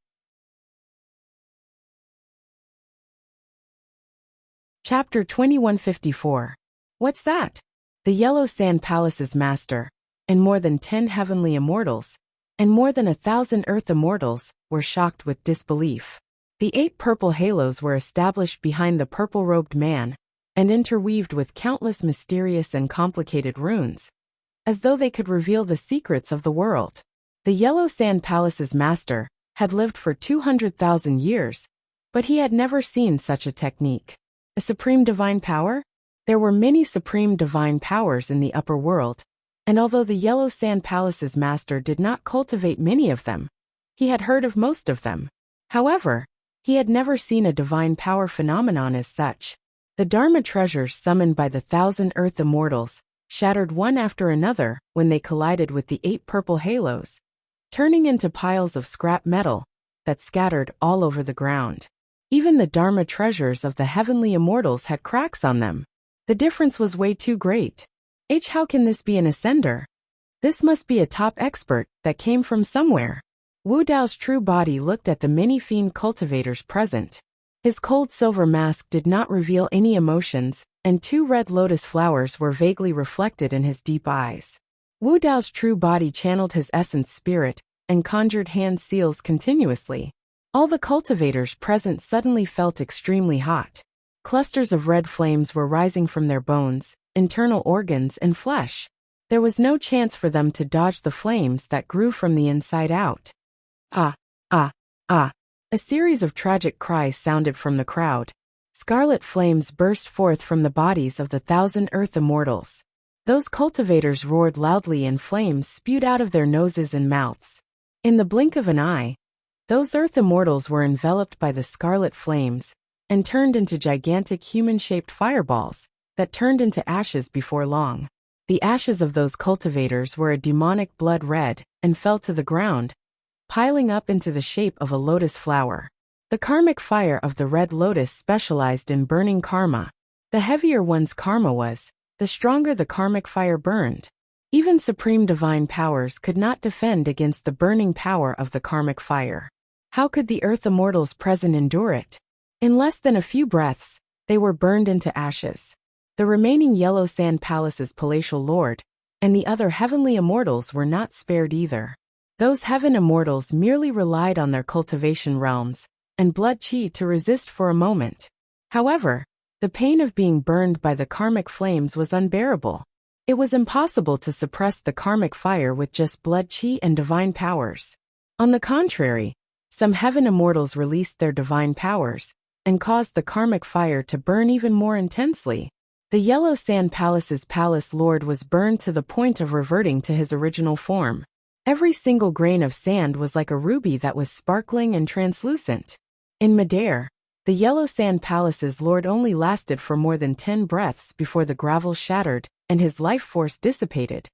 Chapter 2154. What's that? The Yellow Sand Palace's master, and more than 10 Heavenly Immortals, and more than 1,000 Earth Immortals, were shocked with disbelief. The 8 purple halos were established behind the purple-robed man, and interweaved with countless mysterious and complicated runes, as though they could reveal the secrets of the world. The Yellow Sand Palace's master had lived for 200,000 years, but he had never seen such a technique. A supreme divine power? There were many supreme divine powers in the upper world, and although the Yellow Sand Palace's master did not cultivate many of them, he had heard of most of them. However, he had never seen a divine power phenomenon as such. The Dharma treasures summoned by the 1,000 Earth Immortals shattered one after another when they collided with the 8 purple halos, turning into piles of scrap metal that scattered all over the ground. Even the Dharma treasures of the Heavenly Immortals had cracks on them. The difference was way too great. How can this be an Ascender? This must be a top expert that came from somewhere. Wu Dao's true body looked at the many fiend cultivators present. His cold silver mask did not reveal any emotions, and 2 red lotus flowers were vaguely reflected in his deep eyes. Wu Dao's true body channeled his essence spirit and conjured hand seals continuously. All the cultivators present suddenly felt extremely hot. Clusters of red flames were rising from their bones, internal organs, and flesh. There was no chance for them to dodge the flames that grew from the inside out. Ah, ah, ah. A series of tragic cries sounded from the crowd. Scarlet flames burst forth from the bodies of the 1,000 Earth Immortals. Those cultivators roared loudly and flames spewed out of their noses and mouths. In the blink of an eye, those Earth Immortals were enveloped by the scarlet flames and turned into gigantic human-shaped fireballs that turned into ashes before long. The ashes of those cultivators were a demonic blood red and fell to the ground, piling up into the shape of a lotus flower. The karmic fire of the red lotus specialized in burning karma. The heavier one's karma was, the stronger the karmic fire burned. Even supreme divine powers could not defend against the burning power of the karmic fire. How could the Earth Immortals present endure it? In less than a few breaths, they were burned into ashes. The remaining Yellow Sand Palace's palatial lord and the other Heavenly Immortals were not spared either. Those Heaven Immortals merely relied on their cultivation realms and blood chi to resist for a moment. However, the pain of being burned by the karmic flames was unbearable. It was impossible to suppress the karmic fire with just blood chi and divine powers. On the contrary, some heaven immortals released their divine powers and caused the karmic fire to burn even more intensely. The Yellow Sand Palace's palace lord was burned to the point of reverting to his original form. Every single grain of sand was like a ruby that was sparkling and translucent. In midair, the Yellow Sand Palace's lord only lasted for more than 10 breaths before the gravel shattered and his life force dissipated.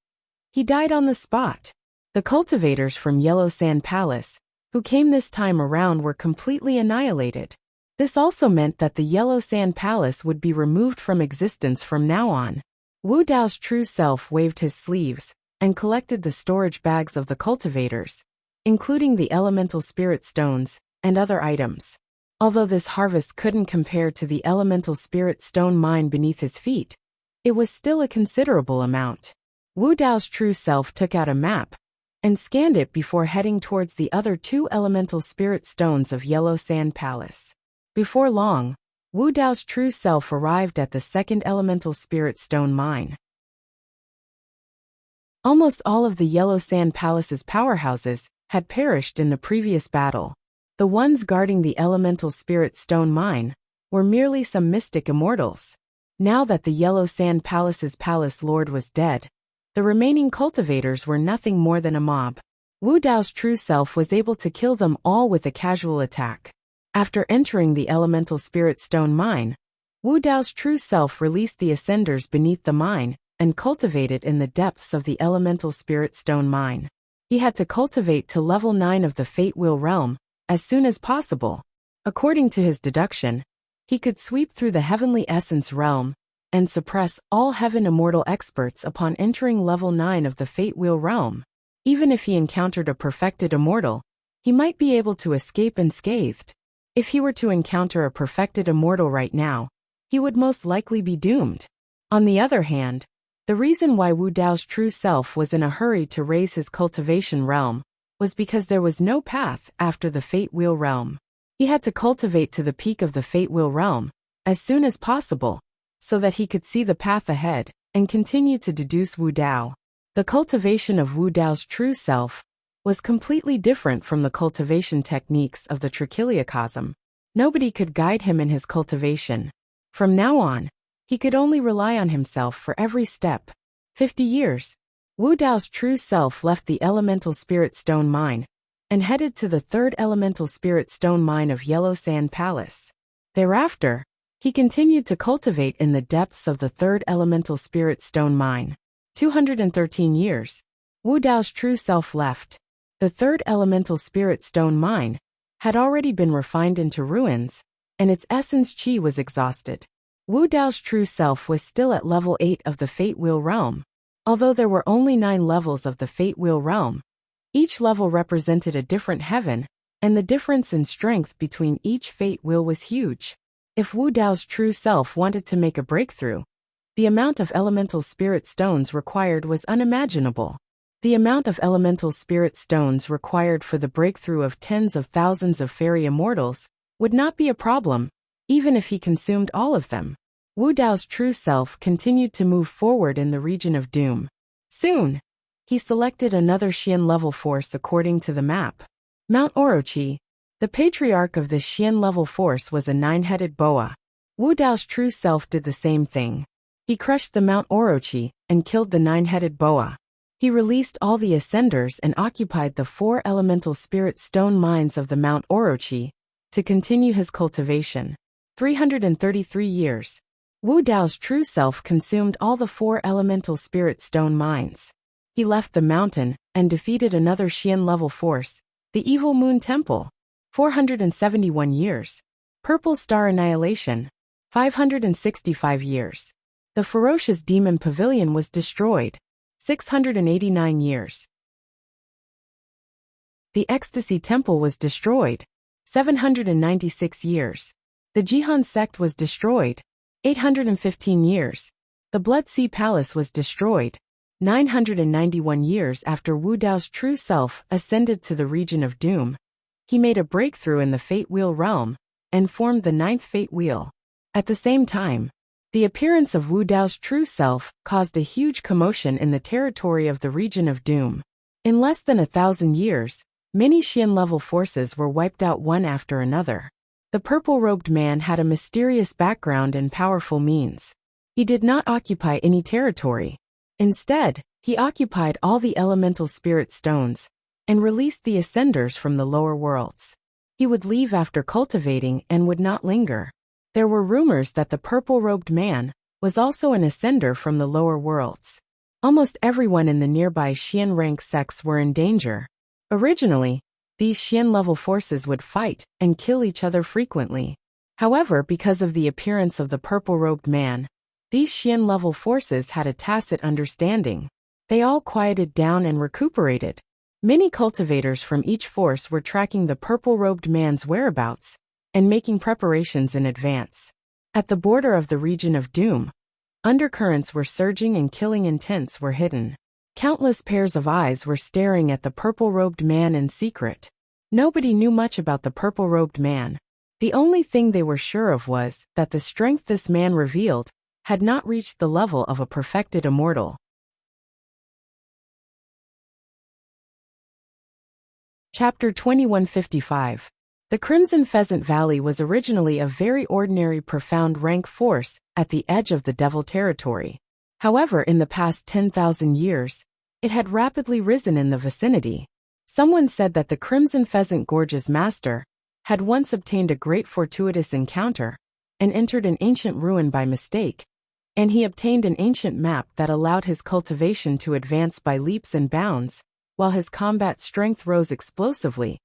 He died on the spot. The cultivators from Yellow Sand Palace, who came this time around, were completely annihilated. This also meant that the Yellow Sand Palace would be removed from existence from now on. Wu Dao's true self waved his sleeves and collected the storage bags of the cultivators, including the elemental spirit stones and other items. Although this harvest couldn't compare to the elemental spirit stone mine beneath his feet, it was still a considerable amount. Wu Dao's true self took out a map and scanned it before heading towards the other 2 elemental spirit stones of Yellow Sand Palace. Before long, Wu Dao's true self arrived at the 2nd elemental spirit stone mine. Almost all of the Yellow Sand Palace's powerhouses had perished in the previous battle. The ones guarding the elemental spirit stone mine were merely some mystic immortals. Now that the Yellow Sand Palace's palace lord was dead, the remaining cultivators were nothing more than a mob. Wu Dao's true self was able to kill them all with a casual attack. After entering the elemental spirit stone mine, Wu Dao's true self released the ascenders beneath the mine and cultivated in the depths of the elemental spirit stone mine. He had to cultivate to level 9 of the Fate Wheel realm as soon as possible. According to his deduction, he could sweep through the heavenly essence realm and suppress all heaven immortal experts upon entering level 9 of the Fate Wheel realm. Even if he encountered a perfected immortal, he might be able to escape unscathed. If he were to encounter a perfected immortal right now, he would most likely be doomed. On the other hand, the reason why Wu Dao's true self was in a hurry to raise his cultivation realm was because there was no path after the Fate Wheel realm. He had to cultivate to the peak of the Fate Wheel realm as soon as possible, so that he could see the path ahead and continue to deduce Wu Dao. The cultivation of Wu Dao's true self was completely different from the cultivation techniques of the Trichiliocosm. Nobody could guide him in his cultivation. From now on, he could only rely on himself for every step. 50 years. Wu Dao's true self left the elemental spirit stone mine and headed to the 3rd elemental spirit stone mine of Yellow Sand Palace. Thereafter, he continued to cultivate in the depths of the 3rd elemental spirit stone mine. 213 years. Wu Dao's true self left. The 3rd elemental spirit stone mine had already been refined into ruins, and its essence chi was exhausted. Wu Dao's true self was still at level 8 of the Fate Wheel realm. Although there were only 9 levels of the Fate Wheel realm, each level represented a different heaven, and the difference in strength between each Fate Wheel was huge. If Wu Dao's true self wanted to make a breakthrough, the amount of elemental spirit stones required was unimaginable. The amount of elemental spirit stones required for the breakthrough of tens of thousands of fairy immortals would not be a problem, even if he consumed all of them. Wu Dao's true self continued to move forward in the region of doom. Soon, he selected another Xian level force according to the map. Mount Orochi. The patriarch of this Xian level force was a 9-headed boa. Wu Dao's true self did the same thing. He crushed the Mount Orochi and killed the 9-headed boa. He released all the ascenders and occupied the 4 elemental spirit stone mines of the Mount Orochi to continue his cultivation. 333 years. Wu Dao's true self consumed all the 4 elemental spirit stone mines. He left the mountain and defeated another Xian level force, the Evil Moon Temple. 471 years. Purple Star Annihilation. 565 years. The Ferocious Demon Pavilion was destroyed. 689 years. The Ecstasy Temple was destroyed. 796 years. The Jihan Sect was destroyed. 815 years. The Blood Sea Palace was destroyed. 991 years after Wu Dao's true self ascended to the region of doom, he made a breakthrough in the Fate Wheel realm and formed the 9th Fate Wheel. At the same time, the appearance of Wu Dao's true self caused a huge commotion in the territory of the region of Doom. In less than 1,000 years, many Xian-level forces were wiped out one after another. The purple-robed man had a mysterious background and powerful means. He did not occupy any territory. Instead, he occupied all the elemental spirit stones and released the ascenders from the lower worlds. He would leave after cultivating and would not linger. There were rumors that the purple-robed man was also an ascender from the lower worlds. Almost everyone in the nearby Xian rank sects were in danger. Originally, these Xian-level forces would fight and kill each other frequently. However, because of the appearance of the purple-robed man, these Xian-level forces had a tacit understanding. They all quieted down and recuperated. Many cultivators from each force were tracking the purple-robed man's whereabouts and making preparations in advance. At the border of the region of Doom, undercurrents were surging and killing intents were hidden. Countless pairs of eyes were staring at the purple-robed man in secret. Nobody knew much about the purple-robed man. The only thing they were sure of was that the strength this man revealed had not reached the level of a perfected immortal. Chapter 2155. The Crimson Pheasant Valley was originally a very ordinary profound rank force at the edge of the Devil territory. However, in the past 10,000 years, it had rapidly risen in the vicinity. Someone said that the Crimson Pheasant Gorge's master had once obtained a great fortuitous encounter and entered an ancient ruin by mistake, and he obtained an ancient map that allowed his cultivation to advance by leaps and bounds, while his combat strength rose explosively,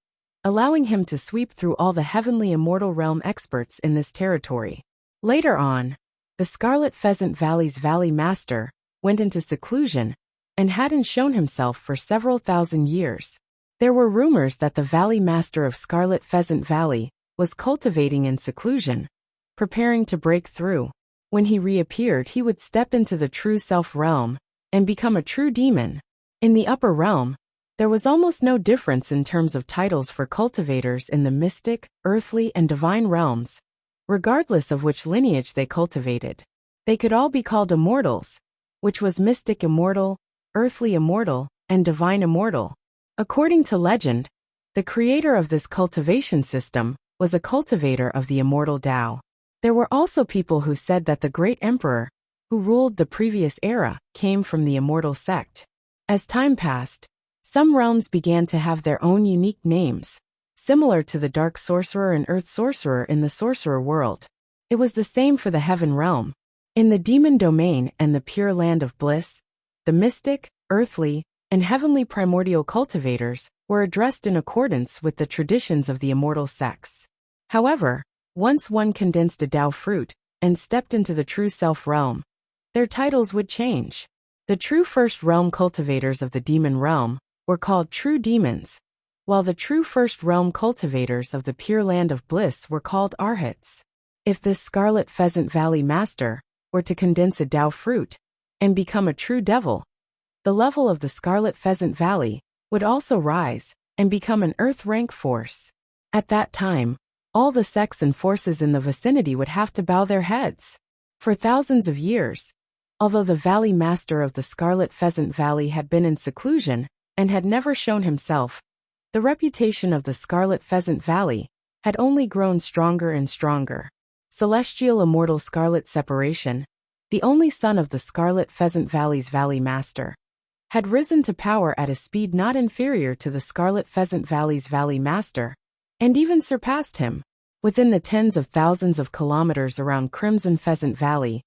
allowing him to sweep through all the heavenly immortal realm experts in this territory. Later on, the Scarlet Pheasant Valley's Valley Master went into seclusion and hadn't shown himself for several thousand years. There were rumors that the Valley Master of Scarlet Pheasant Valley was cultivating in seclusion, preparing to break through. When he reappeared, he would step into the true self realm and become a true demon. In the upper realm, there was almost no difference in terms of titles for cultivators in the mystic, earthly, and divine realms, regardless of which lineage they cultivated. They could all be called immortals, which was mystic immortal, earthly immortal, and divine immortal. According to legend, the creator of this cultivation system was a cultivator of the immortal Tao. There were also people who said that the great emperor, who ruled the previous era, came from the immortal sect. As time passed, some realms began to have their own unique names, similar to the Dark Sorcerer and Earth Sorcerer in the Sorcerer world. It was the same for the Heaven realm. In the Demon domain and the Pure Land of Bliss, the mystic, earthly, and heavenly primordial cultivators were addressed in accordance with the traditions of the immortal sects. However, once one condensed a Tao fruit and stepped into the true self realm, their titles would change. The true first realm cultivators of the Demon realm were called true demons, while the true first realm cultivators of the Pure Land of Bliss were called arhats. If this Scarlet Pheasant Valley Master were to condense a Tao fruit and become a true devil, the level of the Scarlet Pheasant Valley would also rise and become an earth rank force. At that time, all the sects and forces in the vicinity would have to bow their heads. For thousands of years, although the Valley Master of the Scarlet Pheasant Valley had been in seclusion and had never shown himself, the reputation of the Scarlet Pheasant Valley had only grown stronger and stronger. Celestial Immortal Scarlet Separation, the only son of the Scarlet Pheasant Valley's Valley Master, had risen to power at a speed not inferior to the Scarlet Pheasant Valley's Valley Master, and even surpassed him. Within the tens of thousands of kilometers around Crimson Pheasant Valley,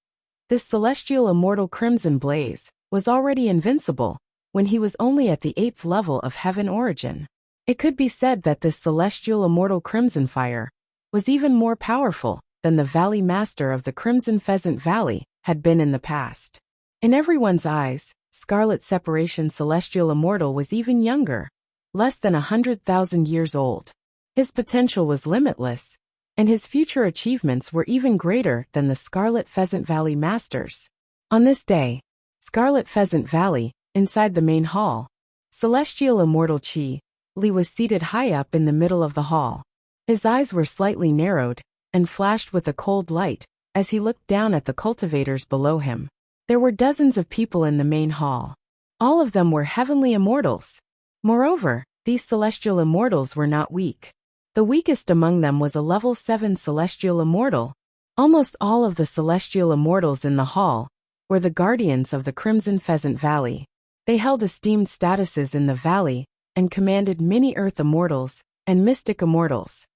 this celestial immortal Crimson Blaze was already invincible when he was only at the 8th level of Heaven origin. It could be said that this celestial immortal Crimson Fire was even more powerful than the Valley Master of the Crimson Pheasant Valley had been in the past. In everyone's eyes, Scarlet Separation Celestial Immortal was even younger, less than 100,000 years old. His potential was limitless, and his future achievements were even greater than the Scarlet Pheasant Valley Masters. On this day, Scarlet Pheasant Valley, inside the main hall, Celestial Immortal Qi Li was seated high up in the middle of the hall. His eyes were slightly narrowed and flashed with a cold light as he looked down at the cultivators below him. There were dozens of people in the main hall. All of them were heavenly immortals. Moreover, these celestial immortals were not weak. The weakest among them was a level 7 celestial immortal. Almost all of the celestial immortals in the hall were the guardians of the Crimson Pheasant Valley. They held esteemed statuses in the valley and commanded many earth immortals and mystic immortals.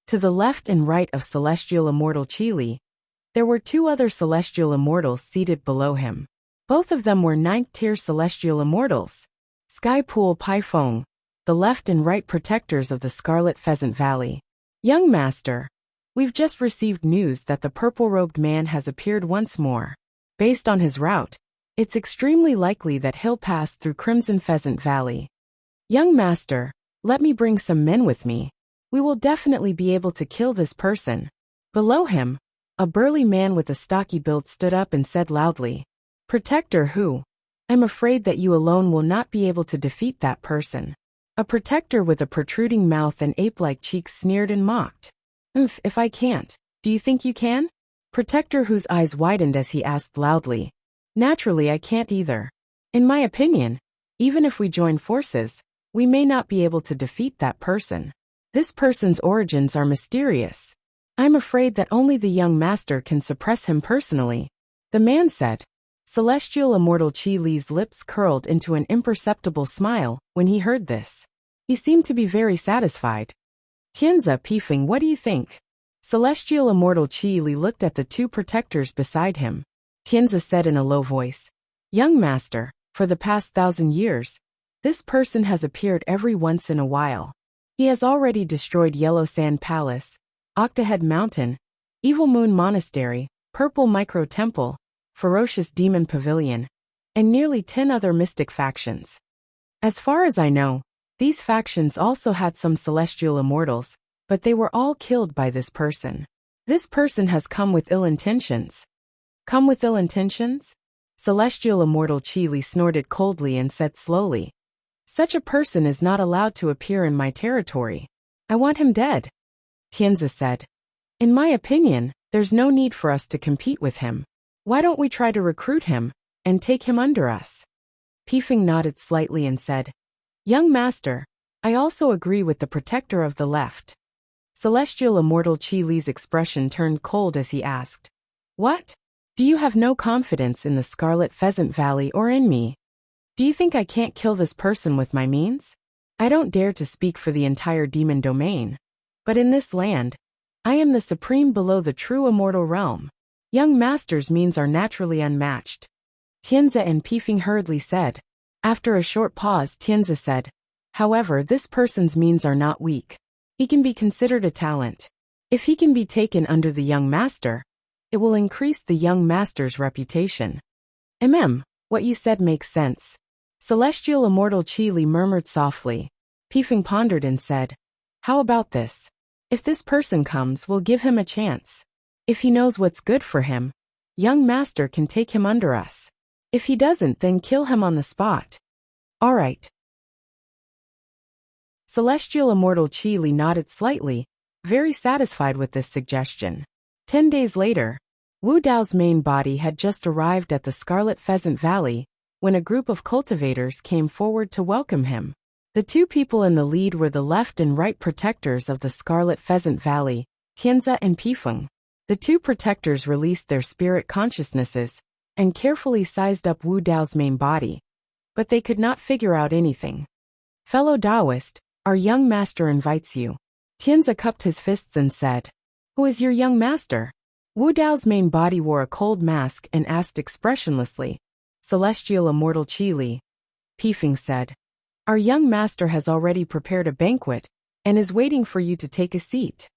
To the left and right of celestial immortal Qili, there were two other celestial immortals seated below him. Both of them were 9th-tier celestial immortals. Sky Pool Pai Feng, the left and right protectors of the Scarlet Pheasant Valley. Young Master, we've just received news that the purple-robed man has appeared once more. Based on his route, it's extremely likely that he'll pass through Crimson Pheasant Valley. Young Master, let me bring some men with me. We will definitely be able to kill this person. Below him, a burly man with a stocky build stood up and said loudly, Protector who? I'm afraid that you alone will not be able to defeat that person. A protector with a protruding mouth and ape-like cheeks sneered and mocked. If I can't, do you think you can? Protector whose eyes widened as he asked loudly. Naturally I can't either. In my opinion, even if we join forces, we may not be able to defeat that person. This person's origins are mysterious. I'm afraid that only the young master can suppress him personally. The man said. Celestial Immortal Qi Li's lips curled into an imperceptible smile when he heard this. He seemed to be very satisfied. Tianzi Pifeng, what do you think? Celestial Immortal Qi Li looked at the two protectors beside him. Tianzi said in a low voice, Young Master, for the past 1,000 years, this person has appeared every once in a while. He has already destroyed Yellow Sand Palace, Octahead Mountain, Evil Moon Monastery, Purple Micro Temple, Ferocious Demon Pavilion, and nearly 10 other mystic factions. As far as I know, these factions also had some celestial immortals, but they were all killed by this person. This person has come with ill intentions. Come with ill intentions? Celestial Immortal Qi Li snorted coldly and said slowly, Such a person is not allowed to appear in my territory. I want him dead. Tianzi said, In my opinion, there's no need for us to compete with him. Why don't we try to recruit him and take him under us? Pifeng nodded slightly and said, Young Master, I also agree with the protector of the left. Celestial Immortal Qi Li's expression turned cold as he asked, What? Do you have no confidence in the Scarlet Pheasant Valley or in me? Do you think I can't kill this person with my means? I don't dare to speak for the entire demon domain. But in this land, I am the supreme below the true immortal realm. Young Master's means are naturally unmatched. Tianzi and Pifeng hurriedly said. After a short pause, Tianzi said, However, this person's means are not weak. He can be considered a talent. If he can be taken under the young master, it will increase the young master's reputation. What you said makes sense. Celestial Immortal Qi Li murmured softly. Pifeng pondered and said, How about this? If this person comes, we'll give him a chance. If he knows what's good for him, young master can take him under us. If he doesn't, then kill him on the spot. All right. Celestial Immortal Qi Li nodded slightly, very satisfied with this suggestion. 10 days later, Wu Dao's main body had just arrived at the Scarlet Pheasant Valley when a group of cultivators came forward to welcome him. The two people in the lead were the left and right protectors of the Scarlet Pheasant Valley, Tianzi and Pifeng. The two protectors released their spirit consciousnesses and carefully sized up Wu Dao's main body, but they could not figure out anything. Fellow Taoist, our young master invites you. Tianzi cupped his fists and said, Who is your young master? Wu Dao's main body wore a cold mask and asked expressionlessly, Celestial Immortal Qi Li. Pifeng said, Our young master has already prepared a banquet and is waiting for you to take a seat.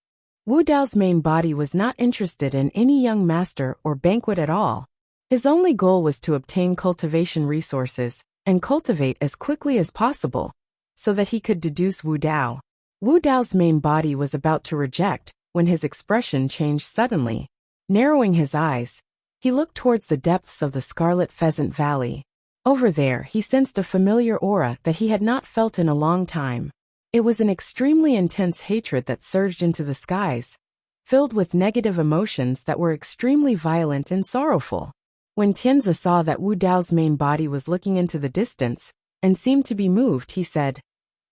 Wu Dao's main body was not interested in any young master or banquet at all. His only goal was to obtain cultivation resources and cultivate as quickly as possible, so that he could deduce Wu Dao. Wu Dao's main body was about to reject when his expression changed suddenly. Narrowing his eyes, he looked towards the depths of the Scarlet Pheasant Valley. Over there, he sensed a familiar aura that he had not felt in a long time. It was an extremely intense hatred that surged into the skies, filled with negative emotions that were extremely violent and sorrowful. When Tianzi saw that Wu Dao's main body was looking into the distance and seemed to be moved, he said,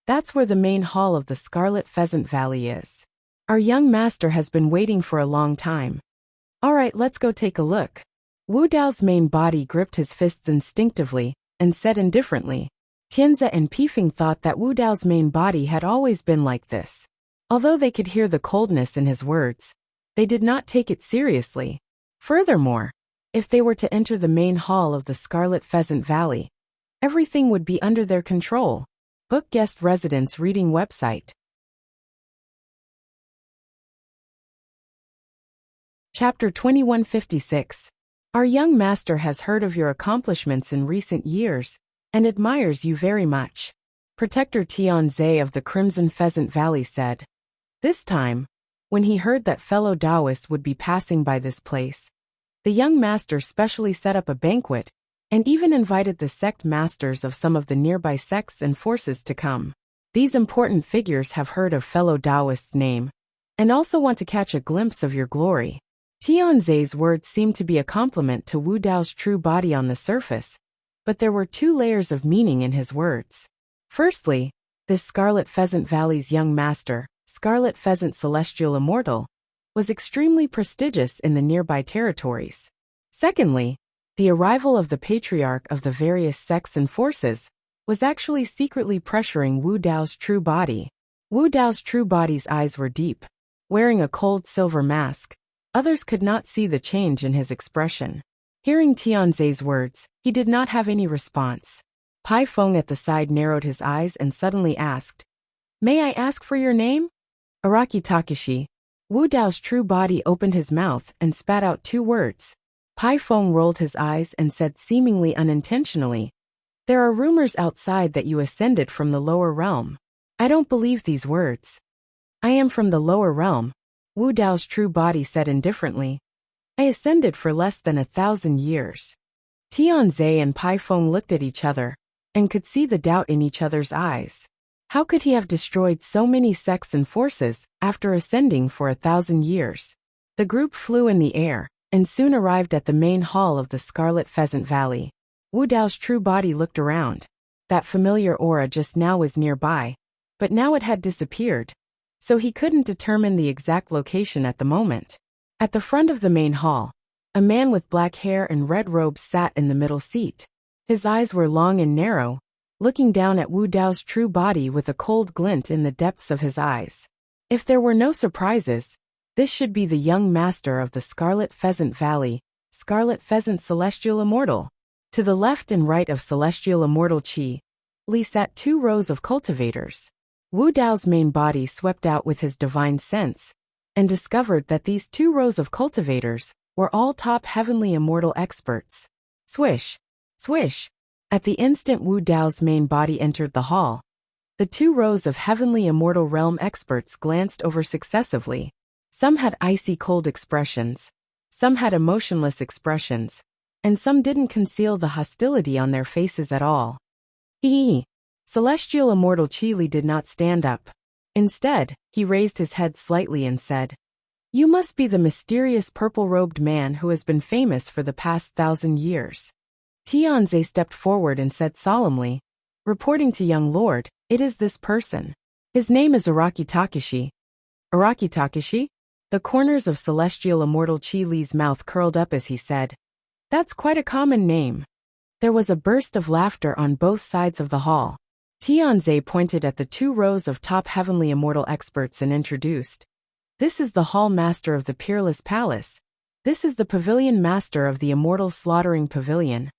"That's where the main hall of the Scarlet Pheasant Valley is. Our young master has been waiting for a long time. All right, let's go take a look." Wu Dao's main body gripped his fists instinctively and said indifferently. Tianzi and Pifeng thought that Wu Dao's main body had always been like this. Although they could hear the coldness in his words, they did not take it seriously. Furthermore, if they were to enter the main hall of the Scarlet Pheasant Valley, everything would be under their control. Book Guest Residence Reading Website. Chapter 2156. Our young master has heard of your accomplishments in recent years and admires you very much. Protector Tianzi of the Crimson Pheasant Valley said. This time, when he heard that fellow Taoists would be passing by this place, the young master specially set up a banquet and even invited the sect masters of some of the nearby sects and forces to come. These important figures have heard of fellow Taoist's name and also want to catch a glimpse of your glory. Tianzi's words seemed to be a compliment to Wu Dao's true body on the surface, but there were two layers of meaning in his words. Firstly, this Scarlet Pheasant Valley's young master, Scarlet Pheasant Celestial Immortal, was extremely prestigious in the nearby territories. Secondly, the arrival of the patriarch of the various sects and forces was actually secretly pressuring Wu Dao's true body. Wu Dao's true body's eyes were deep. Wearing a cold silver mask, others could not see the change in his expression. Hearing Tianzi's words, he did not have any response. Pai Feng at the side narrowed his eyes and suddenly asked, "May I ask for your name?" "Araki Takeshi." Wu Dao's true body opened his mouth and spat out two words. Pai Feng rolled his eyes and said seemingly unintentionally, "There are rumors outside that you ascended from the lower realm. I don't believe these words." "I am from the lower realm," Wu Dao's true body said indifferently. "I ascended for less than 1,000 years." Tianzi and Pai Feng looked at each other and could see the doubt in each other's eyes. How could he have destroyed so many sects and forces after ascending for 1,000 years? The group flew in the air and soon arrived at the main hall of the Scarlet Pheasant Valley. Wu Dao's true body looked around. That familiar aura just now was nearby, but now it had disappeared, so he couldn't determine the exact location at the moment. At the front of the main hall, a man with black hair and red robes sat in the middle seat. His eyes were long and narrow, looking down at Wu Dao's true body with a cold glint in the depths of his eyes. If there were no surprises, this should be the young master of the Scarlet Pheasant Valley, Scarlet Pheasant Celestial Immortal. To the left and right of Celestial Immortal Qi, Li sat two rows of cultivators. Wu Dao's main body swept out with his divine sense and discovered that these two rows of cultivators were all top heavenly immortal experts. Swish! Swish! At the instant Wu Dao's main body entered the hall, the two rows of heavenly immortal realm experts glanced over successively. Some had icy cold expressions, some had emotionless expressions, and some didn't conceal the hostility on their faces at all. Hee! Celestial Immortal Qi did not stand up. Instead, he raised his head slightly and said, "You must be the mysterious purple-robed man who has been famous for the past 1,000 years." Tianzi stepped forward and said solemnly, "Reporting to young lord, it is this person. His name is Araki Takeshi." "Araki Takeshi?" The corners of Celestial Immortal Qi-Li's mouth curled up as he said, "That's quite a common name." There was a burst of laughter on both sides of the hall. Tianzi pointed at the two rows of top heavenly immortal experts and introduced, "This is the hall master of the Peerless Palace. This is the pavilion master of the Immortal Slaughtering Pavilion.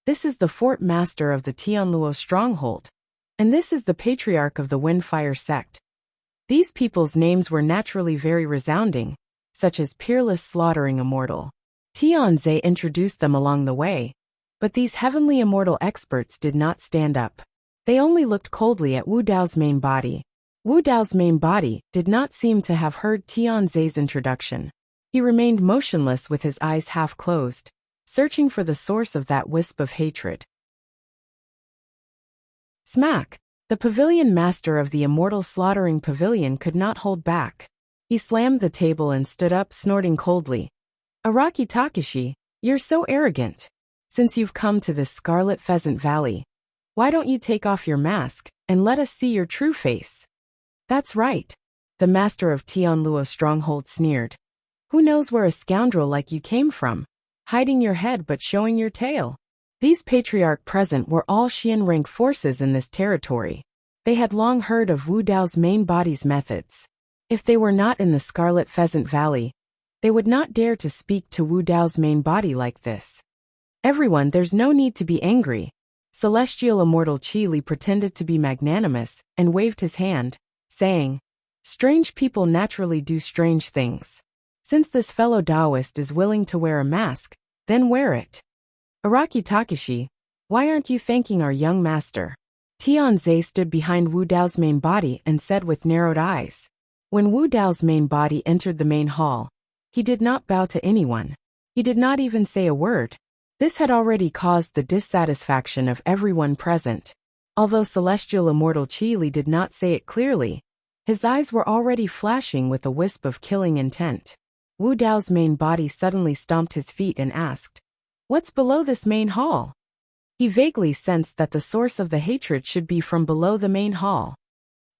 This is the fort master of the Tianluo Stronghold. And this is the patriarch of the Windfire sect." These people's names were naturally very resounding, such as Peerless Slaughtering Immortal. Tianzi introduced them along the way, but these heavenly immortal experts did not stand up. They only looked coldly at Wu Dao's main body. Wu Dao's main body did not seem to have heard Tianzi's introduction. He remained motionless with his eyes half closed, searching for the source of that wisp of hatred. Smack! The pavilion master of the Immortal Slaughtering Pavilion could not hold back. He slammed the table and stood up, snorting coldly. Araki Takashi, you're so arrogant. Since you've come to this Scarlet Pheasant Valley, why don't you take off your mask and let us see your true face? That's right. The master of Tianluo Stronghold sneered. Who knows where a scoundrel like you came from, hiding your head but showing your tail? These patriarch present were all Xian rank forces in this territory. They had long heard of Wu Dao's main body's methods. If they were not in the Scarlet Pheasant Valley, they would not dare to speak to Wu Dao's main body like this. Everyone, there's no need to be angry. Celestial Immortal Qi Li pretended to be magnanimous and waved his hand, saying, strange people naturally do strange things. Since this fellow Taoist is willing to wear a mask, then wear it. Araki Takashi, why aren't you thanking our young master? Tianze stood behind Wu Dao's main body and said with narrowed eyes. When Wu Dao's main body entered the main hall, he did not bow to anyone. He did not even say a word. This had already caused the dissatisfaction of everyone present. Although Celestial Immortal Qi Li did not say it clearly, his eyes were already flashing with a wisp of killing intent. Wu Dao's main body suddenly stomped his feet and asked, what's below this main hall? He vaguely sensed that the source of the hatred should be from below the main hall.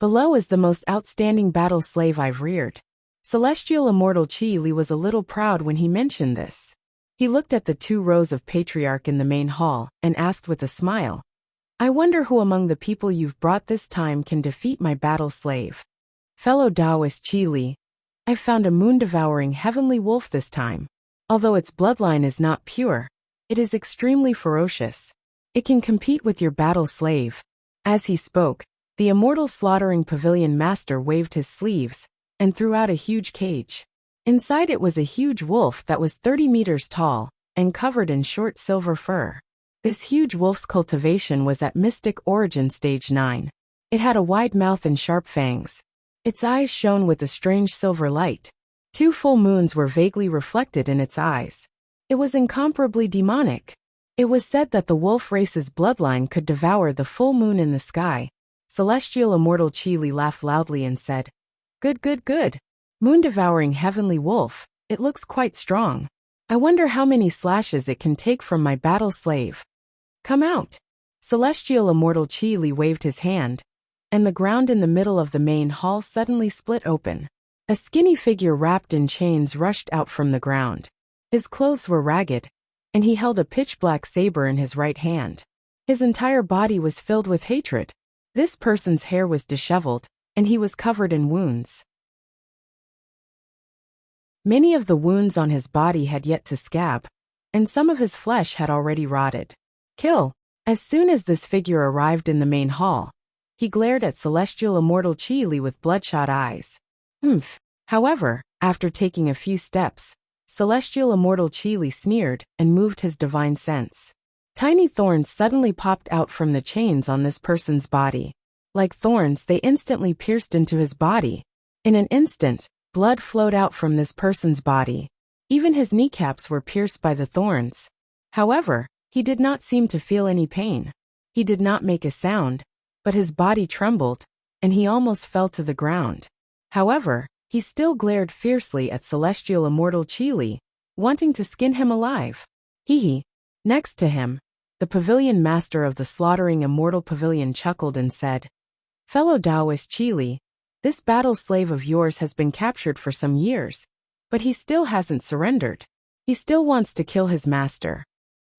Below is the most outstanding battle slave I've reared. Celestial Immortal Qi Li was a little proud when he mentioned this. He looked at the 2 rows of patriarch in the main hall and asked with a smile, I wonder who among the people you've brought this time can defeat my battle slave. Fellow Taoist Qi Li, I've found a moon-devouring heavenly wolf this time. Although its bloodline is not pure, it is extremely ferocious. It can compete with your battle slave. As he spoke, the immortal slaughtering pavilion master waved his sleeves and threw out a huge cage. Inside it was a huge wolf that was 30 meters tall and covered in short silver fur. This huge wolf's cultivation was at Mystic Origin Stage 9. It had a wide mouth and sharp fangs. Its eyes shone with a strange silver light. 2 full moons were vaguely reflected in its eyes. It was incomparably demonic. It was said that the wolf race's bloodline could devour the full moon in the sky. Celestial Immortal Qi Li laughed loudly and said, good, good, good. Moon-devouring heavenly wolf, it looks quite strong. I wonder how many slashes it can take from my battle slave. Come out. Celestial Immortal Qi Li waved his hand, and the ground in the middle of the main hall suddenly split open. A skinny figure wrapped in chains rushed out from the ground. His clothes were ragged, and he held a pitch-black saber in his right hand. His entire body was filled with hatred. This person's hair was disheveled, and he was covered in wounds. Many of the wounds on his body had yet to scab, and some of his flesh had already rotted. Kill! As soon as this figure arrived in the main hall, he glared at Celestial Immortal Qi Li with bloodshot eyes. However, after taking a few steps, Celestial Immortal Qi Li sneered and moved his divine sense. Tiny thorns suddenly popped out from the chains on this person's body. Like thorns, they instantly pierced into his body. In an instant, blood flowed out from this person's body. Even his kneecaps were pierced by the thorns. However, he did not seem to feel any pain. He did not make a sound, but his body trembled, and he almost fell to the ground. However, he still glared fiercely at Celestial Immortal Qi Li, wanting to skin him alive. Hee. Next to him, the pavilion master of the slaughtering immortal pavilion chuckled and said, Fellow Taoist Qi Li, this battle slave of yours has been captured for some years, but he still hasn't surrendered. He still wants to kill his master.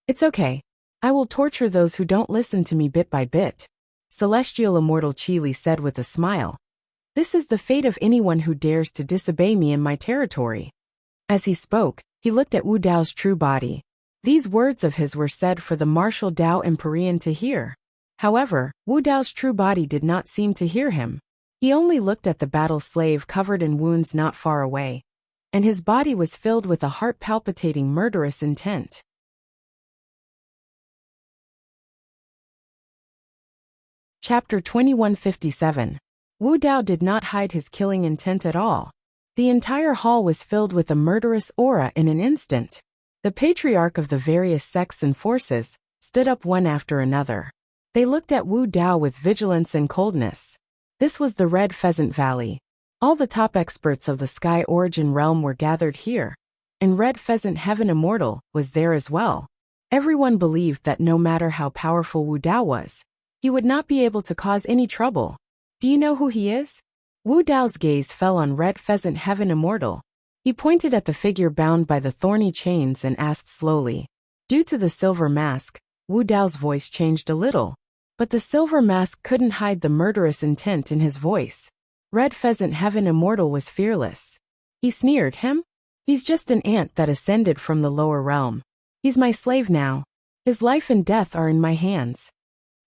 It's okay. I will torture those who don't listen to me bit by bit. Celestial Immortal Qi Li said with a smile. This is the fate of anyone who dares to disobey me in my territory. As he spoke, he looked at Wu Dao's true body. These words of his were said for the martial Dao Empyrean to hear. However, Wu Dao's true body did not seem to hear him. He only looked at the battle slave covered in wounds not far away, and his body was filled with a heart-palpitating murderous intent. Chapter 2157. Wu Dao did not hide his killing intent at all. The entire hall was filled with a murderous aura in an instant. The patriarch of the various sects and forces stood up one after another. They looked at Wu Dao with vigilance and coldness. This was the Red Pheasant Valley. All the top experts of the Sky Origin realm were gathered here, and Red Pheasant Heaven Immortal was there as well. Everyone believed that no matter how powerful Wu Dao was, he would not be able to cause any trouble. Do you know who he is? Wu Dao's gaze fell on Red Pheasant Heaven Immortal. He pointed at the figure bound by the thorny chains and asked slowly. Due to the silver mask, Wu Dao's voice changed a little, but the silver mask couldn't hide the murderous intent in his voice. Red Pheasant Heaven Immortal was fearless. He sneered, "Him? He's just an ant that ascended from the lower realm. He's my slave now. His life and death are in my hands."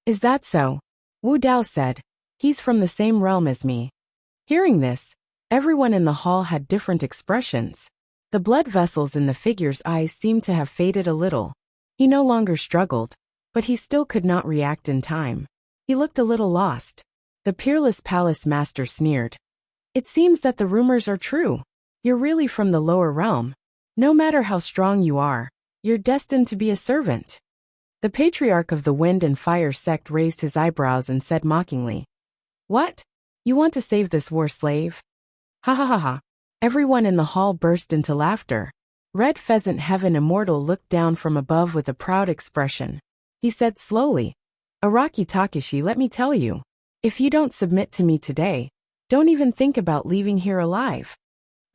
"Is that so?" Wu Dao said. "He's from the same realm as me." Hearing this, everyone in the hall had different expressions. The blood vessels in the figure's eyes seemed to have faded a little. He no longer struggled, but he still could not react in time. He looked a little lost. The Peerless Palace Master sneered. "It seems that the rumors are true. You're really from the lower realm. No matter how strong you are, you're destined to be a servant." The Patriarch of the Wind and Fire sect raised his eyebrows and said mockingly, "What? You want to save this war slave?" Ha ha ha ha. Everyone in the hall burst into laughter. Red Pheasant Heaven Immortal looked down from above with a proud expression. He said slowly, "Araki Takeshi, let me tell you. If you don't submit to me today, don't even think about leaving here alive."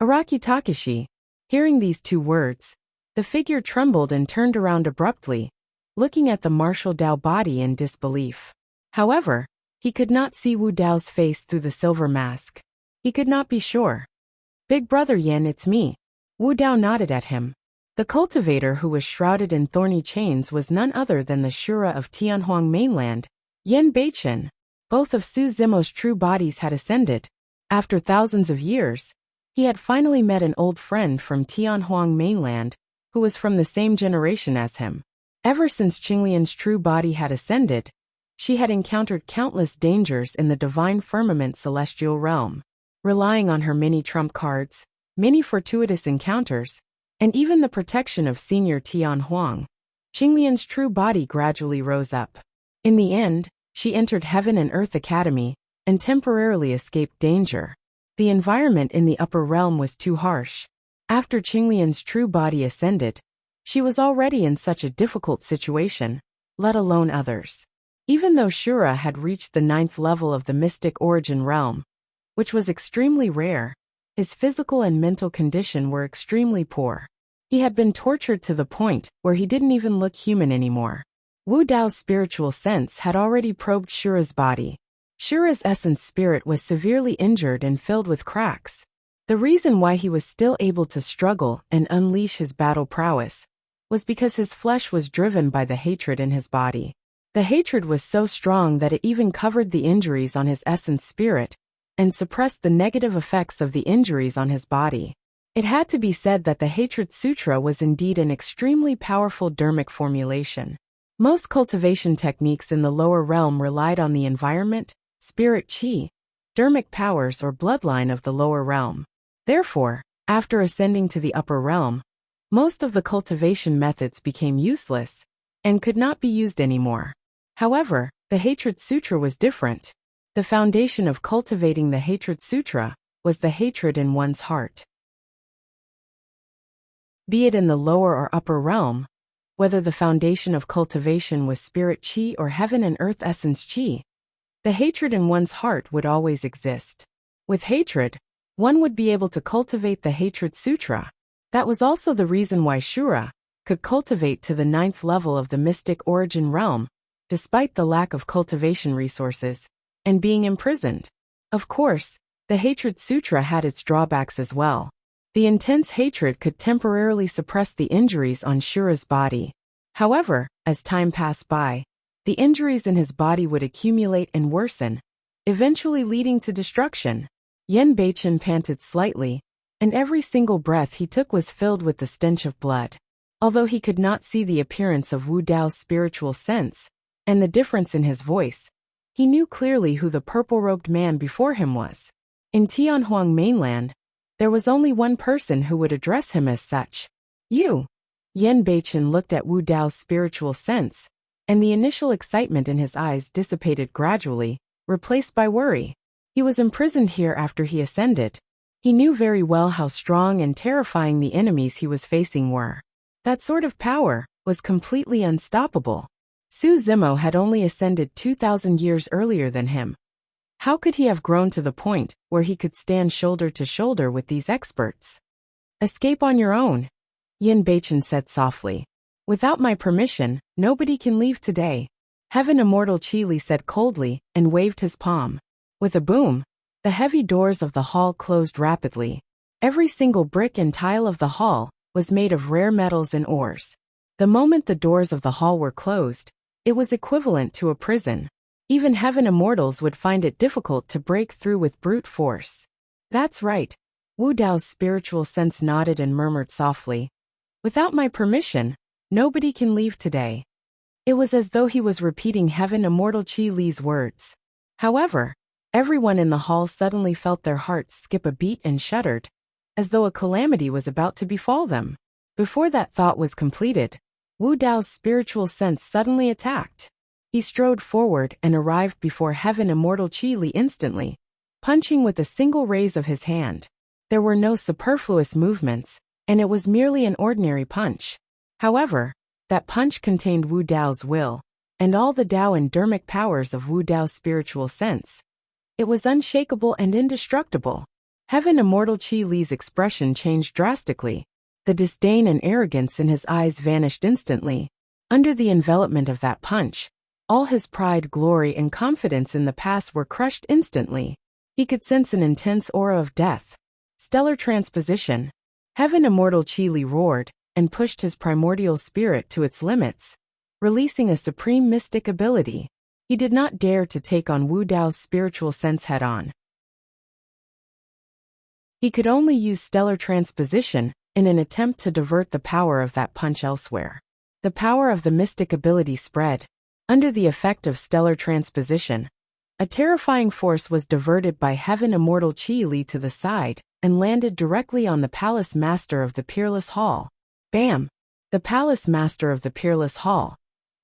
Araki Takeshi. Hearing these two words, the figure trembled and turned around abruptly, looking at the martial Dao body in disbelief. However, he could not see Wu Dao's face through the silver mask. He could not be sure. "Big brother Yen, it's me." Wu Dao nodded at him. The cultivator who was shrouded in thorny chains was none other than the Shura of Tianhuang mainland, Yen Beichen. Both of Su Zimo's true bodies had ascended. After thousands of years, he had finally met an old friend from Tianhuang mainland, who was from the same generation as him. Ever since Qinglian's true body had ascended, she had encountered countless dangers in the divine firmament celestial realm. Relying on her many trump cards, many fortuitous encounters, and even the protection of senior Tianhuang, Qinglian's true body gradually rose up. In the end, she entered Heaven and Earth Academy and temporarily escaped danger. The environment in the upper realm was too harsh. After Qinglian's true body ascended, she was already in such a difficult situation, let alone others. Even though Shura had reached the 9th level of the mystic origin realm, which was extremely rare, his physical and mental condition were extremely poor. He had been tortured to the point where he didn't even look human anymore. Wu Dao's spiritual sense had already probed Shura's body. Shura's essence spirit was severely injured and filled with cracks. The reason why he was still able to struggle and unleash his battle prowess was because his flesh was driven by the hatred in his body. The hatred was so strong that it even covered the injuries on his essence spirit and suppressed the negative effects of the injuries on his body. It had to be said that the Hatred Sutra was indeed an extremely powerful dharmic formulation. Most cultivation techniques in the lower realm relied on the environment, spirit chi, dharmic powers or bloodline of the lower realm. Therefore, after ascending to the upper realm, most of the cultivation methods became useless and could not be used anymore. However, the Hatred Sutra was different. The foundation of cultivating the Hatred Sutra was the hatred in one's heart. Be it in the lower or upper realm, whether the foundation of cultivation was spirit chi or heaven and earth essence chi, the hatred in one's heart would always exist. With hatred, one would be able to cultivate the Hatred Sutra. That was also the reason why Shura could cultivate to the 9th level of the mystic origin realm, despite the lack of cultivation resources and being imprisoned. Of course, the Hatred Sutra had its drawbacks as well. The intense hatred could temporarily suppress the injuries on Shura's body. However, as time passed by, the injuries in his body would accumulate and worsen, eventually leading to destruction. Yen Beichen panted slightly, and every single breath he took was filled with the stench of blood. Although he could not see the appearance of Wu Dao's spiritual sense and the difference in his voice, he knew clearly who the purple-robed man before him was. In Tianhuang mainland, there was only one person who would address him as such. You. Yen Beichen looked at Wu Dao's spiritual sense, and the initial excitement in his eyes dissipated gradually, replaced by worry. He was imprisoned here after he ascended. He knew very well how strong and terrifying the enemies he was facing were. That sort of power was completely unstoppable. Su Zimo had only ascended 2,000 years earlier than him. How could he have grown to the point where he could stand shoulder to shoulder with these experts? Escape on your own, Yin Beichen said softly. Without my permission, nobody can leave today. Heaven Immortal Qi Li said coldly and waved his palm. With a boom, the heavy doors of the hall closed rapidly. Every single brick and tile of the hall was made of rare metals and ores. The moment the doors of the hall were closed, it was equivalent to a prison. Even heaven immortals would find it difficult to break through with brute force. That's right. Wu Dao's spiritual sense nodded and murmured softly. Without my permission, nobody can leave today. It was as though he was repeating Heaven Immortal Qi Li's words. However, everyone in the hall suddenly felt their hearts skip a beat and shuddered, as though a calamity was about to befall them. Before that thought was completed, Wu Dao's spiritual sense suddenly attacked. He strode forward and arrived before Heaven Immortal Qi Li instantly, punching with a single raise of his hand. There were no superfluous movements, and it was merely an ordinary punch. However, that punch contained Wu Dao's will, and all the Dao and dermic powers of Wu Dao's spiritual sense. It was unshakable and indestructible. Heaven Immortal Qi Li's expression changed drastically. The disdain and arrogance in his eyes vanished instantly. Under the envelopment of that punch, all his pride, glory, and confidence in the past were crushed instantly. He could sense an intense aura of death. Stellar transposition. Heaven Immortal Qi Li roared and pushed his primordial spirit to its limits, releasing a supreme mystic ability. He did not dare to take on Wu Dao's spiritual sense head-on. He could only use stellar transposition in an attempt to divert the power of that punch elsewhere. The power of the mystic ability spread. Under the effect of stellar transposition, a terrifying force was diverted by Heaven Immortal Qi Li to the side and landed directly on the Palace Master of the Peerless Hall. Bam! The Palace Master of the Peerless Hall,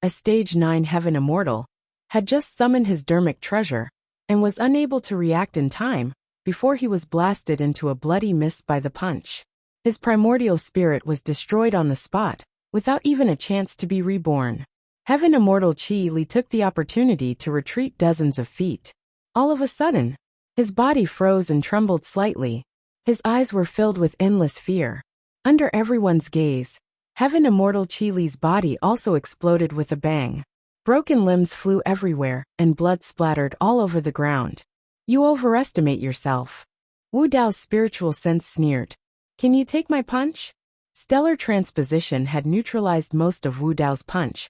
a Stage 9 Heaven Immortal, had just summoned his dermic treasure and was unable to react in time before he was blasted into a bloody mist by the punch. His primordial spirit was destroyed on the spot, without even a chance to be reborn. Heaven Immortal Qi Li took the opportunity to retreat dozens of feet. All of a sudden, his body froze and trembled slightly. His eyes were filled with endless fear. Under everyone's gaze, Heaven Immortal Qi Li's body also exploded with a bang. Broken limbs flew everywhere, and blood splattered all over the ground. You overestimate yourself. Wu Dao's spiritual sense sneered. Can you take my punch? Stellar transposition had neutralized most of Wu Dao's punch,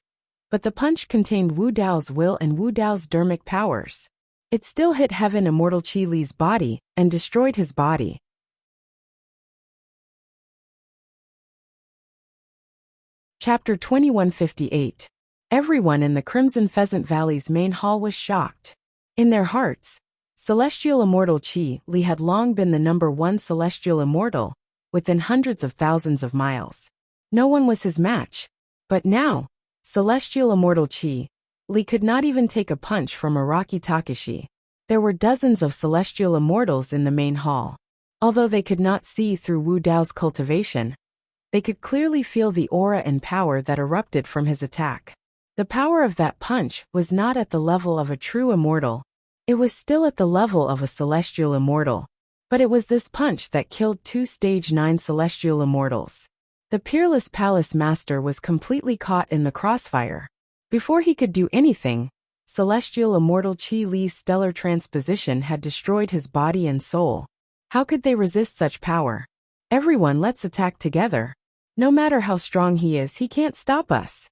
but the punch contained Wu Dao's will and Wu Dao's dermic powers. It still hit Heaven Immortal Qi Li's body and destroyed his body. Chapter 2158. Everyone in the Crimson Pheasant Valley's main hall was shocked. In their hearts, Celestial Immortal Qi Li had long been the #1 celestial immortal, within hundreds of thousands of miles. No one was his match. But now, Celestial Immortal Qi Li could not even take a punch from Araki Takashi. There were dozens of celestial immortals in the main hall. Although they could not see through Wu Dao's cultivation, they could clearly feel the aura and power that erupted from his attack. The power of that punch was not at the level of a true immortal. It was still at the level of a celestial immortal. But it was this punch that killed 2 Stage 9 celestial immortals. The Peerless Palace Master was completely caught in the crossfire. Before he could do anything, Celestial Immortal Qi Li's stellar transposition had destroyed his body and soul. How could they resist such power? Everyone, let's attack together. No matter how strong he is, he can't stop us.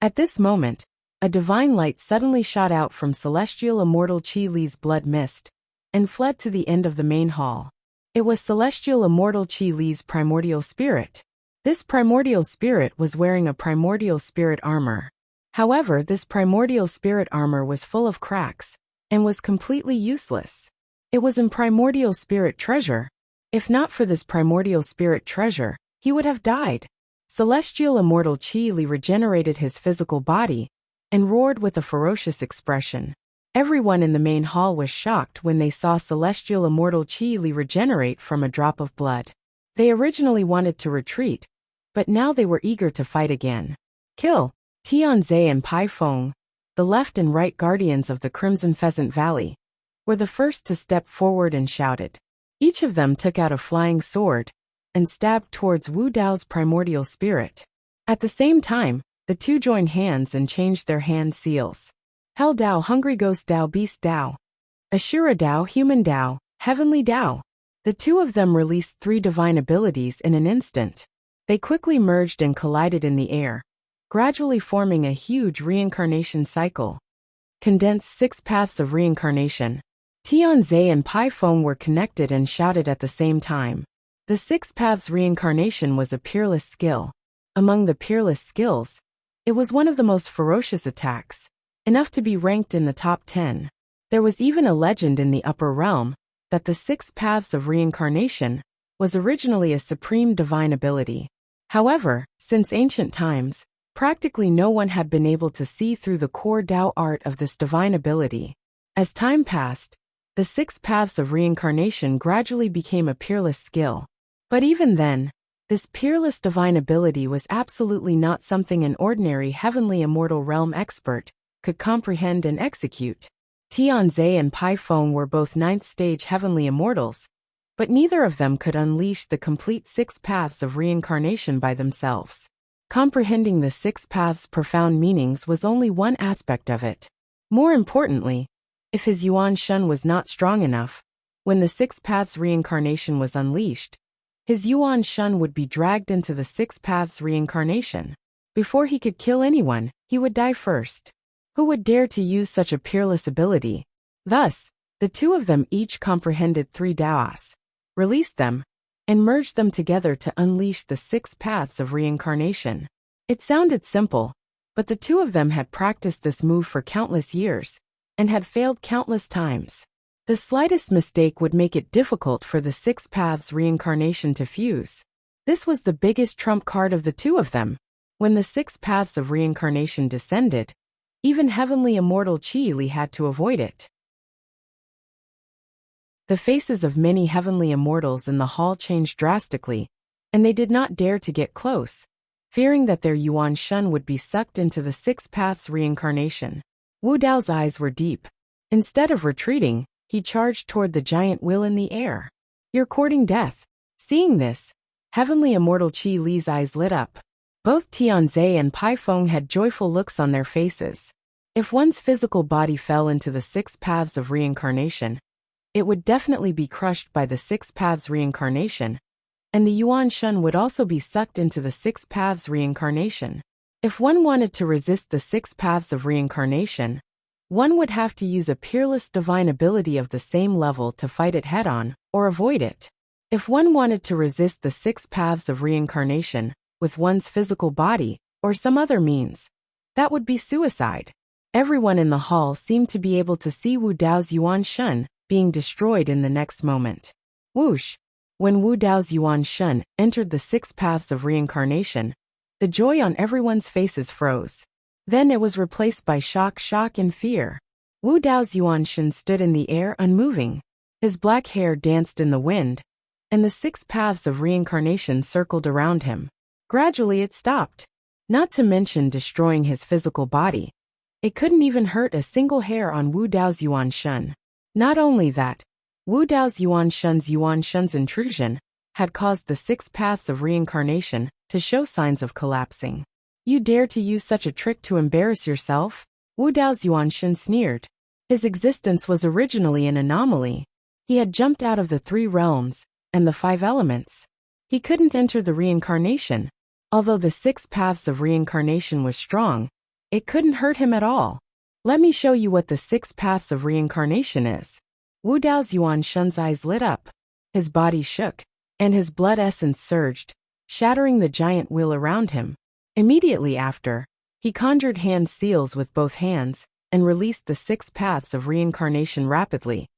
At this moment, a divine light suddenly shot out from Celestial Immortal Qi Li's blood mist and fled to the end of the main hall. It was Celestial Immortal Qi Li's primordial spirit. This primordial spirit was wearing a primordial spirit armor. However, this primordial spirit armor was full of cracks and was completely useless. It was in primordial spirit treasure. If not for this primordial spirit treasure, he would have died. Celestial Immortal Qi Li regenerated his physical body and roared with a ferocious expression. Everyone in the main hall was shocked when they saw celestial immortal Qi Li regenerate from a drop of blood. They originally wanted to retreat, but now they were eager to fight again. Kill! Tianze and Pai Feng, the left and right guardians of the Crimson Pheasant Valley, were the first to step forward and shouted. Each of them took out a flying sword and stabbed towards Wu Dao's primordial spirit. At the same time, the two joined hands and changed their hand seals. Hell Dao, Hungry Ghost Dao, Beast Dao, Ashura Dao, Human Dao, Heavenly Dao. The two of them released 3 divine abilities in an instant. They quickly merged and collided in the air, gradually forming a huge reincarnation cycle. Condensed 6 paths of reincarnation. Tianze and Pai Feng were connected and shouted at the same time. The 6 paths reincarnation was a peerless skill. Among the peerless skills, it was one of the most ferocious attacks, enough to be ranked in the top 10. There was even a legend in the upper realm that the 6 paths of reincarnation was originally a supreme divine ability. However, since ancient times, practically no one had been able to see through the core Dao art of this divine ability. As time passed, the 6 paths of reincarnation gradually became a peerless skill. But even then, this peerless divine ability was absolutely not something an ordinary heavenly immortal realm expert could comprehend and execute. Tianze and Pai Feng were both 9th stage heavenly immortals, but neither of them could unleash the complete 6 paths of reincarnation by themselves. Comprehending the 6 paths' profound meanings was only one aspect of it. More importantly, if his Yuan Shun was not strong enough, when the 6 paths reincarnation was unleashed, his Yuan Shun would be dragged into the 6 paths reincarnation. Before he could kill anyone, he would die first. Who would dare to use such a peerless ability? Thus, the two of them each comprehended 3 Daos, released them, and merged them together to unleash the 6 paths of reincarnation. It sounded simple, but the two of them had practiced this move for countless years, and had failed countless times. The slightest mistake would make it difficult for the 6 paths reincarnation to fuse. This was the biggest trump card of the two of them. When the 6 paths of reincarnation descended, even heavenly immortal Qi Li had to avoid it. The faces of many heavenly immortals in the hall changed drastically, and they did not dare to get close, fearing that their Yuan Shun would be sucked into the 6 paths reincarnation. Wu Dao's eyes were deep. Instead of retreating, he charged toward the giant will in the air. You're courting death. Seeing this, heavenly immortal Qi Li's eyes lit up. Both Tianze and Pai Feng had joyful looks on their faces. If one's physical body fell into the 6 paths of reincarnation, it would definitely be crushed by the 6 paths reincarnation, and the Yuan Shun would also be sucked into the 6 paths reincarnation. If one wanted to resist the 6 paths of reincarnation, one would have to use a peerless divine ability of the same level to fight it head-on, or avoid it. If one wanted to resist the 6 paths of reincarnation, with one's physical body, or some other means, that would be suicide. Everyone in the hall seemed to be able to see Wu Dao's Yuan Shun being destroyed in the next moment. Whoosh! When Wu Dao's Yuan Shun entered the 6 paths of reincarnation, the joy on everyone's faces froze. Then it was replaced by shock, and fear. Wu Dao's Yuan Shun stood in the air unmoving. His black hair danced in the wind, and the 6 paths of reincarnation circled around him. Gradually it stopped. Not to mention destroying his physical body. It couldn't even hurt a single hair on Wu Dao's Yuan Shun. Not only that, Wu Dao's Yuan Shun's intrusion had caused the 6 paths of reincarnation to show signs of collapsing. You dare to use such a trick to embarrass yourself? Wu Dao's Yuan Shun sneered. His existence was originally an anomaly. He had jumped out of the 3 realms and the 5 elements. He couldn't enter the reincarnation. Although the 6 paths of reincarnation was strong, it couldn't hurt him at all. Let me show you what the 6 paths of reincarnation is. Wu Dao's Yuan Shun's eyes lit up. His body shook, and his blood essence surged, shattering the giant wheel around him. Immediately after, he conjured hand seals with both hands and released the 6 paths of reincarnation rapidly,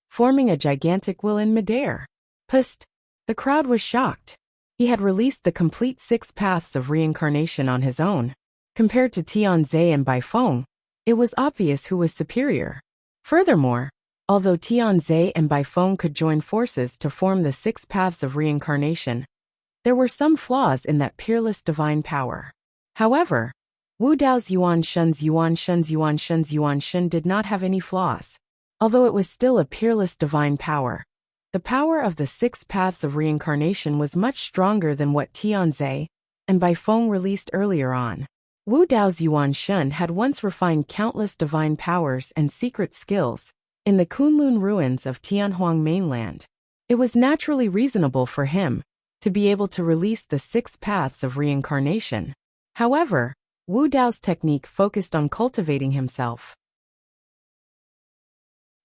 forming a gigantic wheel in midair. Psst! The crowd was shocked. He had released the complete 6 paths of reincarnation on his own. Compared to Tianze and Bai Feng, it was obvious who was superior. Furthermore, although Tianze and Baifeng could join forces to form the 6 paths of reincarnation, there were some flaws in that peerless divine power. However, Wu Dao's Yuan-Shun's did not have any flaws. Although it was still a peerless divine power, the power of the 6 paths of reincarnation was much stronger than what Tianze and Baifeng released earlier on. Wu Dao's Yuan-Shun had once refined countless divine powers and secret skills in the Kunlun ruins of Tianhuang mainland. It was naturally reasonable for him to be able to release the 6 paths of reincarnation. However, Wu Dao's technique focused on cultivating himself.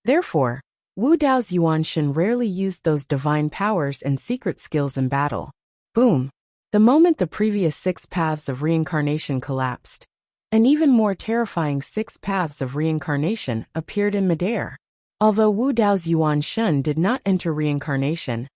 Therefore, Wu Dao's Yuan-Shun rarely used those divine powers and secret skills in battle. Boom! The moment the previous 6 paths of reincarnation collapsed, an even more terrifying 6 paths of reincarnation appeared in midair. Although Wu Dao's Yuan-Shun did not enter reincarnation,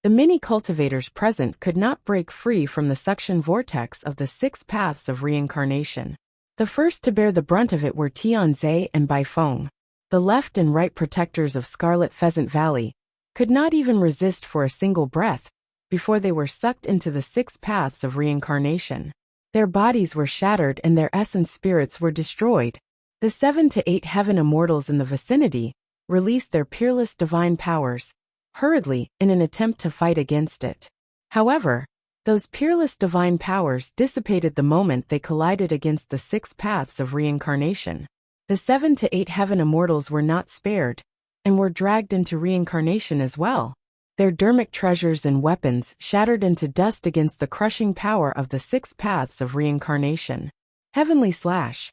the many cultivators present could not break free from the suction vortex of the 6 paths of reincarnation. The first to bear the brunt of it were Tianze and Baifeng. The left and right protectors of Scarlet Pheasant Valley could not even resist for a single breath before they were sucked into the 6 paths of reincarnation. Their bodies were shattered and their essence spirits were destroyed. The 7 to 8 heaven immortals in the vicinity released their peerless divine powers hurriedly in an attempt to fight against it. However, those peerless divine powers dissipated the moment they collided against the 6 paths of reincarnation. The 7 to 8 heaven immortals were not spared and were dragged into reincarnation as well. Their dermic treasures and weapons shattered into dust against the crushing power of the 6 paths of reincarnation. Heavenly Slash.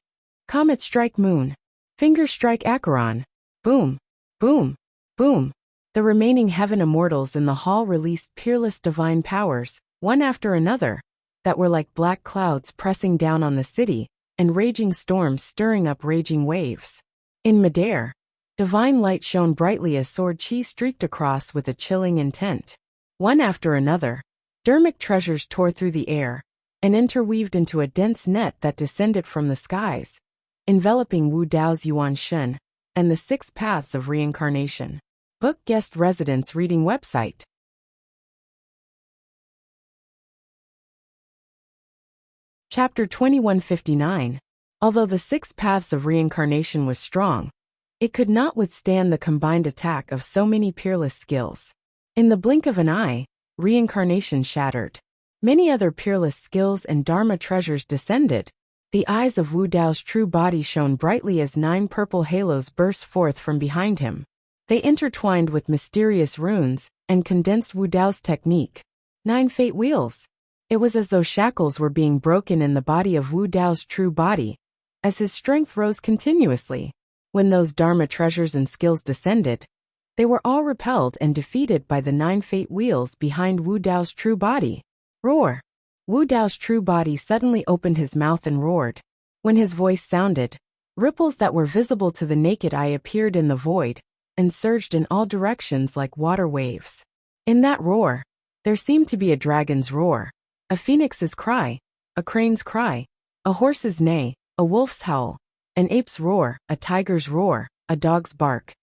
Comet Strike Moon. Finger Strike Acheron. Boom. Boom. Boom. The remaining heaven immortals in the hall released peerless divine powers, one after another, that were like black clouds pressing down on the city, and raging storms stirring up raging waves. In midair, divine light shone brightly as sword chi streaked across with a chilling intent. One after another, dermic treasures tore through the air, and interweaved into a dense net that descended from the skies, enveloping Wu Dao's Yuan-Shun and the 6 paths of reincarnation. Book Guest Residence Reading Website. Chapter 2159. Although the 6 paths of reincarnation was strong, it could not withstand the combined attack of so many peerless skills. In the blink of an eye, reincarnation shattered. Many other peerless skills and dharma treasures descended. The eyes of Wu Dao's true body shone brightly as 9 purple halos burst forth from behind him. They intertwined with mysterious runes and condensed Wu Dao's technique. 9 fate wheels. It was as though shackles were being broken in the body of Wu Dao's true body, as his strength rose continuously. When those dharma treasures and skills descended, they were all repelled and defeated by the 9 fate wheels behind Wu Dao's true body. Roar! Wu Dao's true body suddenly opened his mouth and roared. When his voice sounded, ripples that were visible to the naked eye appeared in the void and surged in all directions like water waves. In that roar, there seemed to be a dragon's roar, a phoenix's cry, a crane's cry, a horse's neigh, a wolf's howl, an ape's roar, a tiger's roar, a dog's bark.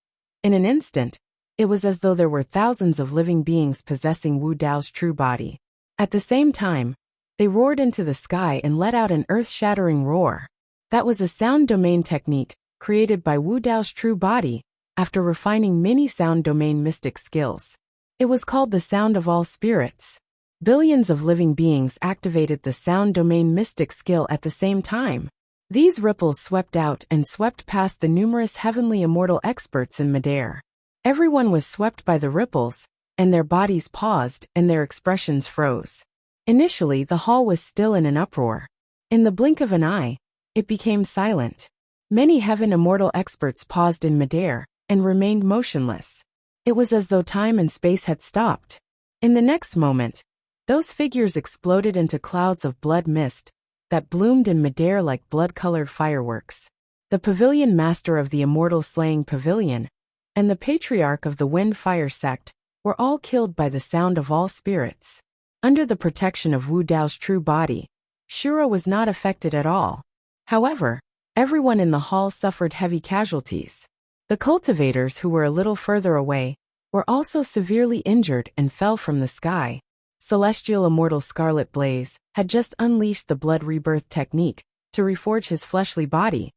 In an instant, it was as though there were thousands of living beings possessing Wu Dao's true body. At the same time, they roared into the sky and let out an earth-shattering roar. That was a sound domain technique created by Wu Dao's true body after refining many sound domain mystic skills. It was called the sound of all spirits. Billions of living beings activated the sound domain mystic skill at the same time. These ripples swept out and swept past the numerous heavenly immortal experts in midair. Everyone was swept by the ripples, and their bodies paused and their expressions froze. Initially, the hall was still in an uproar. In the blink of an eye, it became silent. Many heaven immortal experts paused in midair and remained motionless. It was as though time and space had stopped. In the next moment, those figures exploded into clouds of blood mist that bloomed in midair like blood-colored fireworks. The pavilion master of the immortal slaying pavilion and the patriarch of the wind-fire sect were all killed by the sound of all spirits. Under the protection of Wu Dao's true body, Shura was not affected at all. However, everyone in the hall suffered heavy casualties. The cultivators who were a little further away were also severely injured and fell from the sky. Celestial Immortal Scarlet Blaze had just unleashed the blood rebirth technique to reforge his fleshly body,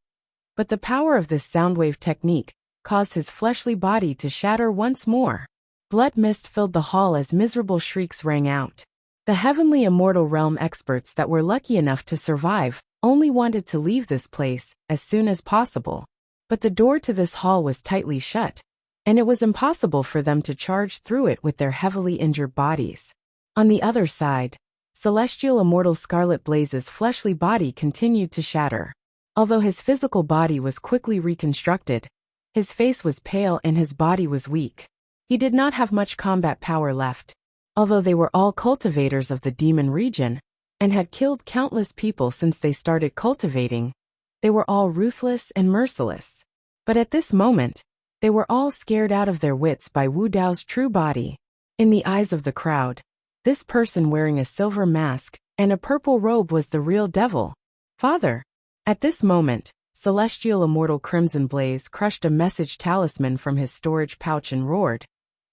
but the power of this soundwave technique caused his fleshly body to shatter once more. Blood mist filled the hall as miserable shrieks rang out. The heavenly immortal realm experts that were lucky enough to survive only wanted to leave this place as soon as possible. But the door to this hall was tightly shut, and it was impossible for them to charge through it with their heavily injured bodies. On the other side, Celestial Immortal Scarlet Blaze's fleshly body continued to shatter. Although his physical body was quickly reconstructed, his face was pale and his body was weak. He did not have much combat power left. Although they were all cultivators of the demon region, and had killed countless people since they started cultivating, they were all ruthless and merciless. But at this moment, they were all scared out of their wits by Wu Dao's true body. In the eyes of the crowd, this person wearing a silver mask and a purple robe was the real devil. Father! At this moment, Celestial Immortal Crimson Blaze crushed a message talisman from his storage pouch and roared,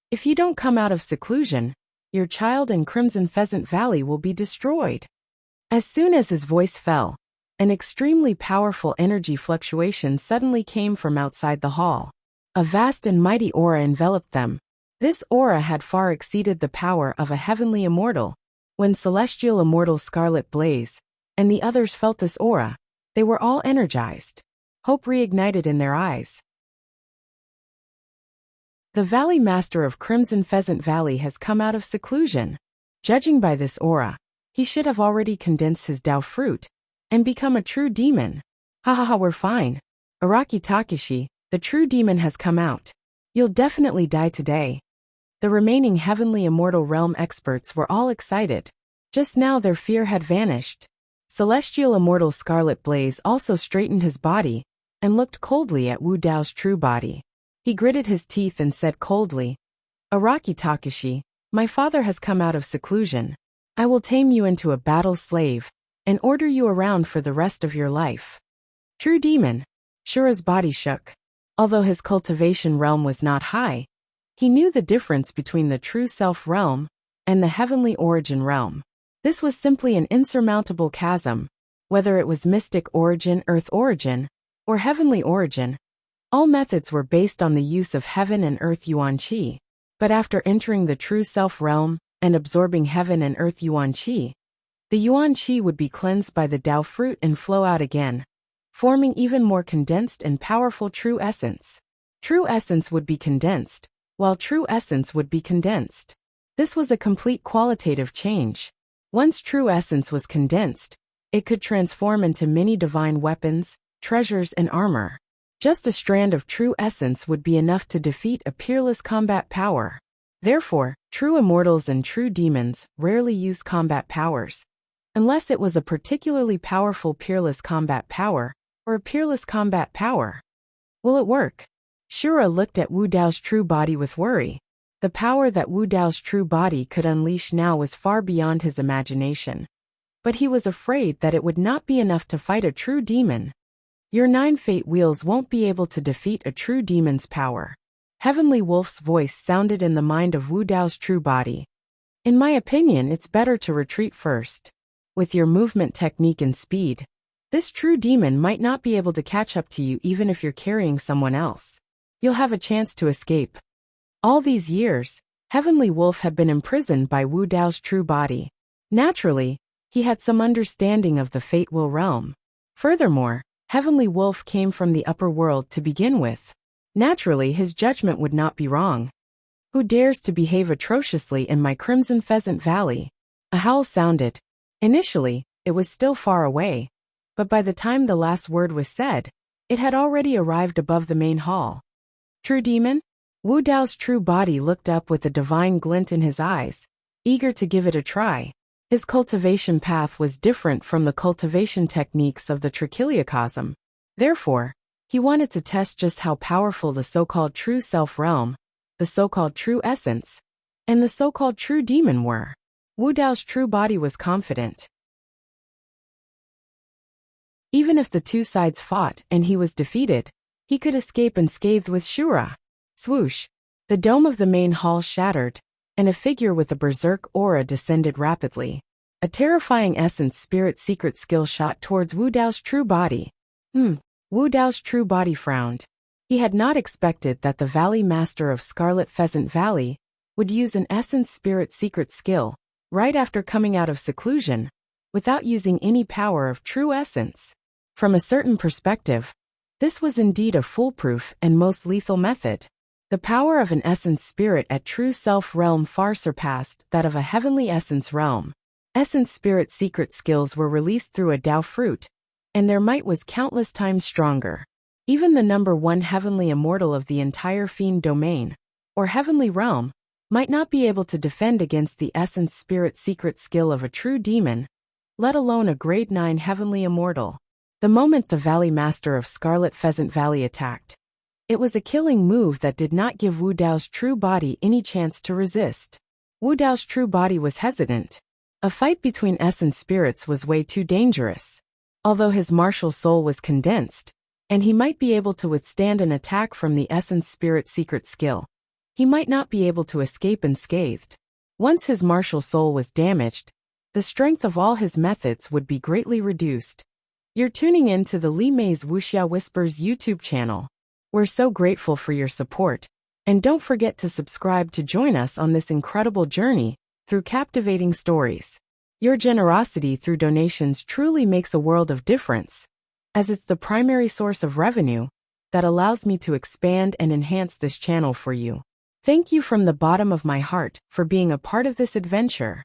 "If you don't come out of seclusion, your child in Crimson Pheasant Valley will be destroyed." As soon as his voice fell, an extremely powerful energy fluctuation suddenly came from outside the hall. A vast and mighty aura enveloped them. This aura had far exceeded the power of a heavenly immortal. When Celestial Immortal Scarlet Blaze and the others felt this aura, they were all energized. Hope reignited in their eyes. The Valley Master of Crimson Pheasant Valley has come out of seclusion. Judging by this aura, he should have already condensed his Dao fruit and become a true demon. Ha ha ha, we're fine. Araki Takeshi, the true demon has come out. You'll definitely die today. The remaining heavenly immortal realm experts were all excited. Just now their fear had vanished. Celestial Immortal Scarlet Blaze also straightened his body and looked coldly at Wu Dao's true body. He gritted his teeth and said coldly, "Araki Takeshi, my father has come out of seclusion. I will tame you into a battle slave and order you around for the rest of your life." True demon. Shura's body shook. Although his cultivation realm was not high, he knew the difference between the true self realm and the heavenly origin realm. This was simply an insurmountable chasm. Whether it was mystic origin, earth origin, or heavenly origin, all methods were based on the use of heaven and earth yuan qi. But after entering the true self realm and absorbing heaven and earth yuan qi, the yuan qi would be cleansed by the Dao fruit and flow out again, forming even more condensed and powerful true essence. True essence would be condensed, while true essence would be condensed. This was a complete qualitative change. Once true essence was condensed, it could transform into many divine weapons, treasures, and armor. Just a strand of true essence would be enough to defeat a peerless combat power. Therefore, true immortals and true demons rarely use combat powers, unless it was a particularly powerful peerless combat power, or a peerless combat power. Will it work? Shura looked at Wu Dao's true body with worry. The power that Wu Dao's true body could unleash now was far beyond his imagination. But he was afraid that it would not be enough to fight a true demon. Your 9 fate wheels won't be able to defeat a true demon's power. Heavenly Wolf's voice sounded in the mind of Wu Dao's true body. In my opinion, it's better to retreat first. With your movement technique and speed, this true demon might not be able to catch up to you even if you're carrying someone else. You'll have a chance to escape. All these years, Heavenly Wolf had been imprisoned by Wu Dao's true body. Naturally, he had some understanding of the Fate Will realm. Furthermore, Heavenly Wolf came from the upper world to begin with. Naturally, his judgment would not be wrong. Who dares to behave atrociously in my Crimson Pheasant Valley? A howl sounded. Initially, it was still far away, but by the time the last word was said, it had already arrived above the main hall. True demon? Wu Dao's true body looked up with a divine glint in his eyes, eager to give it a try. His cultivation path was different from the cultivation techniques of the Trichiliocosm. Therefore, he wanted to test just how powerful the so-called true self-realm, the so-called true essence, and the so-called true demon were. Wu Dao's true body was confident. Even if the two sides fought and he was defeated, He could escape unscathed with Shura. Swoosh! The dome of the main hall shattered, and a figure with a berserk aura descended rapidly. A terrifying essence spirit secret skill shot towards Wu Dao's true body. Wu Dao's true body frowned. He had not expected that the Valley Master of Scarlet Pheasant Valley would use an essence spirit secret skill right after coming out of seclusion, without using any power of true essence. From a certain perspective, this was indeed a foolproof and most lethal method. The power of an essence spirit at true self realm far surpassed that of a heavenly essence realm. Essence spirit secret skills were released through a Dao fruit, and their might was countless times stronger. Even the number one heavenly immortal of the entire fiend domain, or heavenly realm, might not be able to defend against the essence spirit secret skill of a true demon, let alone a grade 9 heavenly immortal. The moment the Valley Master of Scarlet Pheasant Valley attacked, it was a killing move that did not give Wu Dao's true body any chance to resist. Wu Dao's true body was hesitant. A fight between essence spirits was way too dangerous. Although his martial soul was condensed, and he might be able to withstand an attack from the essence spirit secret skill, he might not be able to escape unscathed. Once his martial soul was damaged, the strength of all his methods would be greatly reduced. You're tuning in to the Li Mei's Wuxia Whispers YouTube channel. We're so grateful for your support, and don't forget to subscribe to join us on this incredible journey through captivating stories. Your generosity through donations truly makes a world of difference, as it's the primary source of revenue that allows me to expand and enhance this channel for you. Thank you from the bottom of my heart for being a part of this adventure.